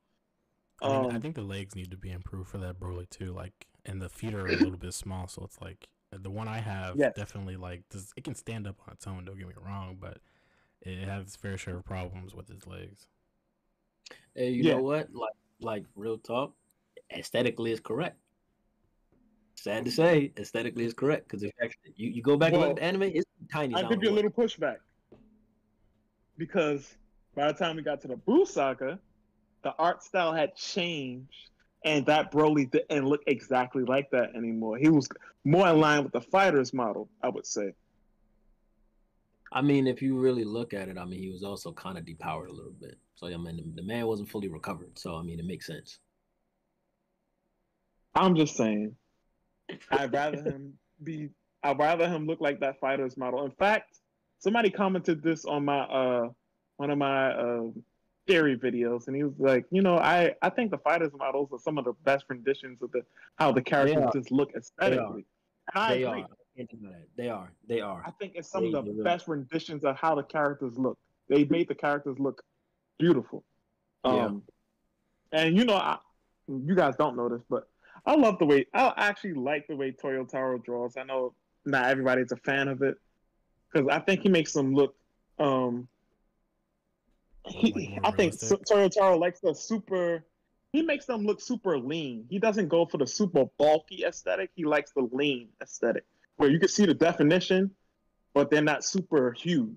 Speaker 1: I think the legs need to be improved for that Broly too. Like, and the feet are a little bit small, so it's like the one I have definitely like it can stand up on its own. Don't get me wrong, but it has its fair share of problems with its legs.
Speaker 3: Hey, you know what? Like real talk, aesthetically is correct. Sad to say, aesthetically is correct, because if actually you go back and look at the anime, it's tiny.
Speaker 2: I'll give you a little pushback, because by the time we got to the Buu Saga, the art style had changed, and that Broly didn't look exactly like that anymore. He was more in line with the fighters model, I would say.
Speaker 3: I mean, if you really look at it, I mean, he was also kind of depowered a little bit. So, I mean, the man wasn't fully recovered. So, I mean, it makes sense.
Speaker 2: I'm just saying, I'd rather him look like that fighters model. In fact, somebody commented this on my one of my theory videos, and he was like, I think the fighters models are some of the best renditions of how the characters just look aesthetically. And I agree.
Speaker 3: They are.
Speaker 2: I think it's some of the best renditions of how the characters look. They made the characters look beautiful. And you guys don't know this, but I actually like the way Toyotaro draws. I know not everybody's a fan of it, because I think he makes them look. I think Toyotaro likes the super. He makes them look super lean. He doesn't go for the super bulky aesthetic. He likes the lean aesthetic, where you can see the definition, but they're not super huge.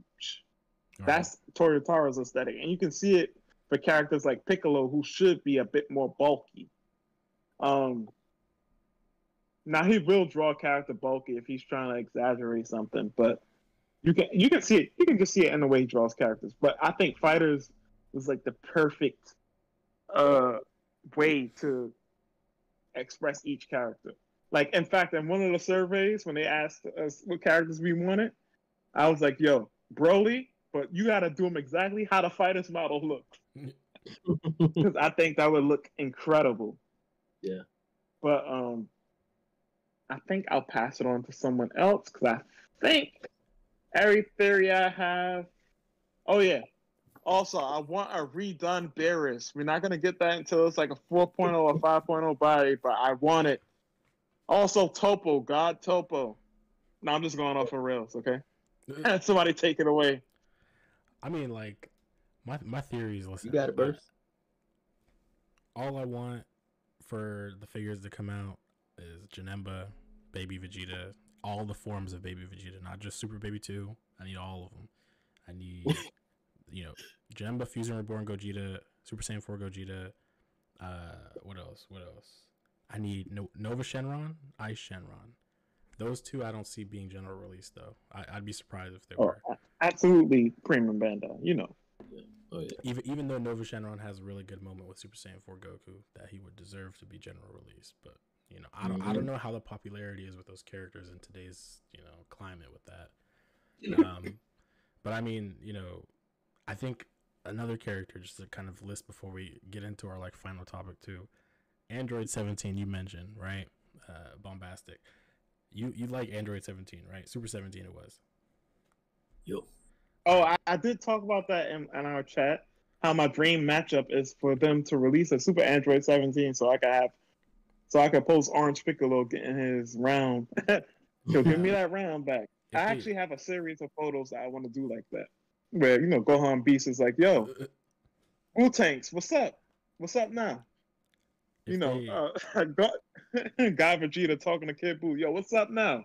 Speaker 2: Right. That's Toyotaro's aesthetic, and you can see it for characters like Piccolo, who should be a bit more bulky. Now he will draw a character bulky if he's trying to exaggerate something, but you can see it. You can just see it in the way he draws characters. But I think Fighters was like the perfect way to express each character. Like, in fact, in one of the surveys, when they asked us what characters we wanted, I was like, yo, Broly, but you got to do them exactly how the Fighters model looks. Because I think that would look incredible.
Speaker 3: Yeah.
Speaker 2: But I think I'll pass it on to someone else, because I think every theory I have. Oh, yeah. Also, I want a redone Beerus. We're not going to get that until it's like a 4.0 or 5.0 body, but I want it. Also, Topo, God Topo. No, I'm just going off for rails, okay? Somebody take it away.
Speaker 1: I mean, like, my theories, listen.
Speaker 3: You got it, Burst.
Speaker 1: All I want for the figures to come out is Janemba, Baby Vegeta, all the forms of Baby Vegeta, not just Super Baby 2. I need all of them. I need, Janemba, Fusion Reborn Gogeta, Super Saiyan 4 Gogeta. What else? I need Nova Shenron, Ice Shenron. Those two I don't see being general release, though. I'd be surprised if they were.
Speaker 2: Absolutely premium Bandai,
Speaker 3: Oh, yeah.
Speaker 1: Even though Nova Shenron has a really good moment with Super Saiyan 4 Goku that he would deserve to be general release, but I don't know how the popularity is with those characters in today's climate with that. But I mean, I think another character, just to kind of list before we get into our final topic too. Android 17 you mentioned, right? Bombastic. You like Android 17, right? Super 17 it was.
Speaker 3: Yep.
Speaker 2: Oh, I did talk about that in our chat. How my dream matchup is for them to release a Super Android 17, so I could post Orange Piccolo getting his round. So give me that round back. I actually have a series of photos that I want to do like that, where Gohan Beast is like, "Yo, Wu Tanks, what's up? What's up now?" Guy Vegeta talking to Kid Buu, "Yo, what's up now?"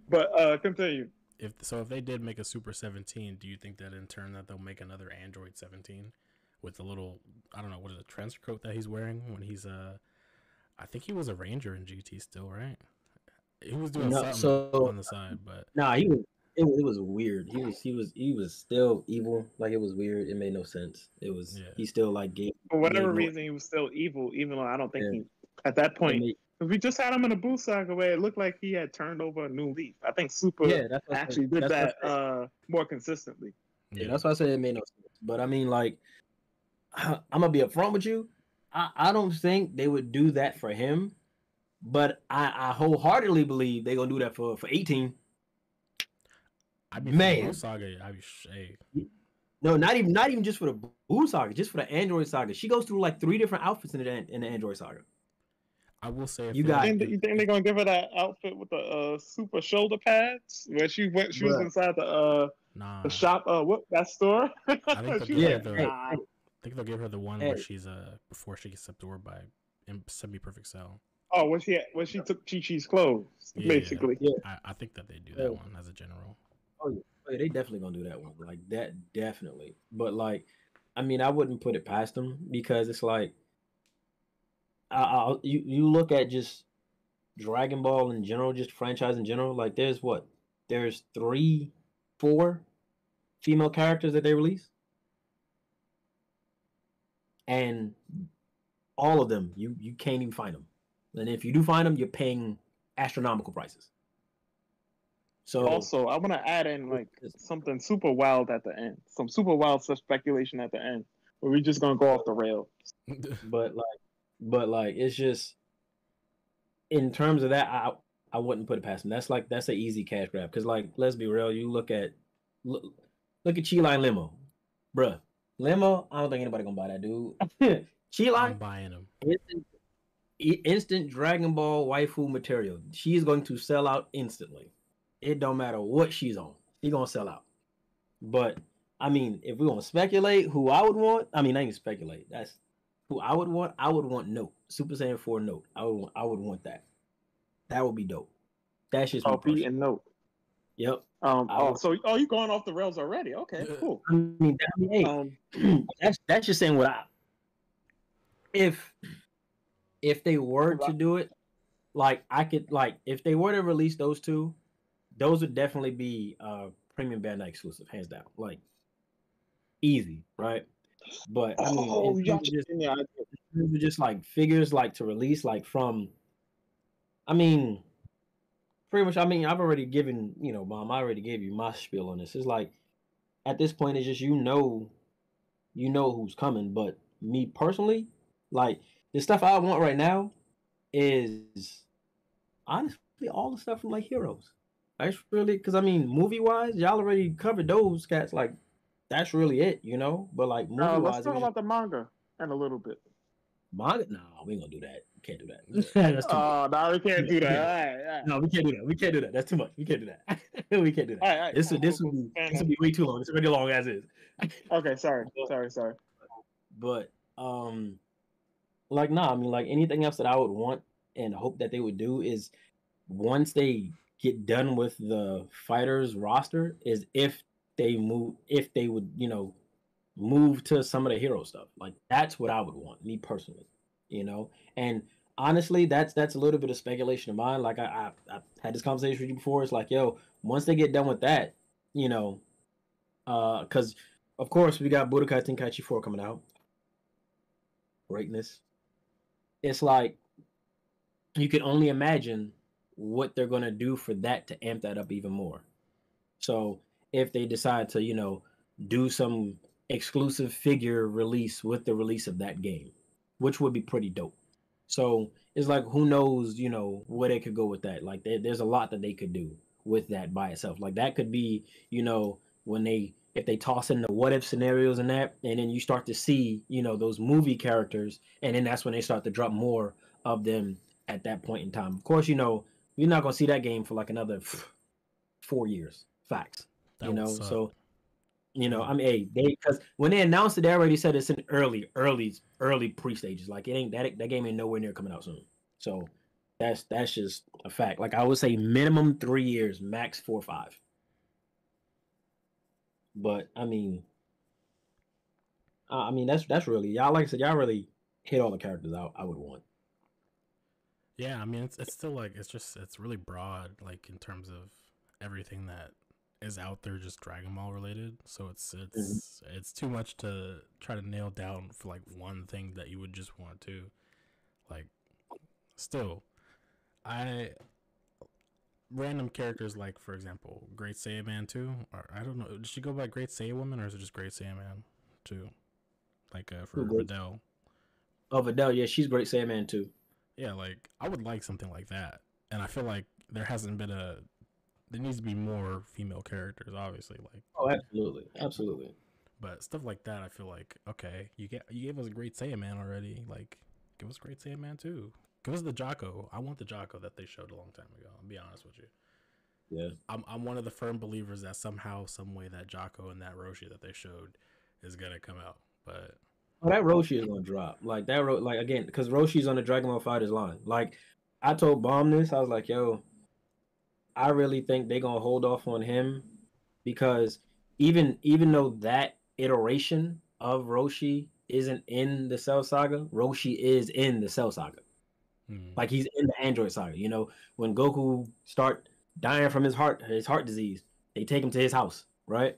Speaker 2: But continue.
Speaker 1: If they did make a Super 17, do you think that in turn that they'll make another Android 17 with the little, I don't know, what is it, trench coat that he's wearing when he's I think he was a ranger in GT still, right? He was doing
Speaker 3: No,
Speaker 1: something
Speaker 3: so
Speaker 1: on the side, but
Speaker 3: nah, he was. It was weird. He was still evil. Like it was weird. It made no sense. It was
Speaker 1: yeah,
Speaker 3: he still like
Speaker 2: For
Speaker 3: gave
Speaker 2: whatever
Speaker 3: no.
Speaker 2: reason, he was still evil, even though I don't think
Speaker 3: Yeah,
Speaker 2: he, at that
Speaker 3: it
Speaker 2: point,
Speaker 3: made,
Speaker 2: because we just had him in a Boo Saga where it looked like he had turned over a new leaf. I think Super
Speaker 3: yeah, that's what I said.
Speaker 2: actually did
Speaker 3: That's what
Speaker 2: that
Speaker 3: I said.
Speaker 2: more consistently.
Speaker 3: Yeah,
Speaker 1: yeah.
Speaker 3: that's why I said it made no sense. But I mean, like, I'm gonna be upfront with you. I don't think they would do that for him. But I wholeheartedly believe they're gonna do that for 18.
Speaker 1: I mean, for the Boo
Speaker 3: Man,
Speaker 1: Saga, I be hey,
Speaker 3: no, not even just for the Boo Saga, just for the Android Saga. She goes through like 3 different outfits in the Android Saga.
Speaker 1: I will say if
Speaker 3: You
Speaker 1: they
Speaker 3: got,
Speaker 1: like
Speaker 2: And
Speaker 1: do,
Speaker 2: you think they're gonna give her that outfit with the super shoulder pads where she went? She was
Speaker 3: bruh.
Speaker 2: inside the
Speaker 1: nah,
Speaker 2: shop. What that store?
Speaker 1: I think they'll
Speaker 2: She was
Speaker 1: give her
Speaker 3: Yeah,
Speaker 2: like,
Speaker 1: the,
Speaker 3: hey,
Speaker 2: nah.
Speaker 3: hey,
Speaker 1: I think they'll give her the one where
Speaker 3: hey.
Speaker 1: she's before she gets absorbed by semi perfect cell.
Speaker 2: Oh, when she took Chi Chi's clothes,
Speaker 1: Yeah,
Speaker 2: basically.
Speaker 3: Yeah.
Speaker 1: I think that they do that
Speaker 3: Oh,
Speaker 1: one as a general.
Speaker 3: oh, yeah, they definitely gonna do that one. Like that, definitely. But like, I mean, I wouldn't put it past them because it's like, you look at just Dragon Ball in general, just franchise in general. Like, there's 4 female characters that they release, and all of them you can't even find them. And if you do find them, you're paying astronomical prices. So
Speaker 2: Also, I want to add in like
Speaker 3: it's-
Speaker 2: something super wild at the end, some super wild speculation at the end, where we're just gonna go off the rails.
Speaker 3: but like it's just in terms of that, I wouldn't put it past them. That's an easy cash grab because like let's be real, you look, look at Chi Line Limo, bruh. Limo, I don't think anybody gonna buy that dude. Chi Line,
Speaker 1: I'm buying them.
Speaker 3: instant Dragon Ball waifu material. She is going to sell out instantly. It don't matter what she's on. She's gonna sell out. But I mean, if we want to speculate who I would want, I mean, I can speculate. That's who I would want. I would want Note Super Saiyan 4 Note. I would want that. That would be dope. That's just me
Speaker 2: Oh, beat
Speaker 3: personally.
Speaker 2: and note.
Speaker 3: Yep.
Speaker 2: Oh, so you going off the rails already? Okay, cool.
Speaker 3: Hey, that's just saying what I if they were to do it, like I could like if they were to release those two, those would definitely be premium Bandai exclusive, hands down. Like easy, right? But I mean,
Speaker 2: Oh, y'all yeah,
Speaker 3: in terms of just like figures like to release like from, I mean, pretty much. I mean, I've already given Mom. I already gave you my spiel on this. It's like at this point, it's just who's coming. But me personally, like the stuff I want right now is honestly all the stuff from like Heroes. That's really because I mean, movie wise, y'all already covered those cats. Like that's really it. But like movie
Speaker 2: let's
Speaker 3: wise, it
Speaker 2: talk
Speaker 3: was just
Speaker 2: about the manga in a little bit.
Speaker 3: manga. No, we ain't gonna do that. Can't do
Speaker 1: Yeah.
Speaker 3: that. That's too much.
Speaker 2: Oh, no, we can't do that.
Speaker 3: Yeah.
Speaker 2: All right, all right.
Speaker 3: No, we can't do that. We can't do that. That's too much. We can't do that. We can't do that.
Speaker 2: All right,
Speaker 3: This
Speaker 2: cool,
Speaker 3: would this
Speaker 2: cool,
Speaker 3: would
Speaker 2: cool.
Speaker 3: be
Speaker 2: Fair
Speaker 3: this
Speaker 2: enough.
Speaker 3: would be way too long. It's already long as is.
Speaker 2: Okay, sorry,
Speaker 3: But,
Speaker 2: sorry, sorry.
Speaker 3: but like nah, I mean like anything else that I would want and hope that they would do is once they get done with the fighters roster is if they would move to some of the hero stuff. Like that's what I would want, me personally. And honestly, that's a little bit of speculation of mine. Like I had this conversation with you before. It's like, yo, once they get done with that, because of course we got Budokai Tenkaichi 4 coming out. Greatness. It's like you can only imagine what they're gonna do for that to amp that up even more. So if they decide to, do some exclusive figure release with the release of that game, which would be pretty dope. So it's like who knows, where they could go with that. Like there's a lot that they could do with that by itself. Like that could be, when if they toss in the what if scenarios and that, and then you start to see, those movie characters, and then that's when they start to drop more of them at that point in time. Of course, you're not gonna see that game for like another 4 years. Facts.
Speaker 1: That would suck.
Speaker 3: So
Speaker 1: Yeah.
Speaker 3: I mean, hey, because when they announced it, they already said it's in early pre-stages. Like it ain't that game ain't nowhere near coming out soon. So that's just a fact. Like I would say minimum 3 years, max 4 or 5. But I mean, I mean, that's really y'all. Like I said, y'all really hit all the characters I would want.
Speaker 1: Yeah, I mean it's still like it's really broad, like in terms of everything that is out there, just Dragon Ball related. So
Speaker 3: Mhm.
Speaker 1: it's too much to try to nail down for like one thing that you would just want to like. Still, I random characters like, for example, Great Saiyaman 2, or I don't know, did she go by Great Saiyawoman or is it just Great Saiyaman 2? Like
Speaker 3: Who
Speaker 1: for
Speaker 3: great?
Speaker 1: Videl.
Speaker 3: Oh, Videl, yeah, she's great Sandman too.
Speaker 1: Yeah, like I would like something like that. And I feel like there needs to be more female characters, obviously, like,
Speaker 3: Oh, absolutely, absolutely.
Speaker 1: but stuff like that I feel like, okay, you gave us a Great Saiyaman already, like give us Great Saiyaman too. Give us the Jocko. I want the Jocko that they showed a long time ago. I'll be honest with you.
Speaker 3: Yeah.
Speaker 1: I'm one of the firm believers that somehow, some way, that Jocko and that Roshi that they showed is gonna come out. But
Speaker 3: Oh, that Roshi is gonna drop. Like that, like again, because Roshi's on the Dragon Ball Fighters line. Like I told Bomb this, I was like, yo, I really think they're gonna hold off on him because even though that iteration of Roshi isn't in the Cell Saga, Roshi is in the Cell Saga.
Speaker 1: hmm,
Speaker 3: Like he's in the Android Saga. You know, when Goku start dying from his heart disease, they take him to his house, right?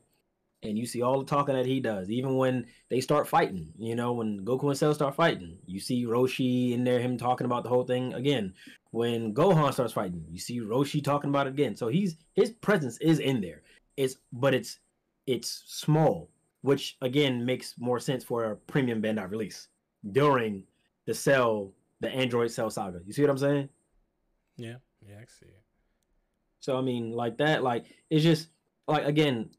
Speaker 3: And you see all the talking that he does. Even when they start fighting, you know, when Goku and Cell start fighting, you see Roshi in there, him talking about the whole thing again. When Gohan starts fighting, you see Roshi talking about it again. So his presence is in there. It's small, which again makes more sense for a premium Bandai release during the Cell, the Android Cell saga. You see what I'm saying?
Speaker 1: yeah, yeah, I see it.
Speaker 3: So I mean, like that, like it's just like again,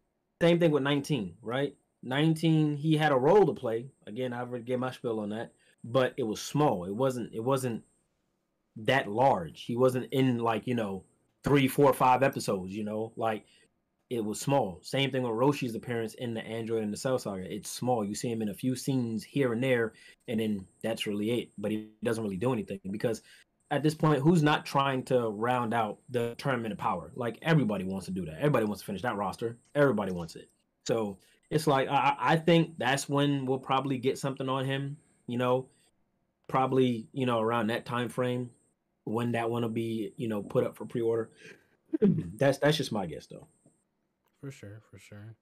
Speaker 3: same thing with 19, right? 19, he had a role to play. Again, I already gave my spiel on that, but it was small. It wasn't that large. He wasn't in like, you know, 3, 4, 5 episodes, you know, like it was small. Same thing with Roshi's appearance in the Android and the Cell Saga. It's small. You see him in a few scenes here and there, and then that's really it. But he doesn't really do anything because at this point, who's not trying to round out the tournament of power? Like everybody wants to do that. Everybody wants to finish that roster. Everybody wants it. So it's like I think that's when we'll probably get something on him. You know, probably around that time frame when that one will be put up for pre-order. That's just my guess though.
Speaker 1: For sure, for sure.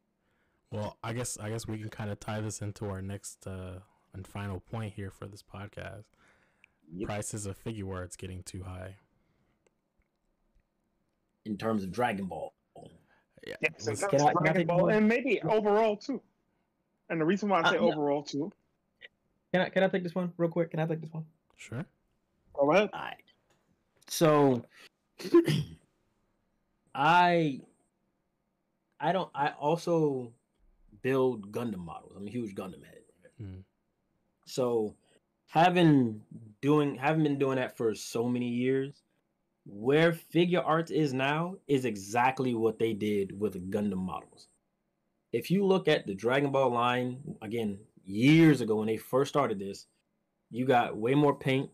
Speaker 1: Well, I guess we can kind of tie this into our next and final point here for this podcast.
Speaker 3: Yep.
Speaker 1: Prices of figure arts getting too high.
Speaker 3: In terms of Dragon Ball.
Speaker 1: Yeah,
Speaker 2: Yes, in
Speaker 1: was
Speaker 2: terms of
Speaker 3: Can I
Speaker 2: Dragon
Speaker 3: take this
Speaker 2: Ball,
Speaker 3: one?
Speaker 2: and maybe overall too. And the reason why I say
Speaker 3: Yeah.
Speaker 2: overall too.
Speaker 3: Can I take this one real quick? Can I take this one?
Speaker 1: sure.
Speaker 2: Go ahead.
Speaker 3: All right. So I I also build Gundam models. I'm a huge Gundam head.
Speaker 1: Mm.
Speaker 3: So having been doing that for so many years, where figure arts is now is exactly what they did with Gundam models. If you look at the Dragon Ball line again years ago when they first started this, you got way more paint,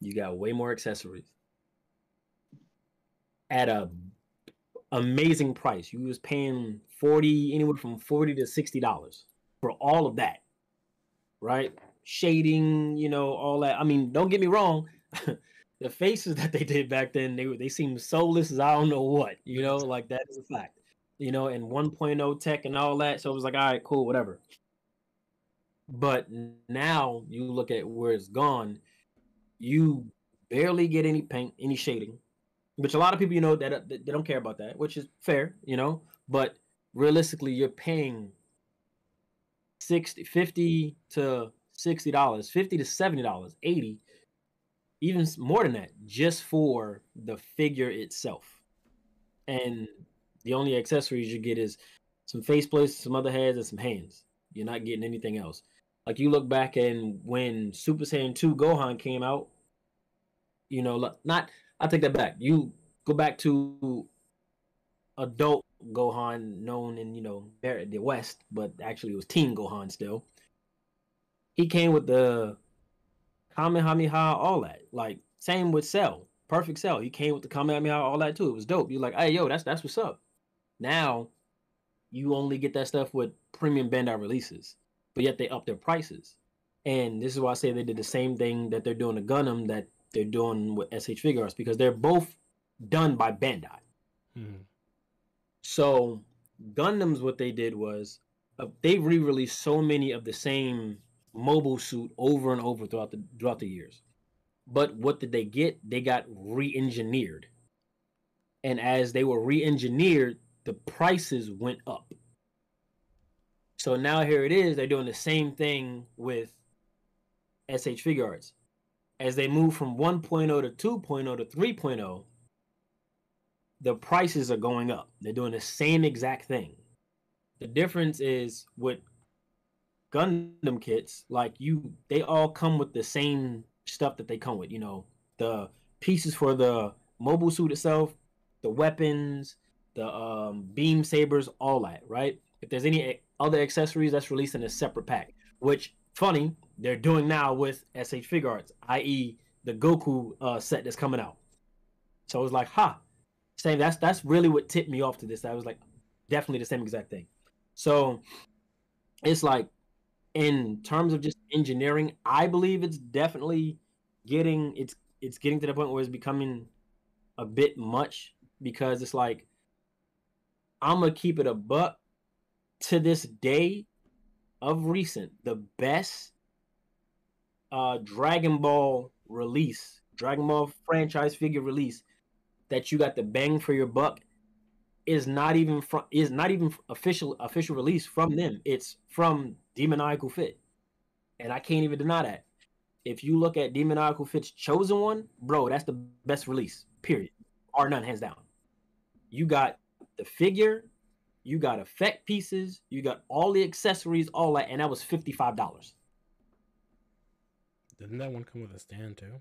Speaker 3: you got way more accessories at a amazing price. You was paying anywhere from $40 to $60 for all of that, right? Shading, all that. I mean, don't get me wrong. The faces that they did back then, they seemed soulless as I don't know what, like that is a fact. And 1.0 tech and all that. So it was like, all right, cool, whatever. But now you look at where it's gone, you barely get any paint, any shading, which a lot of people, that they don't care about that, which is fair, but realistically, you're paying 50 to $60, $50 to $70, 80, even more than that, just for the figure itself. And the only accessories you get is some faceplates, some other heads, and some hands. You're not getting anything else. Like you look back and when Super Saiyan 2 Gohan came out, not I take that back. You go back to adult Gohan known in, the West, but actually it was Teen Gohan still. He came with the Kamehameha, all that. Like same with Cell. Perfect Cell. He came with the Kamehameha, all that too. It was dope. You're like, hey yo, that's what's up. Now you only get that stuff with premium Bandai releases. but yet they up their prices. And this is why I say they did the same thing that they're doing to Gundam that they're doing with s.h.figuarts, because they're both done by Bandai.
Speaker 1: Mm-hmm.
Speaker 3: So Gundams, what they did was they re-released so many of the same mobile suit over and over throughout the years. But what did they get? They got re-engineered. And as they were re-engineered, the prices went up. So now here it is, they're doing the same thing with s.h.figuarts. As they move from 1.0 to 2.0 to 3.0, the prices are going up. They're doing the same exact thing. The difference is with Gundam kits, like they all come with the same stuff that they come with. You know, the pieces for the mobile suit itself, the weapons, the beam sabers, all that, right? If there's any other accessories, that's released in a separate pack. Which, funny, they're doing now with s.h.figuarts, i.e., the Goku set that's coming out. So it was like, same. That's really what tipped me off to this. I was like, definitely the same exact thing. So it's like, in terms of just engineering, I believe it's definitely getting to the point where it's becoming a bit much, because it's like, I'm gonna keep it a buck. To this day of recent, the best Dragon Ball franchise figure release that you got the bang for your buck is not even official release from them. It's from Demoniacal Fit, and I can't even deny that. If you look at Demoniacal Fit's Chosen One, bro, that's the best release. Period. Or none, hands down. You got the figure, you got effect pieces, you got all the accessories, all that, and that was $55.
Speaker 1: Didn't that one come with a stand too?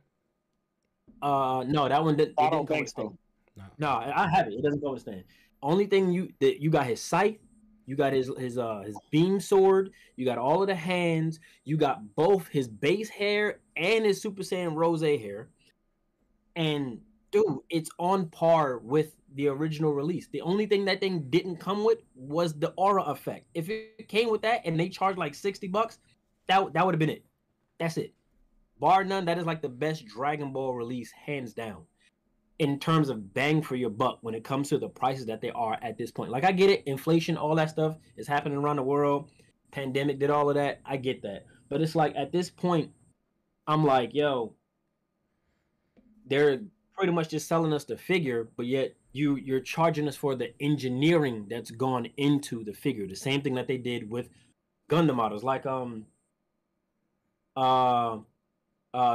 Speaker 3: No, that one didn't.
Speaker 2: I
Speaker 3: It
Speaker 2: don't
Speaker 3: didn't come
Speaker 2: think
Speaker 3: with a stand.
Speaker 2: so.
Speaker 3: No, I have it. It doesn't come with a stand. Only thing you got his scythe, you got his beam sword, you got all of the hands, you got both his base hair and his Super Saiyan Rose hair, and dude, it's on par with the original release. The only thing that thing didn't come with was the aura effect. If it came with that and they charged like $60, that would have been it. That's it. Bar none, that is like the best Dragon Ball release, hands down, in terms of bang for your buck when it comes to the prices that they are at this point. Like, I get it, inflation, all that stuff is happening around the world. Pandemic did all of that. I get that. But it's like, at this point, I'm like, yo, they're pretty much just selling us the figure, but yet you're charging us for the engineering that's gone into the figure. The same thing that they did with Gundam models, like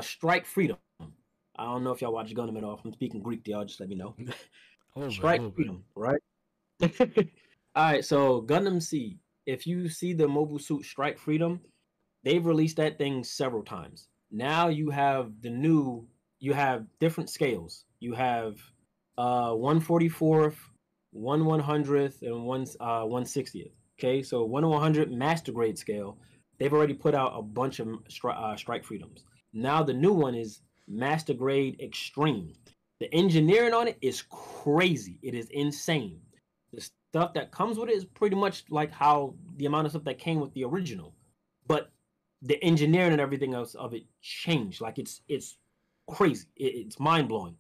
Speaker 3: Strike Freedom. I don't know if y'all watch Gundam at all. If I'm speaking Greek to y'all, just let me know. Strike Freedom, right? All right, so Gundam Seed. If you see the mobile suit Strike Freedom, they've released that thing several times. Now you have you have different scales. You have 144th, 1/100th, and 1/60th. Okay, so 1/100 master grade scale. They've already put out a bunch of Strike Freedoms. Now the new one is master grade extreme. The engineering on it is crazy. It is insane. The stuff that comes with it is pretty much like how the amount of stuff that came with the original, but the engineering and everything else of it changed. Like, it's crazy. It's mind blowing.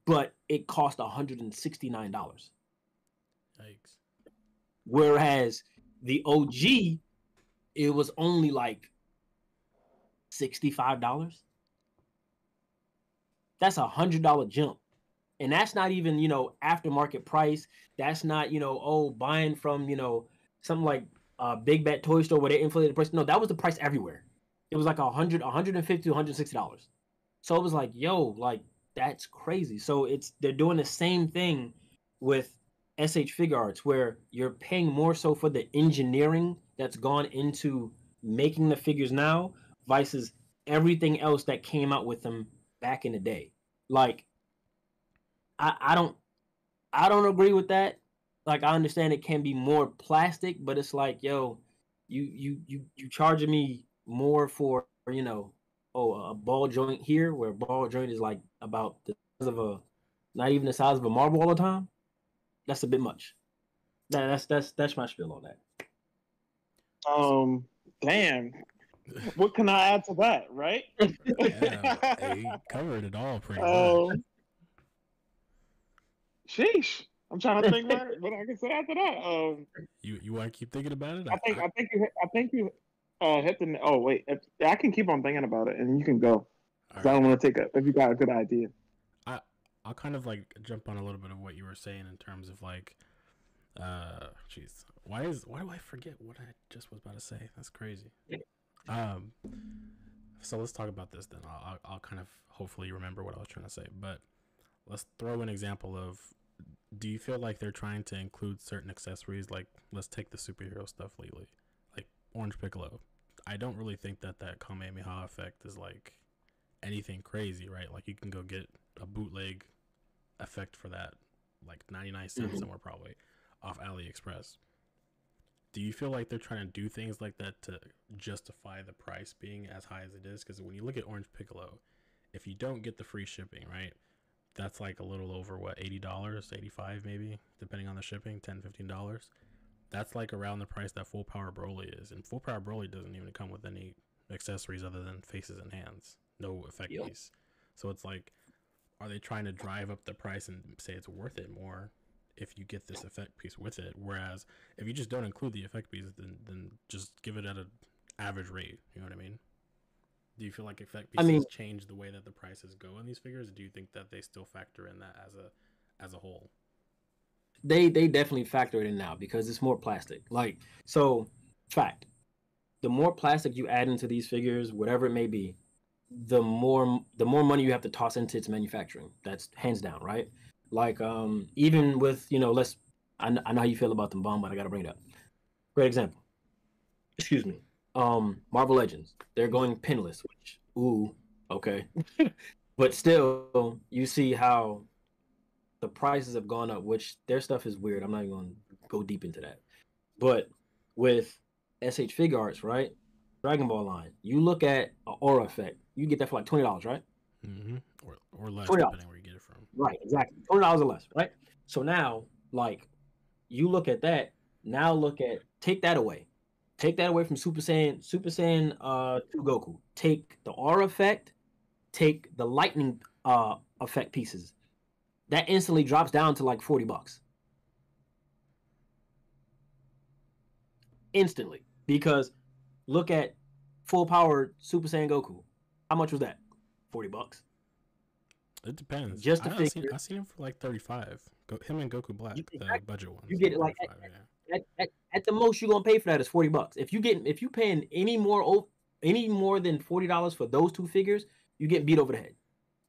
Speaker 3: But it cost $169.
Speaker 1: Yikes.
Speaker 3: Whereas the OG, it was only like $65. That's $100 jump. And that's not even, aftermarket price. That's not, buying from, something like Big Bad Toy Store where they inflated the price. No, that was the price everywhere. It was like $150 to $160. So it was like, yo, like, that's crazy. So they're doing the same thing with s.h.figuarts, where you're paying more so for the engineering that's gone into making the figures now versus everything else that came out with them back in the day. Like, I don't agree with that. Like, I understand it can be more plastic, but it's like, yo, you charging me more for, a ball joint here, where a ball joint is like about the size of not even the size of a marble all the time. That's a bit much. That's my spiel on that.
Speaker 2: Damn. What can I add to that, right?
Speaker 1: Yeah, he covered it all pretty much.
Speaker 2: Sheesh. I'm trying to think what I can say after that.
Speaker 1: You want to keep thinking about it?
Speaker 2: I think you hit the. Oh wait, I can keep on thinking about it, and you can go. Cause I don't want to take if you got a good idea.
Speaker 1: I'll kind of like jump on a little bit of what you were saying in terms of like, jeez, why do I forget what I just was about to say? That's crazy. So let's talk about this then. I'll kind of hopefully remember what I was trying to say, but let's throw an example of. Do you feel like they're trying to include certain accessories? Like, let's take the superhero stuff lately, like Orange Piccolo. I don't really think that Kamehameha effect is like anything crazy, right? Like, you can go get a bootleg effect for that, like 99 cents somewhere probably off AliExpress. Do you feel like they're trying to do things like that to justify the price being as high as it is? Because when you look at Orange Piccolo, if you don't get the free shipping, right? That's like a little over what, $80, $85 maybe, depending on the shipping, $10-15. That's like around the price that Full Power Broly is, and Full Power Broly doesn't even come with any accessories other than faces and hands, no effect piece. So it's like, are they trying to drive up the price and say it's worth it more if you get this effect piece with it? Whereas if you just don't include the effect piece, then just give it at an average rate. You know what I mean? Do you feel like effect pieces change the way that the prices go in these figures? Or do you think that they still factor in that as a whole?
Speaker 3: They definitely factor it in now because it's more plastic. Like, so fact, the more plastic you add into these figures, whatever it may be, the more money you have to toss into its manufacturing. That's hands down, right? Like, even with, I know how you feel about them bomb, but I gotta bring it up. Great example. Excuse me. Marvel Legends, they're going pinless, which, ooh, okay. But still, you see how the prices have gone up, which their stuff is weird. I'm not even going to go deep into that. But with s.h.figuarts, right? Dragon Ball line, you look at an aura effect, you get that for like $20, right?
Speaker 1: Mm-hmm. Or less,
Speaker 3: $20.
Speaker 1: depending where you get it from.
Speaker 3: Right, exactly. $20 or less, right? So now, like, you look at that, now take that away. Take that away from Super Saiyan 2 Goku. Take the aura effect, take the lightning effect pieces. That instantly drops down to like $40. Instantly. Because look at full power Super Saiyan Goku. How much was that? $40.
Speaker 1: It depends.
Speaker 3: Just to figure.
Speaker 1: I seen him for like 35. Him and Goku Black, the budget ones.
Speaker 3: You get it like at the most you're gonna pay for that is $40. If you paying any more than $40 for those two figures, you get beat over the head.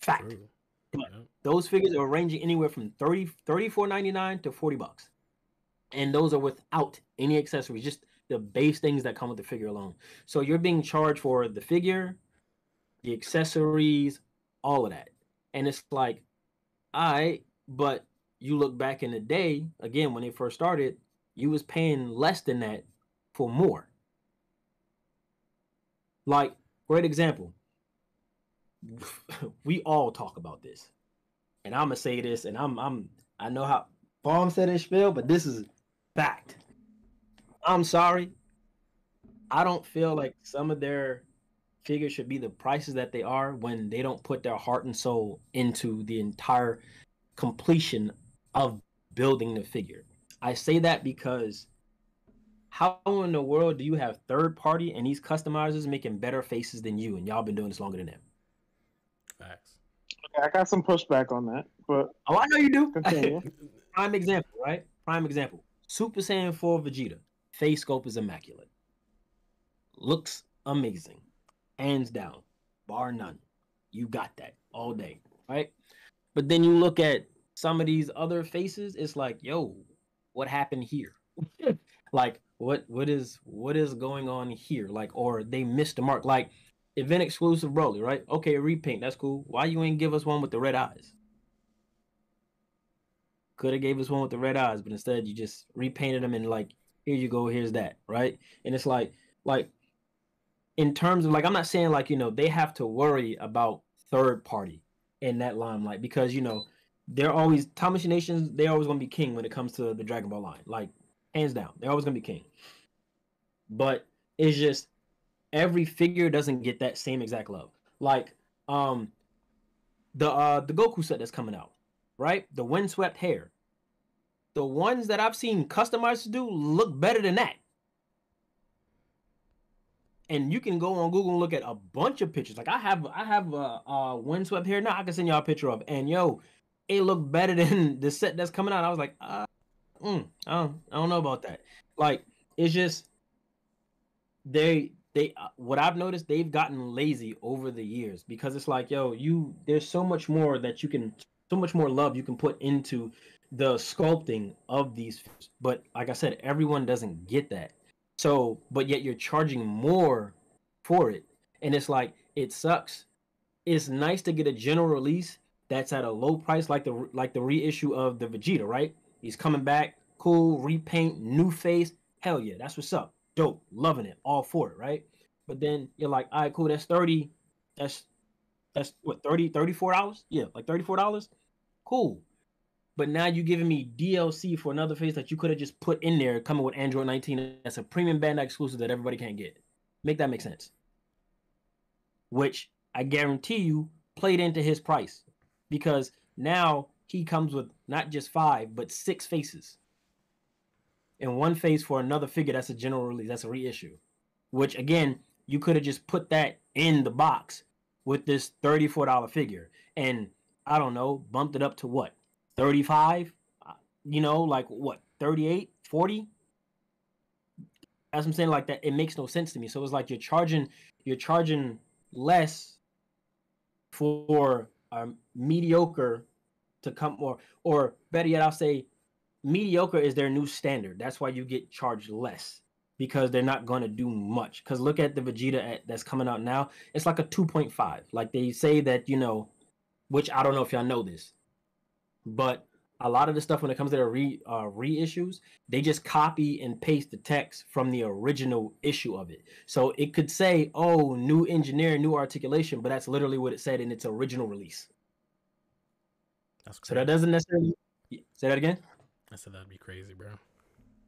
Speaker 3: Fact. True. But those figures are ranging anywhere from $34.99 to $40, and those are without any accessories, just the base things that come with the figure alone. So you're being charged for the figure, the accessories, all of that, and it's like, all right, but you look back in the day again when they first started, you was paying less than that for more. Like, great example. We all talk about this, and I'm gonna say this, and I know how Bomb said his spiel, but this is fact. I'm sorry, I don't feel like some of their figures should be the prices that they are when they don't put their heart and soul into the entire completion of building the figure. I say that because how in the world do you have third party and these customizers making better faces than you, and y'all been doing this longer than them?
Speaker 1: Facts.
Speaker 2: Okay, I got some pushback on that, but
Speaker 3: I know you do. Prime example, right? Prime example. Super Saiyan 4 Vegeta. Face sculpt is immaculate. Looks amazing. Hands down. Bar none. You got that all day, right? But then you look at some of these other faces, it's like, yo, what happened here? Like, what is going on here? Like, or they missed the mark. Like, event exclusive Broly, right? Okay, repaint, that's cool. Why you ain't give us one with the red eyes? Could have gave us one with the red eyes, but instead you just repainted them and like, here you go, here's that, right? And it's like in terms of like, I'm not saying like, they have to worry about third party in that limelight because they're always Tamashii Nations, they're always gonna be king when it comes to the Dragon Ball line. Like, hands down, they're always gonna be king. But it's just every figure doesn't get that same exact love. Like the Goku set that's coming out, right? The windswept hair. The ones that I've seen customized to do look better than that. And you can go on Google and look at a bunch of pictures. Like I have a windswept hair now. I can send y'all a picture of. And yo, it looked better than the set that's coming out. I was like, I don't know about that. Like it's just they what I've noticed, they've gotten lazy over the years because it's like, yo, there's so much more that you can, so much more love you can put into the sculpting of these. But like I said, everyone doesn't get that. So, but yet you're charging more for it, and it's like it sucks. It's nice to get a general release that's at a low price, like the reissue of the Vegeta, right? He's coming back, cool, repaint, new face. Hell yeah, that's what's up. Dope, loving it, all for it, right? But then you're like, all right, cool, that's 30. That's what, $34? Yeah, like $34. Cool. But now you're giving me DLC for another face that you could have just put in there coming with Android 19. That's a premium Bandai exclusive that everybody can't get. Make that make sense. Which I guarantee you played into his price. Because now he comes with not just 5, but 6 faces. And 1 face for another figure that's a general release. That's a reissue. Which, again, you could have just put that in the box with this $34 figure. And, I don't know, bumped it up to what? 35, like what, 38, 40? As I'm saying, like that, it makes no sense to me. So it's like you're charging less for mediocre to come, or better yet, I'll say mediocre is their new standard. That's why you get charged less, because they're not going to do much. Because look at the Vegeta that's coming out now. It's like a 2.5. Like they say that, which I don't know if y'all know this, but a lot of the stuff when it comes to their reissues, they just copy and paste the text from the original issue of it. So it could say, oh, new engineering, new articulation, but that's literally what it said in its original release.
Speaker 1: That's crazy.
Speaker 3: So that doesn't necessarily... Say that again?
Speaker 1: I said that'd be crazy, bro.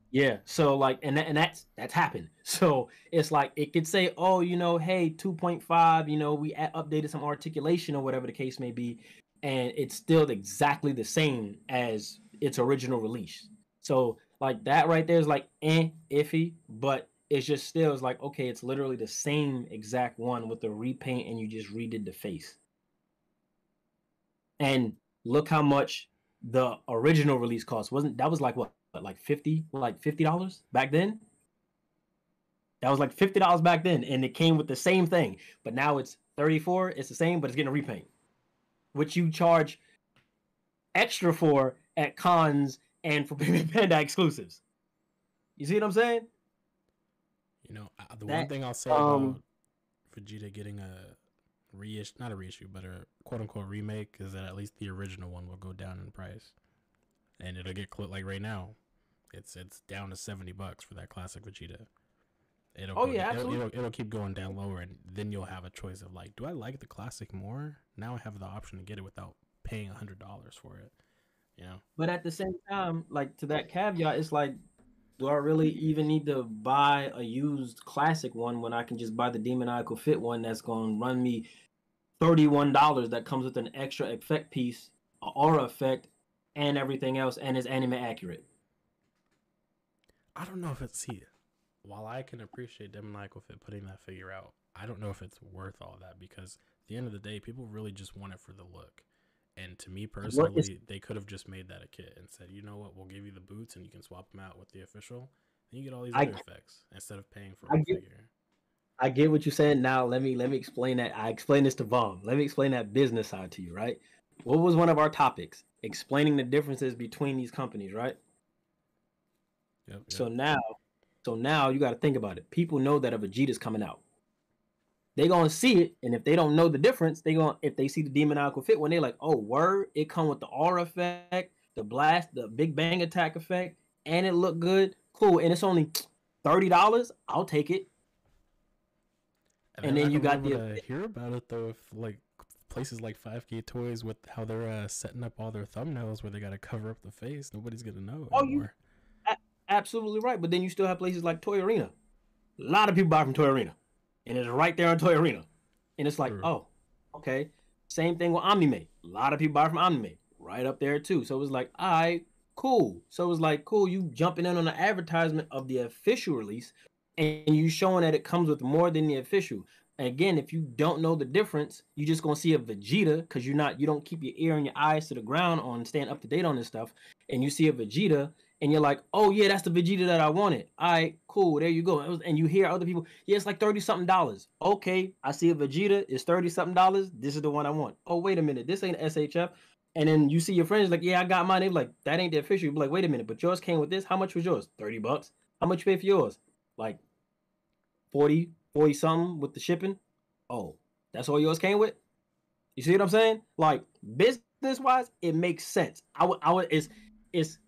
Speaker 3: Yeah, so like, and that's happened. So it's like, it could say, oh, hey, 2.5, we updated some articulation or whatever the case may be, and it's still exactly the same as its original release. So like that right there is like iffy, but it's just still is like, okay, it's literally the same exact one with the repaint, and you just redid the face. And look how much the original release cost. That was like what, like $50 back then? That was like $50 back then, and it came with the same thing. But now it's $34. It's the same, but it's getting a repaint, which you charge extra for at cons and for Bandai exclusives. You see what I'm saying?
Speaker 1: One thing I'll say about Vegeta getting a reissue, not a reissue, but a quote-unquote remake, is that at least the original one will go down in price. And it'll get like right now, it's down to $70 for that classic Vegeta. It'll keep going down lower, and then you'll have a choice of like, do I like the classic more? Now I have the option to get it without paying $100 for it. But
Speaker 3: at the same time, like, to that caveat, it's like, do I really even need to buy a used classic one when I can just buy the Demoniacal Fit one that's going to run me $31 that comes with an extra effect piece, an aura effect, and everything else, and is anime accurate?
Speaker 1: I don't know if it's... While I can appreciate Demoniacal Fit putting that figure out, I don't know if it's worth all that, because at the end of the day, people really just want it for the look. And to me personally, they could have just made that a kit and said, you know what, we'll give you the boots and you can swap them out with the official, and you get all these other effects instead of paying for a figure. I
Speaker 3: get what you're saying. Now let me explain that. I explained this to Vom. Let me explain that business side to you, right? What was one of our topics? Explaining the differences between these companies, right?
Speaker 1: Yep.
Speaker 3: So now you got to think about it. People know that a Vegeta's coming out. They gonna see it, and if they don't know the difference, if they see the Demoniacal Fit one, they're like, oh, word, it come with the aura effect, the blast, the big bang attack effect, and it look good. Cool, and it's only $30. I'll take it.
Speaker 1: And then you got to hear about it though, if like places like 5K Toys with how they're setting up all their thumbnails where they got to cover up the face, nobody's gonna know anymore.
Speaker 3: Absolutely right, but then you still have places like Toy Arena. A lot of people buy from Toy Arena. and it's right there on Toy Arena. And it's like,
Speaker 1: True.
Speaker 3: oh, okay. Same thing with Omni-Mate. A lot of people buy from Omni-Mate, right up there too. So it was like, all right, cool. So it was like, cool, you jumping in on the advertisement of the official release, and you showing that it comes with more than the official. And again, if you don't know the difference, you just gonna see a Vegeta because you don't keep your ear and your eyes to the ground on staying up to date on this stuff, and you see a Vegeta, and you're like, oh yeah, that's the Vegeta that I wanted. All right, cool, there you go. And you hear other people, yeah, it's like $30-something. Okay, I see a Vegeta, it's $30-something. This is the one I want. Oh, wait a minute, this ain't SHF. And then you see your friends like, yeah, I got mine. They're like, that ain't the official. You're like, wait a minute, but yours came with this. How much was yours? $30. How much you pay for yours? Like 40 something with the shipping. Oh, that's all yours came with? You see what I'm saying? Like business wise, it makes sense. I would it's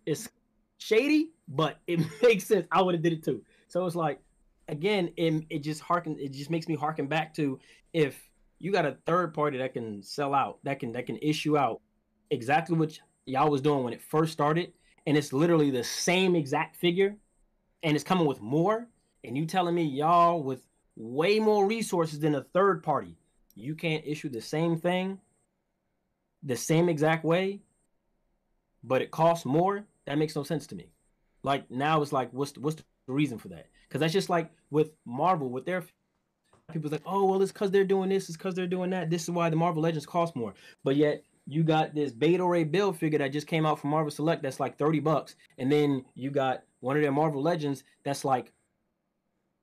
Speaker 3: shady, but it makes sense. I would have did it too. So it's like, again, it just makes me harken back to, if you got a third party that can sell out, that can issue out exactly what y'all was doing when it first started, and it's literally the same exact figure, and it's coming with more, and you telling me y'all with way more resources than a third party, you can't issue the same thing the same exact way, but it costs more? That makes no sense to me. Like now it's like, what's the reason for that? Because that's just like with Marvel, with their people's like, oh well, it's because they're doing this, it's because they're doing that. This is why the Marvel Legends cost more. But yet you got this Beta Ray Bill figure that just came out from Marvel Select that's like $30, and then you got one of their Marvel Legends that's like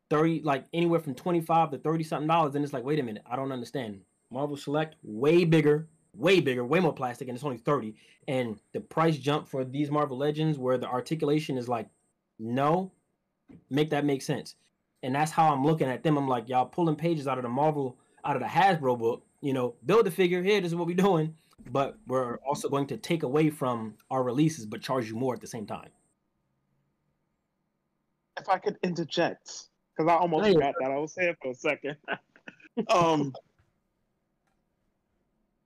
Speaker 3: 30, like anywhere from 25 to 30 something dollars. And it's like, wait a minute, I don't understand. Marvel Select, way bigger, way more plastic, and it's only 30. And the price jump for these Marvel Legends where the articulation is like, no, make that make sense. And that's how I'm looking at them. I'm like, y'all pulling pages out of the Hasbro book, build the figure, here, this is what we're doing, but we're also going to take away from our releases but charge you more at the same time.
Speaker 2: If I could interject, because I almost forgot that. I was saying for a second.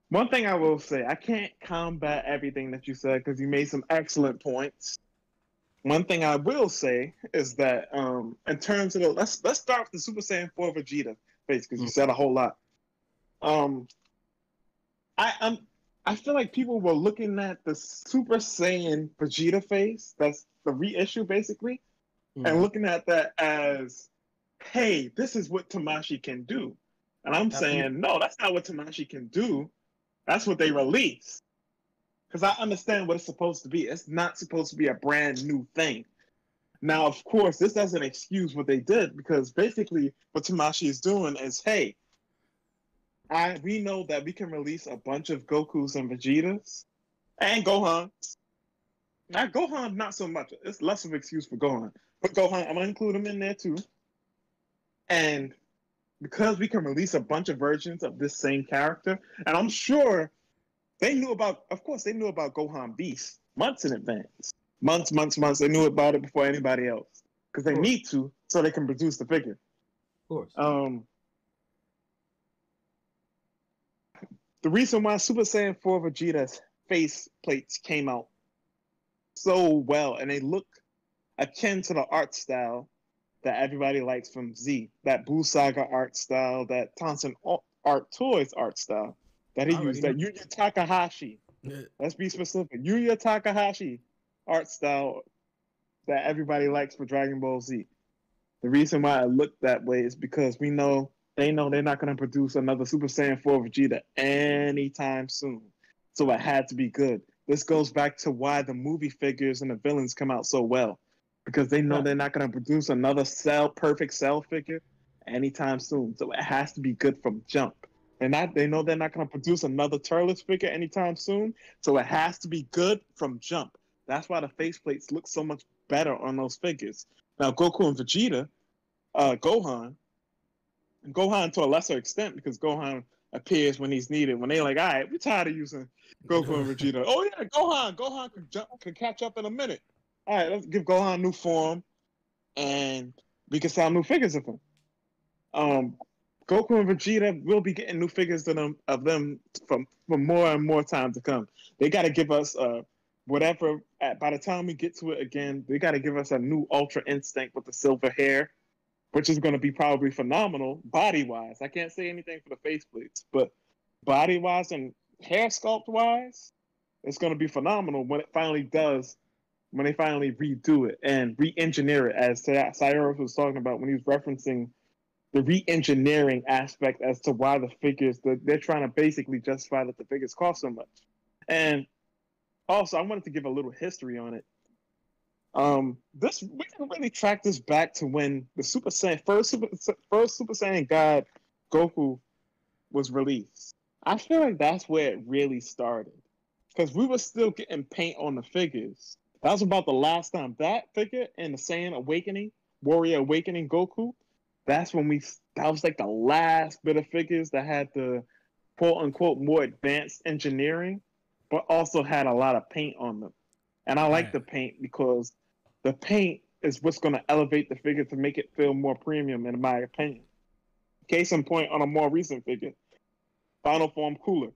Speaker 2: One thing I will say, I can't combat everything that you said because you made some excellent points. One thing I will say is that in terms of let's start with the Super Saiyan 4 Vegeta face, because you said a whole lot. I feel like people were looking at the Super Saiyan Vegeta face, that's the reissue basically, and looking at that as, hey, this is what Tamashii can do. And I'm saying, no, that's not what Tamashii can do. That's what they release. Because I understand what it's supposed to be. It's not supposed to be a brand new thing. Now, of course, this doesn't excuse what they did, because basically what Tamashii is doing is, hey, we know that we can release a bunch of Gokus and Vegetas and Gohan. Now, Gohan, not so much. It's less of an excuse for Gohan. But Gohan, I'm going to include him in there too. And because we can release a bunch of versions of this same character, and I'm sure they knew about Gohan Beast months in advance. Months. They knew about it before anybody else. Because they need to, so they can produce the figure.
Speaker 3: Of course.
Speaker 2: The reason why Super Saiyan 4 Vegeta's face plates came out so well, and they look akin to the art style that everybody likes from Z, that Buu Saga art style, that Tonson Art Toys art style that he used, that Yuya Takahashi. Let's be specific. Yuya Takahashi art style that everybody likes for Dragon Ball Z. The reason why it looked that way is because they know they're not going to produce another Super Saiyan 4 Vegeta anytime soon. So it had to be good. This goes back to why the movie figures and the villains come out so well. Because they know they're not going to produce another perfect Cell figure anytime soon. So it has to be good from jump. They know they're not going to produce another Turles figure anytime soon. So it has to be good from jump. That's why the faceplates look so much better on those figures. Now, Goku and Vegeta, Gohan to a lesser extent, because Gohan appears when he's needed. When they're like, all right, we're tired of using Goku and Vegeta. Oh yeah, Gohan can catch up in a minute. All right, let's give Gohan a new form, and we can sell new figures of him. Goku and Vegeta will be getting new figures of them for more and more time to come. They got to give us whatever. By the time we get to it again, they got to give us a new Ultra Instinct with the silver hair. which is going to be probably phenomenal body wise. I can't say anything for the faceplates, but body wise and hair sculpt wise, it's going to be phenomenal when it finally does. When they finally redo it and re-engineer it, as Saiorus was talking about when he was referencing the re-engineering aspect as to why the figures they're trying to basically justify that the figures cost so much. And also, I wanted to give a little history on it. This we can really track this back to when the Super Saiyan first Super Saiyan God Goku was released. I feel like that's where it really started, because we were still getting paint on the figures. That was about the last time that figure and the Saiyan Awakening, Warrior Awakening Goku. That's when that was like the last bit of figures that had the quote unquote more advanced engineering, but also had a lot of paint on them. And I like the paint because the paint is what's going to elevate the figure to make it feel more premium, in my opinion. Case in point, on a more recent figure, Final Form Cooler.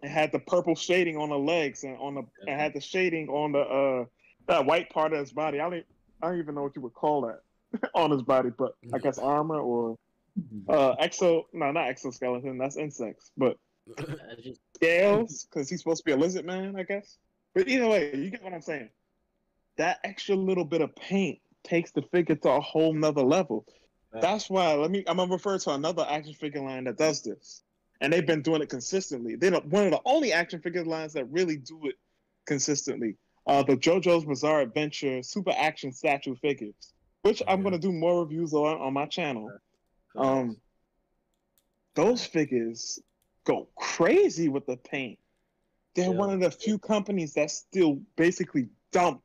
Speaker 2: It had the purple shading on the legs and it had the shading on the that white part of his body. I don't even know what you would call that on his body, but I guess armor or not exoskeleton. That's insects, but scales because he's supposed to be a lizard man, I guess. But either way, you get what I'm saying. That extra little bit of paint takes the figure to a whole nother level. That's why I'm gonna refer to another action figure line that does this. And they've been doing it consistently. They're one of the only action figure lines that really do it consistently. The JoJo's Bizarre Adventure Super Action Statue figures, which I'm going to do more reviews on my channel. Those figures go crazy with the paint. They're one of the few companies that still basically dump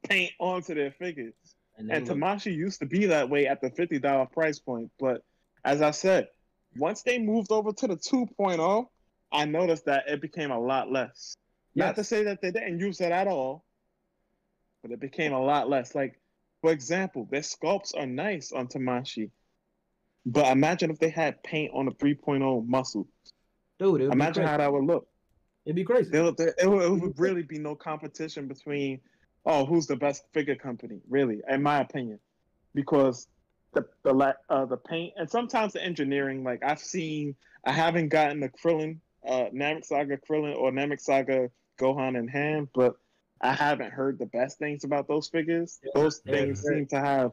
Speaker 2: paint onto their figures. And Tamashii used to be that way at the $50 price point. But as I said, once they moved over to the 2.0, I noticed that it became a lot less. Yes. Not to say that they didn't use it at all, but it became a lot less. Like, for example, their sculpts are nice on Tamashii, but imagine if they had paint on the 3.0 muscle.
Speaker 3: Dude,
Speaker 2: imagine how that would look.
Speaker 3: It'd be crazy.
Speaker 2: It would really be no competition between, who's the best figure company, really, in my opinion, because the paint and sometimes the engineering. Like I haven't gotten the Krillin, Namek Saga Krillin or Namek Saga Gohan in hand, but I haven't heard the best things about those figures. Those things seem to have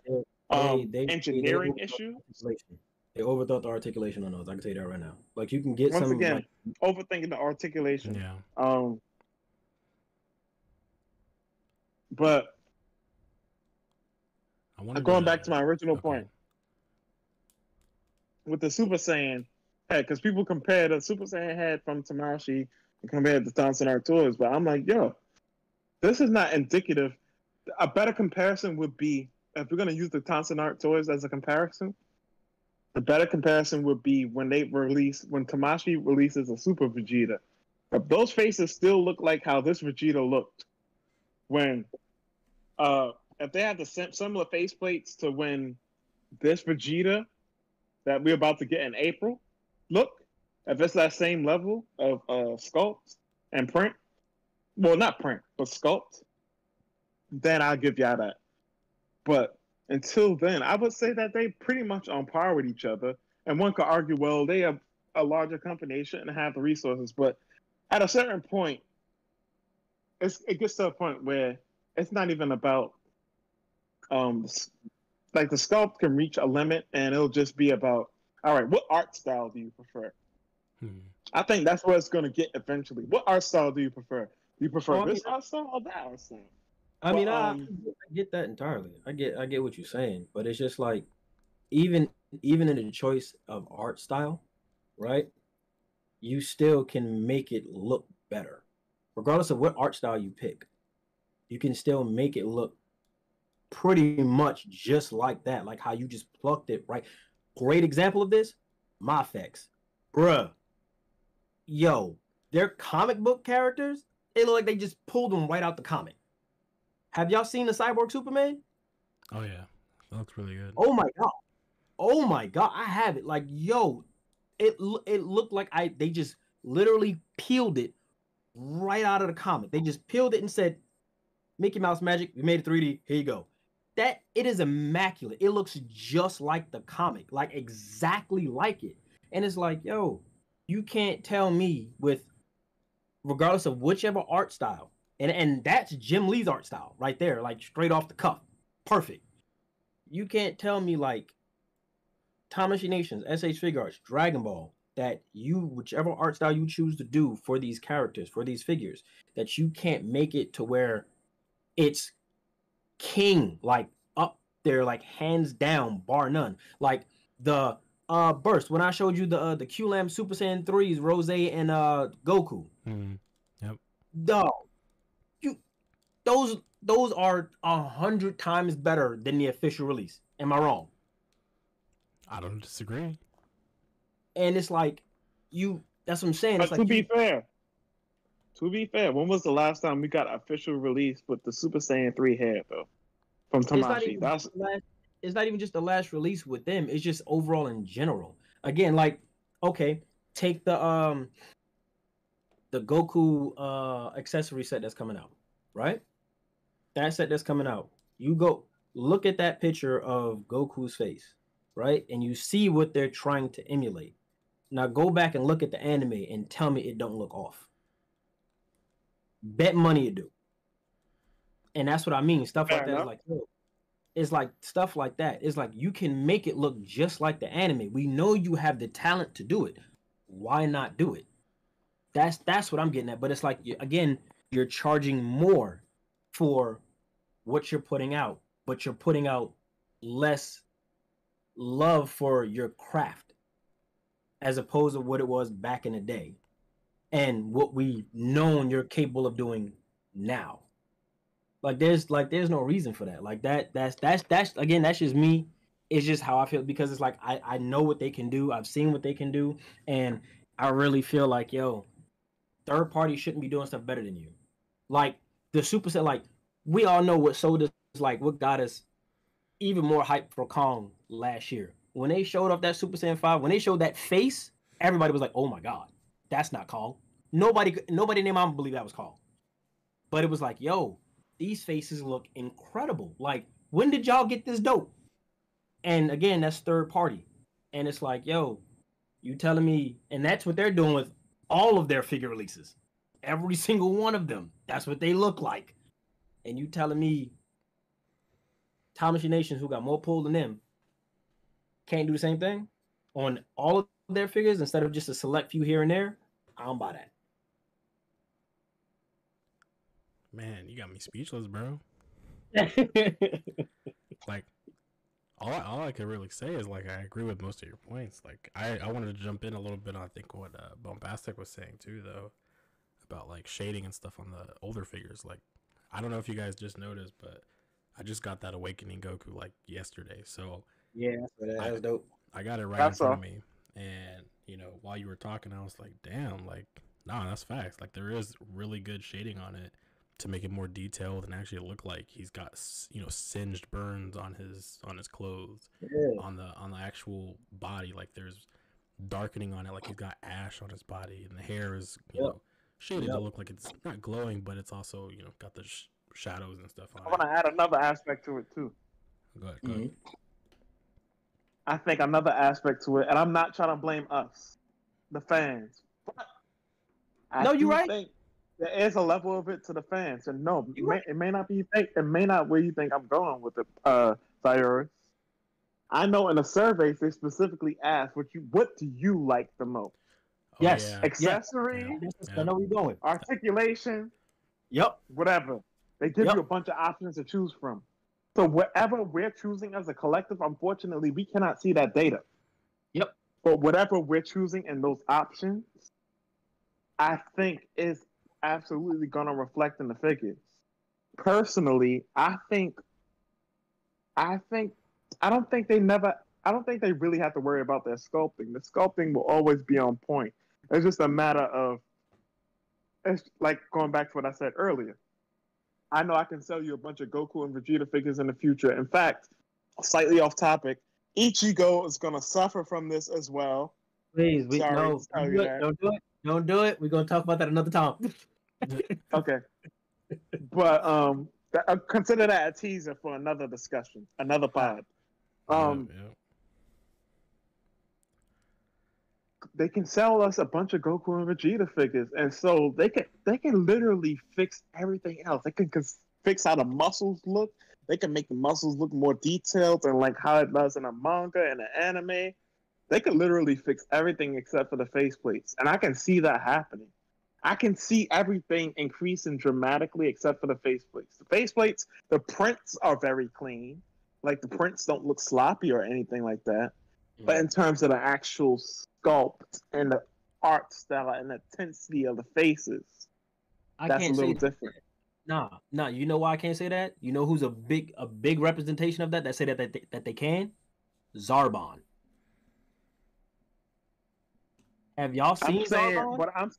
Speaker 2: engineering issues.
Speaker 3: They overthought the articulation on those. I can tell you that right now. Like you can get
Speaker 2: once again overthinking the articulation.
Speaker 1: Yeah.
Speaker 2: But going back to my original point with the Super Saiyan head, because people compare the Super Saiyan head from Tamashii and compare it to Thompson Art Toys, but I'm like, yo, this is not indicative. A better comparison would be, if we're going to use the Thompson Art Toys as a comparison, the better comparison would be when Tamashii releases a Super Vegeta. But those faces still look like how this Vegeta looked when if they had the similar faceplates to when this Vegeta that we're about to get in April, look, if it's that same level of sculpt and print, well, not print, but sculpt, then I'll give y'all that. But until then, I would say that they pretty much on par with each other. And one could argue, well, they have a larger company, they shouldn't have the resources. But at a certain point, it gets to a point where it's not even about like the sculpt can reach a limit and it'll just be about, all right, what art style do you prefer? I think that's where it's going to get eventually. What art style do you prefer? Do you prefer this art style or that art style?
Speaker 3: I mean, I get that entirely. I get what you're saying, but it's just like even in the choice of art style, right? You still can make it look better. Regardless of what art style you pick, you can still make it look pretty much just like that, like how you just plucked it, right? Great example of this, Mafex. Bruh. Yo, their comic book characters, they look like they just pulled them right out the comic. Have y'all seen the Cyborg Superman?
Speaker 1: Oh yeah, that looks really good.
Speaker 3: Oh my god, I have it. Like, yo, it looked like they just literally peeled it right out of the comic. They just peeled it and said, Mickey Mouse magic, we made it 3D, here you go. that it is immaculate. It looks just like the comic, like exactly like it. And it's like, yo, you can't tell me with regardless of whichever art style, and that's Jim Lee's art style right there, like straight off the cuff. Perfect. You can't tell me like Tamashii Nations, s.h.figuarts, Dragon Ball, that you, whichever art style you choose to do for these characters, for these figures, that you can't make it to where it's king, like up there, like hands down, bar none. Like the Burst, when I showed you the Q-Lam Super Saiyan 3s, Rose and Goku.
Speaker 1: Yep.
Speaker 3: Dog, you those are 100 times better than the official release. Am I wrong?
Speaker 1: I don't disagree.
Speaker 3: And it's like that's what I'm saying.
Speaker 2: But
Speaker 3: It's like
Speaker 2: to be fair, when was the last time we got official release with the Super Saiyan 3 head though? From Tamashii.
Speaker 3: It's not even just the last release with them. It's just overall in general. Again, like, okay, take the Goku accessory set that's coming out, right? That set that's coming out. You go look at that picture of Goku's face, right? And you see what they're trying to emulate. Now go back and look at the anime and tell me it don't look off. Bet money it do. And that's what I mean. Stuff like that is like, it's like stuff like that. It's like you can make it look just like the anime. We know you have the talent to do it. Why not do it? That's what I'm getting at. But it's like, again, you're charging more for what you're putting out, but you're putting out less love for your craft as opposed to what it was back in the day and what we known you're capable of doing now. Like there's no reason for that. Like that's again, that's just me. It's just how I feel because it's like I know what they can do. I've seen what they can do, and I really feel like, yo, third party shouldn't be doing stuff better than you. Like the Super Set, like we all know what sold us, like what got us even more hype for Kong last year. When they showed off that Super Saiyan 5, when they showed that face, everybody was like, oh my God, that's not Kong. Nobody in their mom believed that was Kong. But it was like, yo, these faces look incredible. Like, when did y'all get this dope? And again, that's third party. And it's like, yo, you telling me, and that's what they're doing with all of their figure releases. Every single one of them. That's what they look like. And you telling me Tamashii Nations, who got more pull than them, can't do the same thing on all of their figures instead of just a select few here and there? I don't buy that.
Speaker 1: Man, you got me speechless, bro. Like, all I could really say is, like, I agree with most of your points. Like, I wanted to jump in a little bit on, I think, what Bombastic was saying, too, though, about, like, shading and stuff on the older figures. Like, I don't know if you guys just noticed, but I just got that Awakening Goku, like, yesterday. So,
Speaker 3: yeah, that's dope.
Speaker 1: I got it right in front of me. And, you know, while you were talking, I was like, damn, like, nah, that's facts. Like, there is really good shading on it to make it more detailed and actually look like he's got, you know, singed burns on his clothes, on the actual body. Like there's darkening on it, like he's got ash on his body, and the hair is, you know, shaded to look like it's not glowing, but it's also, you know, got the shadows and stuff on it.
Speaker 2: I want to add another aspect to it too.
Speaker 1: Go ahead.
Speaker 2: I think another aspect to it, and I'm not trying to blame us, the fans. But
Speaker 3: no, you're right.
Speaker 2: Think there is a level of it to the fans, and no, it may not be. It may not where you think I'm going with it, Saiorus. I know in the surveys they specifically asked what do you like the most?
Speaker 3: Yes,
Speaker 2: accessory.
Speaker 3: I know where you're going.
Speaker 2: Articulation.
Speaker 3: Yep.
Speaker 2: Whatever. They give you a bunch of options to choose from. So whatever we're choosing as a collective, unfortunately, we cannot see that data.
Speaker 3: Yep.
Speaker 2: But whatever we're choosing in those options, I think is absolutely going to reflect in the figures. Personally, I don't think they really have to worry about their sculpting. The sculpting will always be on point. It's just a matter of, it's like going back to what I said earlier. I know I can sell you a bunch of Goku and Vegeta figures in the future. In fact, slightly off topic, Ichigo is going to suffer from this as well.
Speaker 3: Please, don't do it. Don't do it. We're going to talk about that another time.
Speaker 2: Okay. But Consider that a teaser for another discussion, another pod.
Speaker 1: Yeah.
Speaker 2: They can sell us a bunch of Goku and Vegeta figures, and so they can literally fix everything else. They can fix how the muscles look. They can make the muscles look more detailed and like how it does in a manga and an anime. They could literally fix everything except for the faceplates, and I can see that happening. I can see everything increasing dramatically except for the faceplates. The faceplates, the prints are very clean. Like the prints don't look sloppy or anything like that. But in terms of the actual sculpt and the art style and the intensity of the faces, that's a little different.
Speaker 3: Nah. You know why I can't say that? You know who's a big representation of that say that they can? Zarbon. Have y'all seen Zarbon?
Speaker 2: What I'm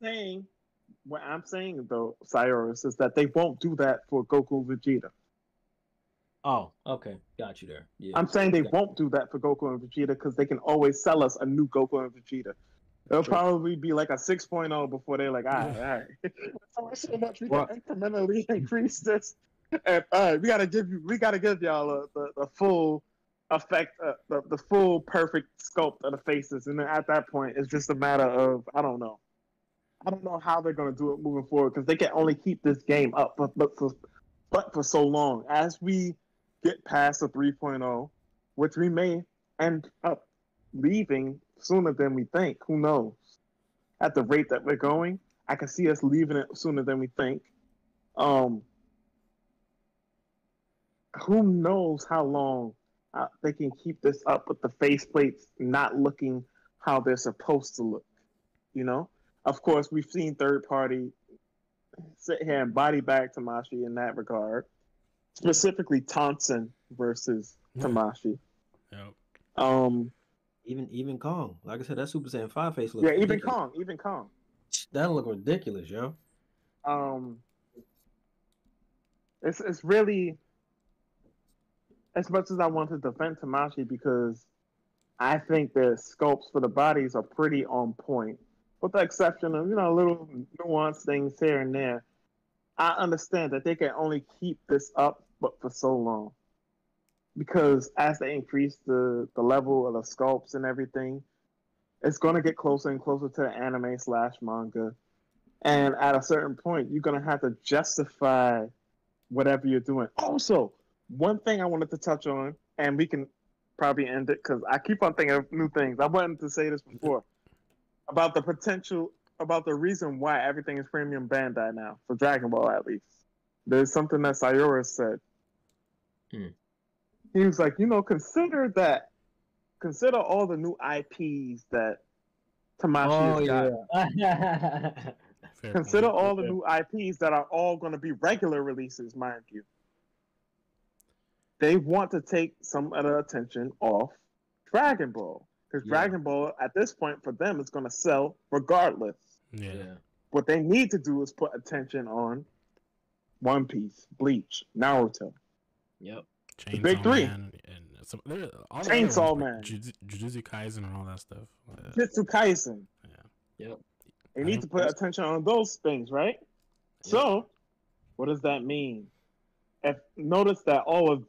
Speaker 2: saying though, Saiorus, is that they won't do that for Goku and Vegeta.
Speaker 3: Oh, okay. Got you there. Yeah.
Speaker 2: I'm saying they won't do that for Goku and Vegeta because they can always sell us a new Goku and Vegeta. It'll probably be like a 6.0 before they're like, all right. So much we can incrementally increase this. And all right, we gotta give y'all the full effect, the full perfect sculpt of the faces, and then at that point, it's just a matter of I don't know how they're gonna do it moving forward because they can only keep this game up, but for so long as we get past the 3.0, which we may end up leaving sooner than we think. Who knows? At the rate that we're going, I can see us leaving it sooner than we think. Who knows how long they can keep this up with the faceplates not looking how they're supposed to look? You know? Of course, we've seen third party sit here and body bag Tamashii in that regard. Specifically, Tonson versus Tamashii.
Speaker 1: Yep.
Speaker 3: Even Kong. Like I said, that Super Saiyan 5 face looks
Speaker 2: ridiculous. Even Kong.
Speaker 3: That'll look ridiculous, yo.
Speaker 2: It's really, as much as I want to defend Tamashii because I think the sculpts for the bodies are pretty on point, with the exception of little nuanced things here and there. I understand that they can only keep this up, but for so long. Because as they increase the level of the sculpts and everything, it's going to get closer and closer to the anime/manga. And at a certain point, you're going to have to justify whatever you're doing. Also, one thing I wanted to touch on, and we can probably end it because I keep on thinking of new things. I wanted to say this before about the potential, about the reason why everything is premium Bandai now, for Dragon Ball at least. There's something that Saiorus said. He was like, consider all the new IPs that Tamashii has got. Consider all the new IPs that are all going to be regular releases, mind you. They want to take some of the attention off Dragon Ball. Because Dragon Ball, at this point, for them, is going to sell regardless.
Speaker 1: Yeah.
Speaker 2: What they need to do is put attention on One Piece, Bleach, Naruto.
Speaker 3: Yep.
Speaker 2: The big three.
Speaker 1: And
Speaker 2: Chainsaw Man.
Speaker 1: Jujutsu Kaisen and all that stuff.
Speaker 2: Jujutsu Kaisen.
Speaker 3: Yeah. Yep.
Speaker 2: They need to put attention on those things, right? Yep. So, what does that mean? Notice that all of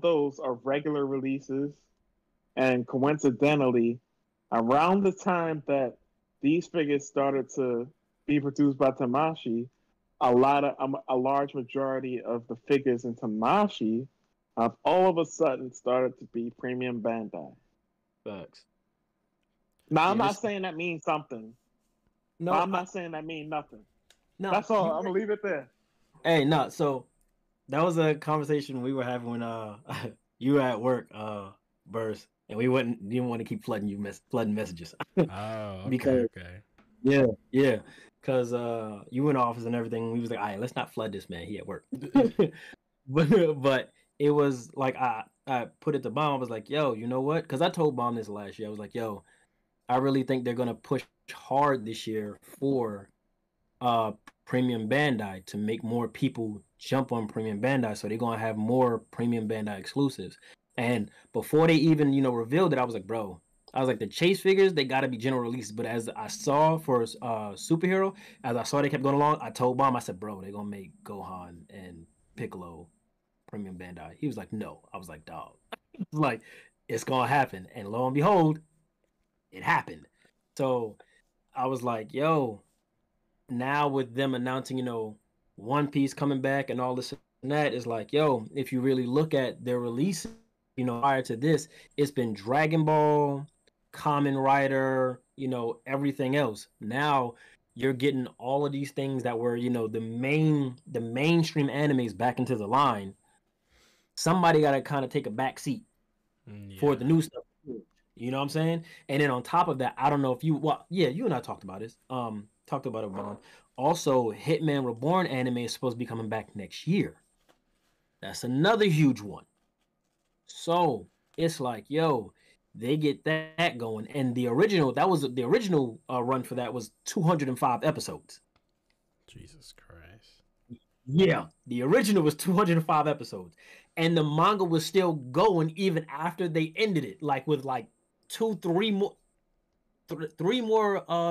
Speaker 2: those are regular releases, and coincidentally, around the time that these figures started to be produced by Tamashii, a large majority of the figures in Tamashii have all of a sudden started to be premium Bandai.
Speaker 3: Facts.
Speaker 2: Now, I'm not saying that means something. No, I'm not saying that means nothing. No, that's all. I'm gonna leave it there.
Speaker 3: Hey, no. So that was a conversation we were having when you were at work, Burst, and we didn't want to keep flooding messages.
Speaker 1: Oh, okay.
Speaker 3: Yeah. Because you in office and everything, we was like, all right, let's not flood this man. He at work. but it was like I put it to Bomb. I was like, yo, you know what? Because I told Bomb this last year. I was like, yo, I really think they're gonna push hard this year for premium Bandai to make more people jump on premium Bandai. So they're gonna have more premium Bandai exclusives. And before they even revealed it, I was like, bro. I was like, the chase figures, they got to be general releases. But as I saw for superhero, as I saw they kept going along, I told Bomb, I said, bro, they're going to make Gohan and Piccolo Premium Bandai. He was like, no. I was like, dog. Like, it's gonna happen. And lo and behold, it happened. So I was like, yo, now with them announcing, One Piece coming back and all this and that, is like, yo, if you really look at their releases, prior to this, it's been Dragon Ball, Kamen Rider, everything else. Now you're getting all of these things that were, the mainstream animes back into the line. Somebody got to kind of take a back seat for the new stuff. You know what I'm saying? And then on top of that, I don't know if you, you and I talked about this. Talked about it, Vaughn. Also, Hitman Reborn anime is supposed to be coming back next year. That's another huge one. So it's like, yo, they get that going. And the original run for that was 205 episodes.
Speaker 1: Jesus Christ.
Speaker 3: Yeah, the original was 205 episodes. And the manga was still going even after they ended it, like with like three more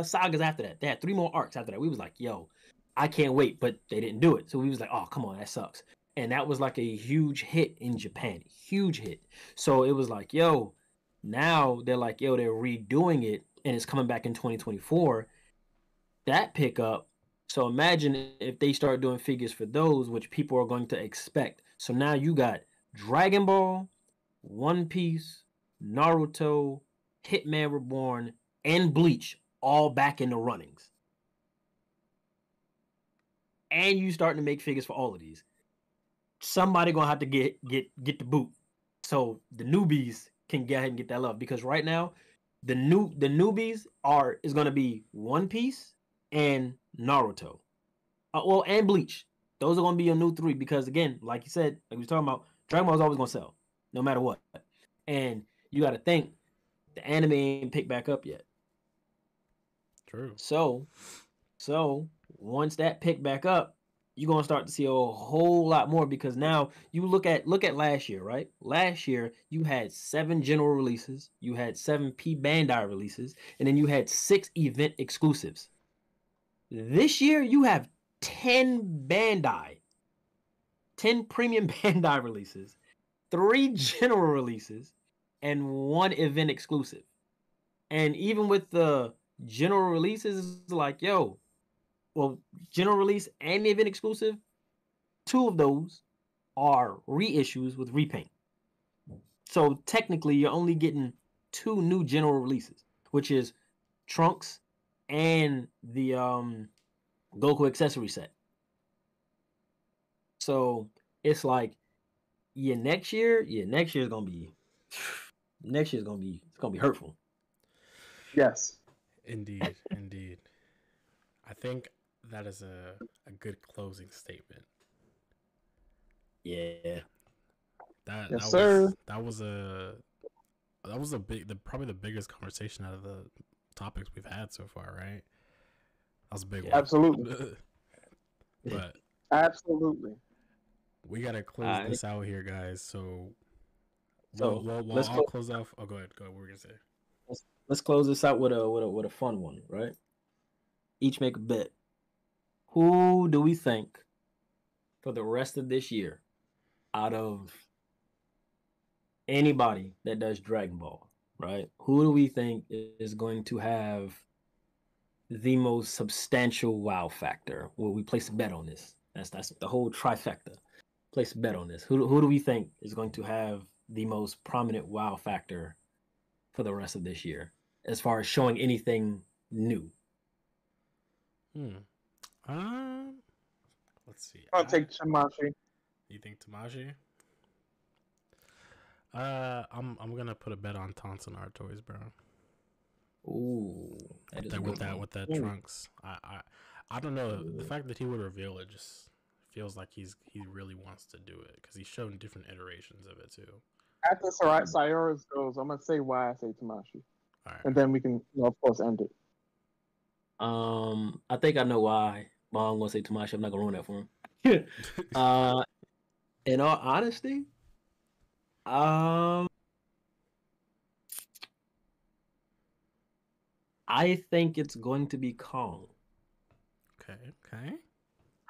Speaker 3: sagas after that. They had 3 more arcs after that. We was like, yo, I can't wait, but they didn't do it. So we was like, oh, come on, that sucks. And that was like a huge hit in Japan. Huge hit. So it was like, yo, now they're like, yo, they're redoing it and it's coming back in 2024. That pickup. So imagine if they start doing figures for those, which people are going to expect. So now you got Dragon Ball, One Piece, Naruto, Hitman Reborn, and Bleach all back in the runnings. And you starting to make figures for all of these. Somebody gonna have to get the boot, so the newbies can get ahead and get that love. Because right now, the newbies is gonna be One Piece and Naruto, and Bleach. Those are gonna be your new 3 because again, like you said, like we were talking about, Dragon Ball is always gonna sell, no matter what. And you got to think the anime ain't picked back up yet.
Speaker 1: True.
Speaker 3: So once that pick back up, you're gonna start to see a whole lot more because now you look at last year, right? Last year you had 7 general releases, you had 7 P Bandai releases, and then you had 6 event exclusives. This year you have 10 Bandai, 10 premium Bandai releases, 3 general releases, and 1 event exclusive. And even with the general releases, it's like, yo, well, general release and the event exclusive, 2 of those are reissues with repaint. So technically, you're only getting 2 new general releases, which is Trunks and the Goku accessory set. So it's like, next year is gonna be it's gonna be hurtful.
Speaker 2: Yes.
Speaker 1: Indeed. I think that is a good closing statement.
Speaker 3: Yeah.
Speaker 2: Yes, sir.
Speaker 1: That was probably the biggest conversation out of the topics we've had so far, right? That was a big one.
Speaker 2: Absolutely.
Speaker 1: But
Speaker 2: absolutely.
Speaker 1: We gotta close this out here, guys. So
Speaker 3: let's
Speaker 1: I'll close off. Oh, go ahead. What were you gonna say?
Speaker 3: Let's close this out with a fun one, right? Each make a bet. Who do we think for the rest of this year, out of anybody that does Dragon Ball, right? Who do we think is going to have the most substantial wow factor? Will we place a bet on this? That's the whole trifecta. Place a bet on this. Who do we think is going to have the most prominent wow factor for the rest of this year, as far as showing anything new?
Speaker 1: Let's see.
Speaker 2: I'll take Tamashii.
Speaker 1: You think Tamashii? I'm gonna put a bet on Tonson Art Toys, bro.
Speaker 3: Ooh,
Speaker 1: with that Trunks. I don't know. The fact that he would reveal it just feels like he really wants to do it because he's shown different iterations of it too.
Speaker 2: After Saiorus goes, I'm gonna say why I say Tamashii,
Speaker 1: right.
Speaker 2: And then we can, of course, end it.
Speaker 3: I think I know why. But I'm gonna say Tamashii. I'm not gonna ruin that for him. In all honesty, I think it's going to be Kong.
Speaker 1: Okay.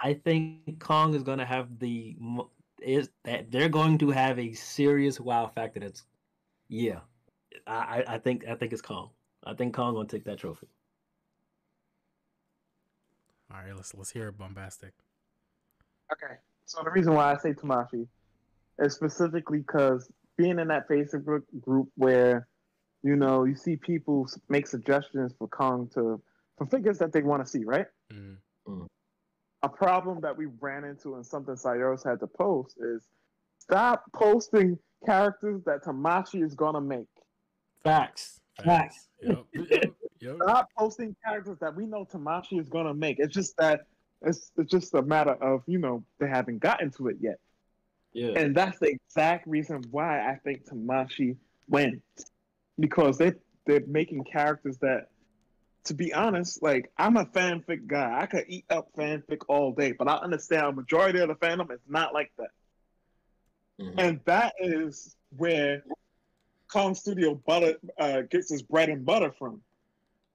Speaker 3: I think Kong is gonna have is that they're going to have a serious wow factor. That's yeah. I think it's Kong. I think Kong gonna take that trophy.
Speaker 1: All right, let's hear it, Bombastic.
Speaker 2: Okay. So the reason why I say Tamashii is specifically because being in that Facebook group where you see people make suggestions for Kong for figures that they want to see, right?
Speaker 1: Mm.
Speaker 3: Mm.
Speaker 2: A problem that we ran into and something Saiorus had to post is stop posting characters that Tamashii is gonna make.
Speaker 3: Facts. Facts.
Speaker 1: Yep.
Speaker 2: Stop posting characters that we know Tamashii is gonna make. It's just that it's just a matter of they haven't gotten to it yet.
Speaker 3: Yeah.
Speaker 2: And that's the exact reason why I think Tamashii wins. Because they're making characters that, to be honest, like I'm a fanfic guy. I could eat up fanfic all day, but I understand a majority of the fandom is not like that.
Speaker 3: Mm-hmm.
Speaker 2: And that is where Kong Studio gets his bread and butter from.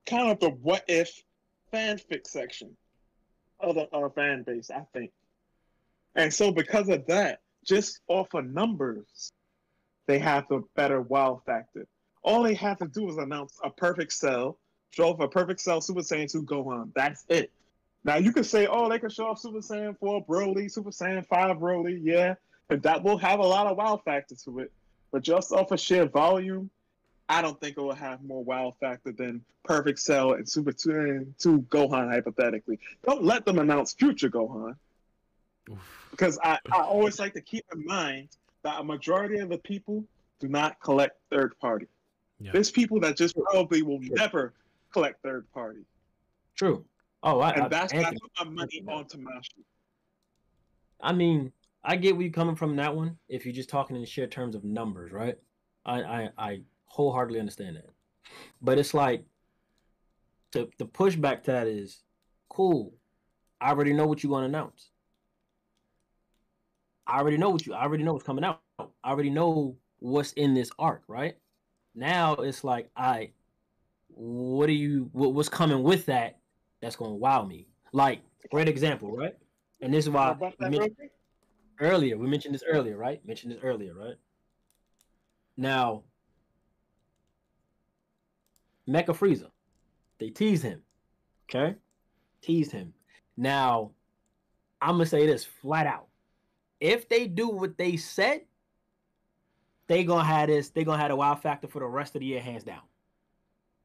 Speaker 2: Kind of the what if fanfic section of the fan base, I think. And so because of that, just off of numbers, they have the better wow factor. All they have to do is announce a perfect cell, show off a perfect cell Super Saiyan 2 Gohan. That's it. Now you could say, oh, they could show off Super Saiyan 4 Broly, Super Saiyan 5 Broly, yeah, and that will have a lot of wow factor to it. But just off of sheer volume, I don't think it will have more wow factor than Perfect Cell and Super Saiyan 2 Gohan, hypothetically. Don't let them announce future Gohan. Because I always like to keep in mind that a majority of the people do not collect third party.
Speaker 1: Yeah.
Speaker 2: There's people that just probably will never collect third party.
Speaker 3: True.
Speaker 2: And that's why I put my money on Tamashii.
Speaker 3: I mean, I get where you're coming from in that one. If you're just talking in sheer terms of numbers, right? I wholeheartedly understand that. But it's like the pushback to that is cool. I already know what you're gonna announce. I already know what's coming out. I already know what's in this arc, right? Now it's like, what's coming with that that's gonna wow me? Like, great example, right? And this is why we mentioned this earlier, right? Now, Mecha Frieza, they teased him, okay? Teased him. Now, I'm gonna say this flat out. If they do what they said, they gonna have a wow factor for the rest of the year, hands down.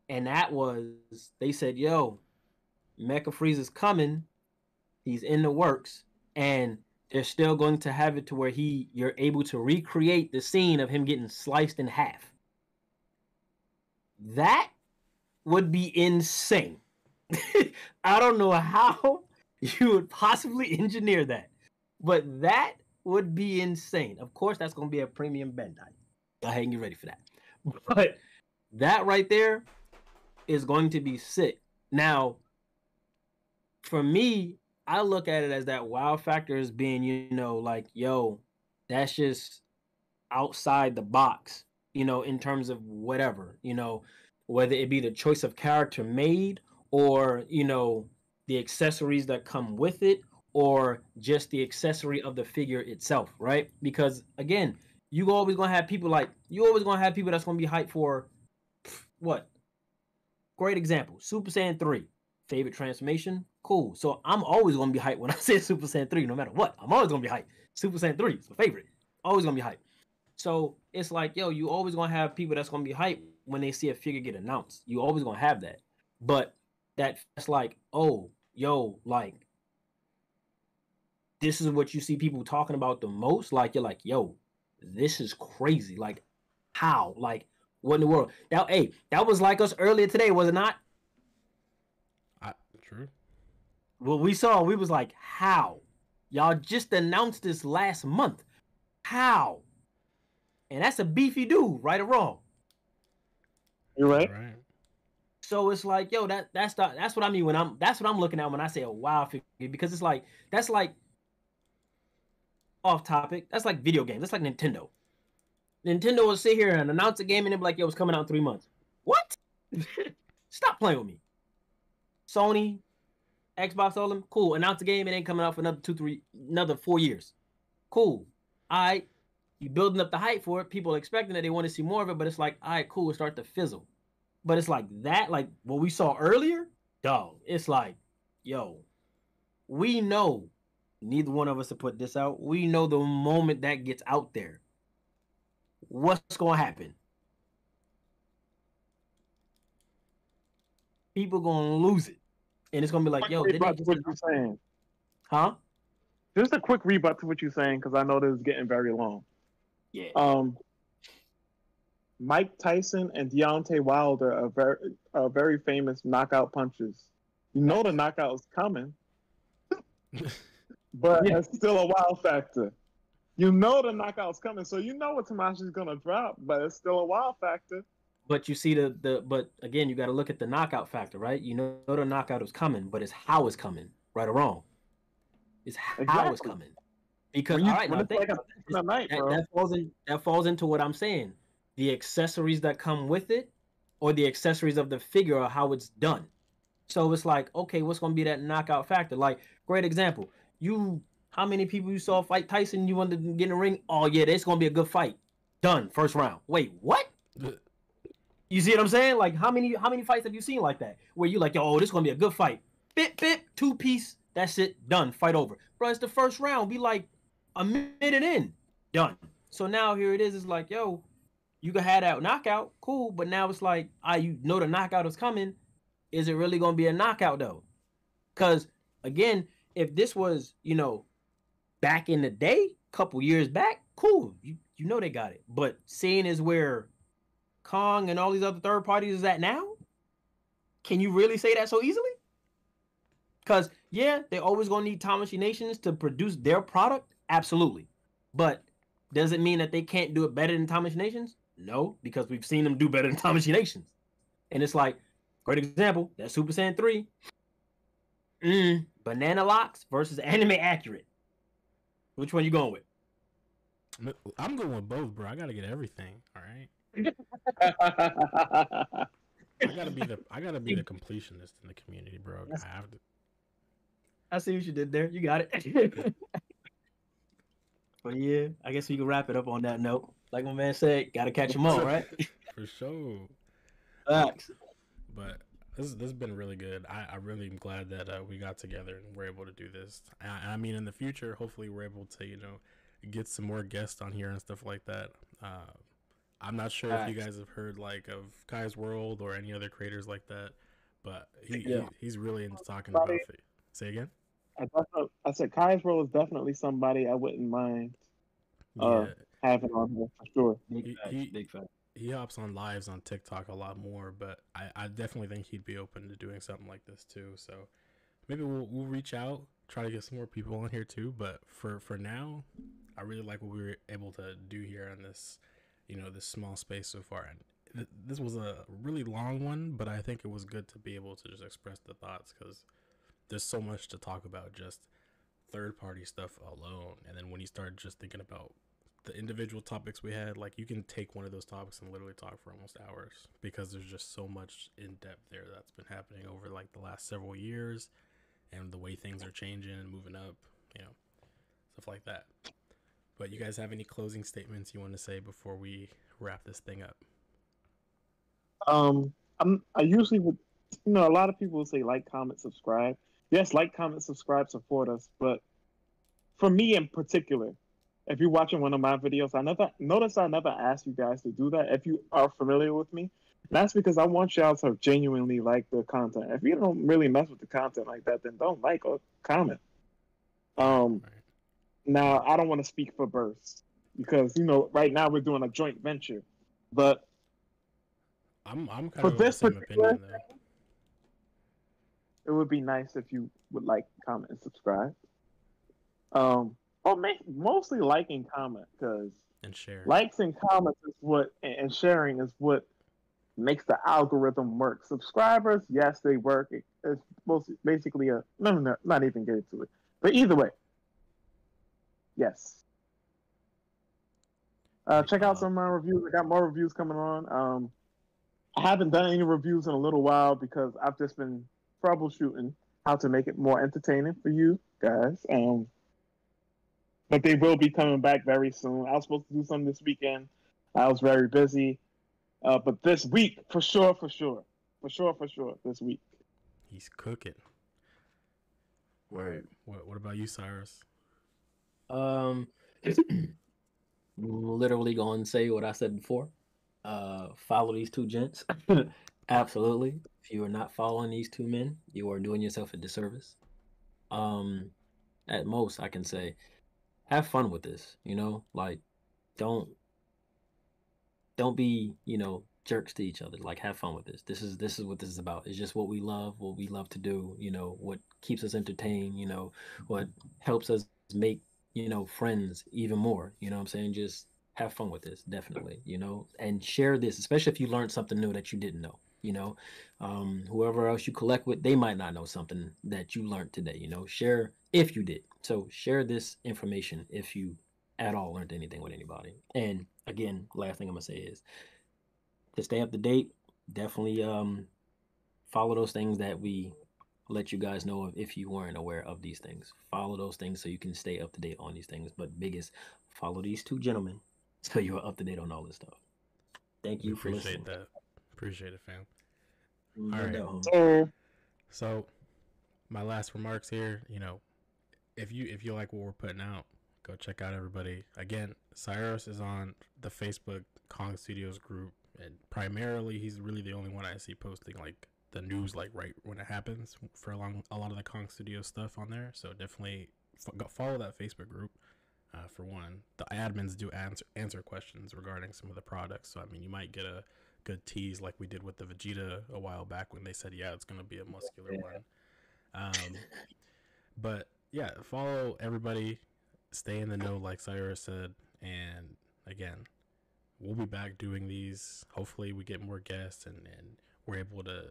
Speaker 3: And that was, they said, yo, Mecha Frieza's coming, he's in the works, and they're still going to have it to where you're able to recreate the scene of him getting sliced in half. That would be insane. I don't know how you would possibly engineer that, but that would be insane. Of course, that's going to be a premium Bandai. Go ahead and get ready for that. But that right there is going to be sick. Now, for me, I look at it as that wow factor as being, like, yo, that's just outside the box, in terms of whatever, whether it be the choice of character made or, the accessories that come with it or just the accessory of the figure itself, right? Because again, you always gonna have people that's gonna be hyped for what? Great example, Super Saiyan 3. Favorite transformation? Cool. So I'm always gonna be hyped when I say Super Saiyan 3, no matter what. I'm always gonna be hyped. Super Saiyan 3 is my favorite. Always gonna be hyped. So it's like, yo, you always gonna have people that's gonna be hyped when they see a figure get announced. You always gonna have that. But that's like, oh, yo, like, this is what you see people talking about the most. Like, you're like, yo, this is crazy. Like, how? Like, what in the world? Now, hey, that was like us earlier today, was it not?
Speaker 1: True.
Speaker 3: What we saw, we was like, how? Y'all just announced this last month. How? And that's a beefy dude, right or wrong.
Speaker 2: You're right.
Speaker 3: So it's like, yo, that's what I mean that's what I'm looking at when I say a wow figure, because it's like, that's like off topic. That's like video games. That's like Nintendo. Nintendo will sit here and announce a game and they'll be like, yo, it's coming out in 3 months. What? Stop playing with me. Sony, Xbox told them, cool, announce the game, it ain't coming out for another 4 years. Cool. All right. You building up the hype for it. People are expecting that they want to see more of it, but it's like, all right, cool, it start to fizzle. But it's like that, like what we saw earlier, dog. It's like, yo, we know neither one of us to put this out. We know the moment that gets out there, what's gonna happen? People gonna lose it. And it's gonna be like, yo, didn't they just
Speaker 2: what you're saying?
Speaker 3: Huh?
Speaker 2: Just a quick rebut to what you're saying, because I know this is getting very long.
Speaker 3: Yeah.
Speaker 2: Mike Tyson and Deontay Wilder are very famous knockout punchers. You know the knockout is coming, but it's still a wow factor. You know the knockout's coming, so you know what Tamashii's gonna drop, but it's still a wow factor.
Speaker 3: But you see but again, you got to look at the knockout factor, right? You know the knockout is coming, but it's how it's coming, right or wrong. It's how it's coming. Because all right, now that falls into what I'm saying. The accessories that come with it, or the accessories of the figure, or how it's done. So it's like, okay, what's gonna be that knockout factor? Like, great example. How many people you saw fight Tyson? You wanted to get in the ring? Oh yeah, it's gonna be a good fight. Done, first round. Wait, what? You see what I'm saying? Like, how many fights have you seen like that? Where you like, yo, this is gonna be a good fight. Bip, 2-piece, that's it, done, fight over. Bro, it's the first round, be like a minute in, done. So now here it is, it's like, yo, you can have that knockout, cool, but now it's like, you know the knockout is coming. Is it really gonna be a knockout though? Because again, if this was, back in the day, couple years back, cool, you know they got it. But seeing is where Kong and all these other third parties is at now, can you really say that so easily? Because yeah, they always gonna need Tamashii Nations to produce their product, absolutely. But does it mean that they can't do it better than Tamashii Nations? No, because we've seen them do better than Tamashii Nations. And it's like, great example, that Super Saiyan 3. Banana Locks versus Anime Accurate. Which one you going with?
Speaker 1: I'm going with both, bro. I gotta get everything. All right. I gotta be the completionist in the community, bro. I have to.
Speaker 3: I see what you did there. You got it. But yeah, I guess we can wrap it up on that note. Like my man said, gotta catch them all, right?
Speaker 1: For sure.
Speaker 3: Facts.
Speaker 1: But this has been really good. I really am glad that we got together and we're able to do this. I mean, in the future, hopefully we're able to, get some more guests on here and stuff like that. I'm not sure if you guys have heard of Kai's World or any other creators like that, but he's really into talking about it. Say again?
Speaker 2: I said Kai's World is definitely somebody I wouldn't mind having on here for sure.
Speaker 3: Big fact.
Speaker 1: He hops on lives on TikTok a lot more, but I definitely think he'd be open to doing something like this too. So maybe we'll reach out, try to get some more people on here too. But for now, I really like what we were able to do here on this, this small space so far. And this was a really long one, but I think it was good to be able to just express the thoughts because there's so much to talk about just third-party stuff alone. And then when you start just thinking about the individual topics we had, you can take one of those topics and literally talk for almost hours because there's just so much in depth there that's been happening over the last several years and the way things are changing and moving up, stuff like that. But you guys have any closing statements you want to say before we wrap this thing up?
Speaker 2: I usually would, a lot of people will say like, comment, subscribe. Yes, like, comment, subscribe, support us. But for me in particular, if you're watching one of my videos, I never asked you guys to do that. If you are familiar with me, that's because I want y'all to genuinely like the content. If you don't really mess with the content like that, then don't like or comment. Now I don't want to speak for Burst because right now we're doing a joint venture, but
Speaker 1: I'm kind of the same opinion though.
Speaker 2: It would be nice if you would like, comment, and subscribe. Mostly like and comment because
Speaker 1: share.
Speaker 2: Likes and comments and sharing is what makes the algorithm work. Subscribers, yes, they work. It's basically not even get into it. But either way, yes. Check out some of my reviews. I got more reviews coming on. I haven't done any reviews in a little while because I've just been troubleshooting how to make it more entertaining for you guys. But they will be coming back very soon. I was supposed to do some this weekend. I was very busy. But this week, for sure, this week.
Speaker 1: He's cooking.
Speaker 3: Word.
Speaker 1: What about you, Cyrus?
Speaker 3: Um, literally going to say what I said before. Follow these two gents. Absolutely. If you are not following these two men, you are doing yourself a disservice. Um, at most, I can say, have fun with this. You know, like don't be jerks to each other. Like have fun with this. This is what this is about. It's just what we love to do. You know, what keeps us entertained. You know, what helps us make friends even more. You know what I'm saying? Just have fun with this, definitely. And share this, especially if you learned something new that you didn't know. Whoever else you collect with, they might not know something that you learned today. Share if you did. So share this information if you at all learned anything with anybody. And again, last thing I'm gonna say is to stay up to date, definitely follow those things that we let you guys know of if you weren't aware of these things. Follow those things so you can stay up to date on these things. But biggest, follow these two gentlemen so you're up to date on all this stuff. Thank
Speaker 1: We
Speaker 3: you for listening.
Speaker 1: appreciate that. Appreciate it, fam.
Speaker 3: No
Speaker 1: All right.
Speaker 3: doubt, homie.
Speaker 2: So
Speaker 1: So my last remarks here, if you like what we're putting out, go check out everybody. Again, Saiorus is on the Facebook Kong Studios group, and primarily he's really the only one I see posting like the news like right when it happens for a lot of the Kong Studios stuff on there. So definitely follow that Facebook group. For one, the admins do answer questions regarding some of the products. So I mean, you might get a good tease like we did with the Vegeta a while back when they said, yeah, it's gonna be a muscular one. But yeah, follow everybody, stay in the know, like Saiorus said, and again, we'll be back doing these. Hopefully, we get more guests and we're able to,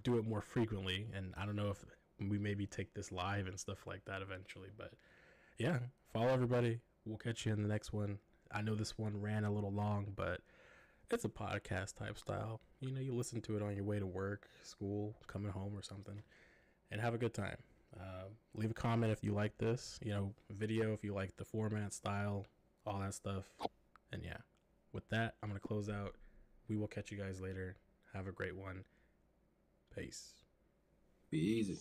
Speaker 1: do it more frequently. And I don't know if we maybe take this live and stuff like that eventually, but yeah, follow everybody. We'll catch you in the next one. I know this one ran a little long, but it's a podcast type style. You listen to it on your way to work, school, coming home, or something, and have a good time. Leave a comment if you like this, video if you like the format, style, all that stuff. And yeah, with that, I'm going to close out. We will catch you guys later. Have a great one. Peace.
Speaker 3: Be easy.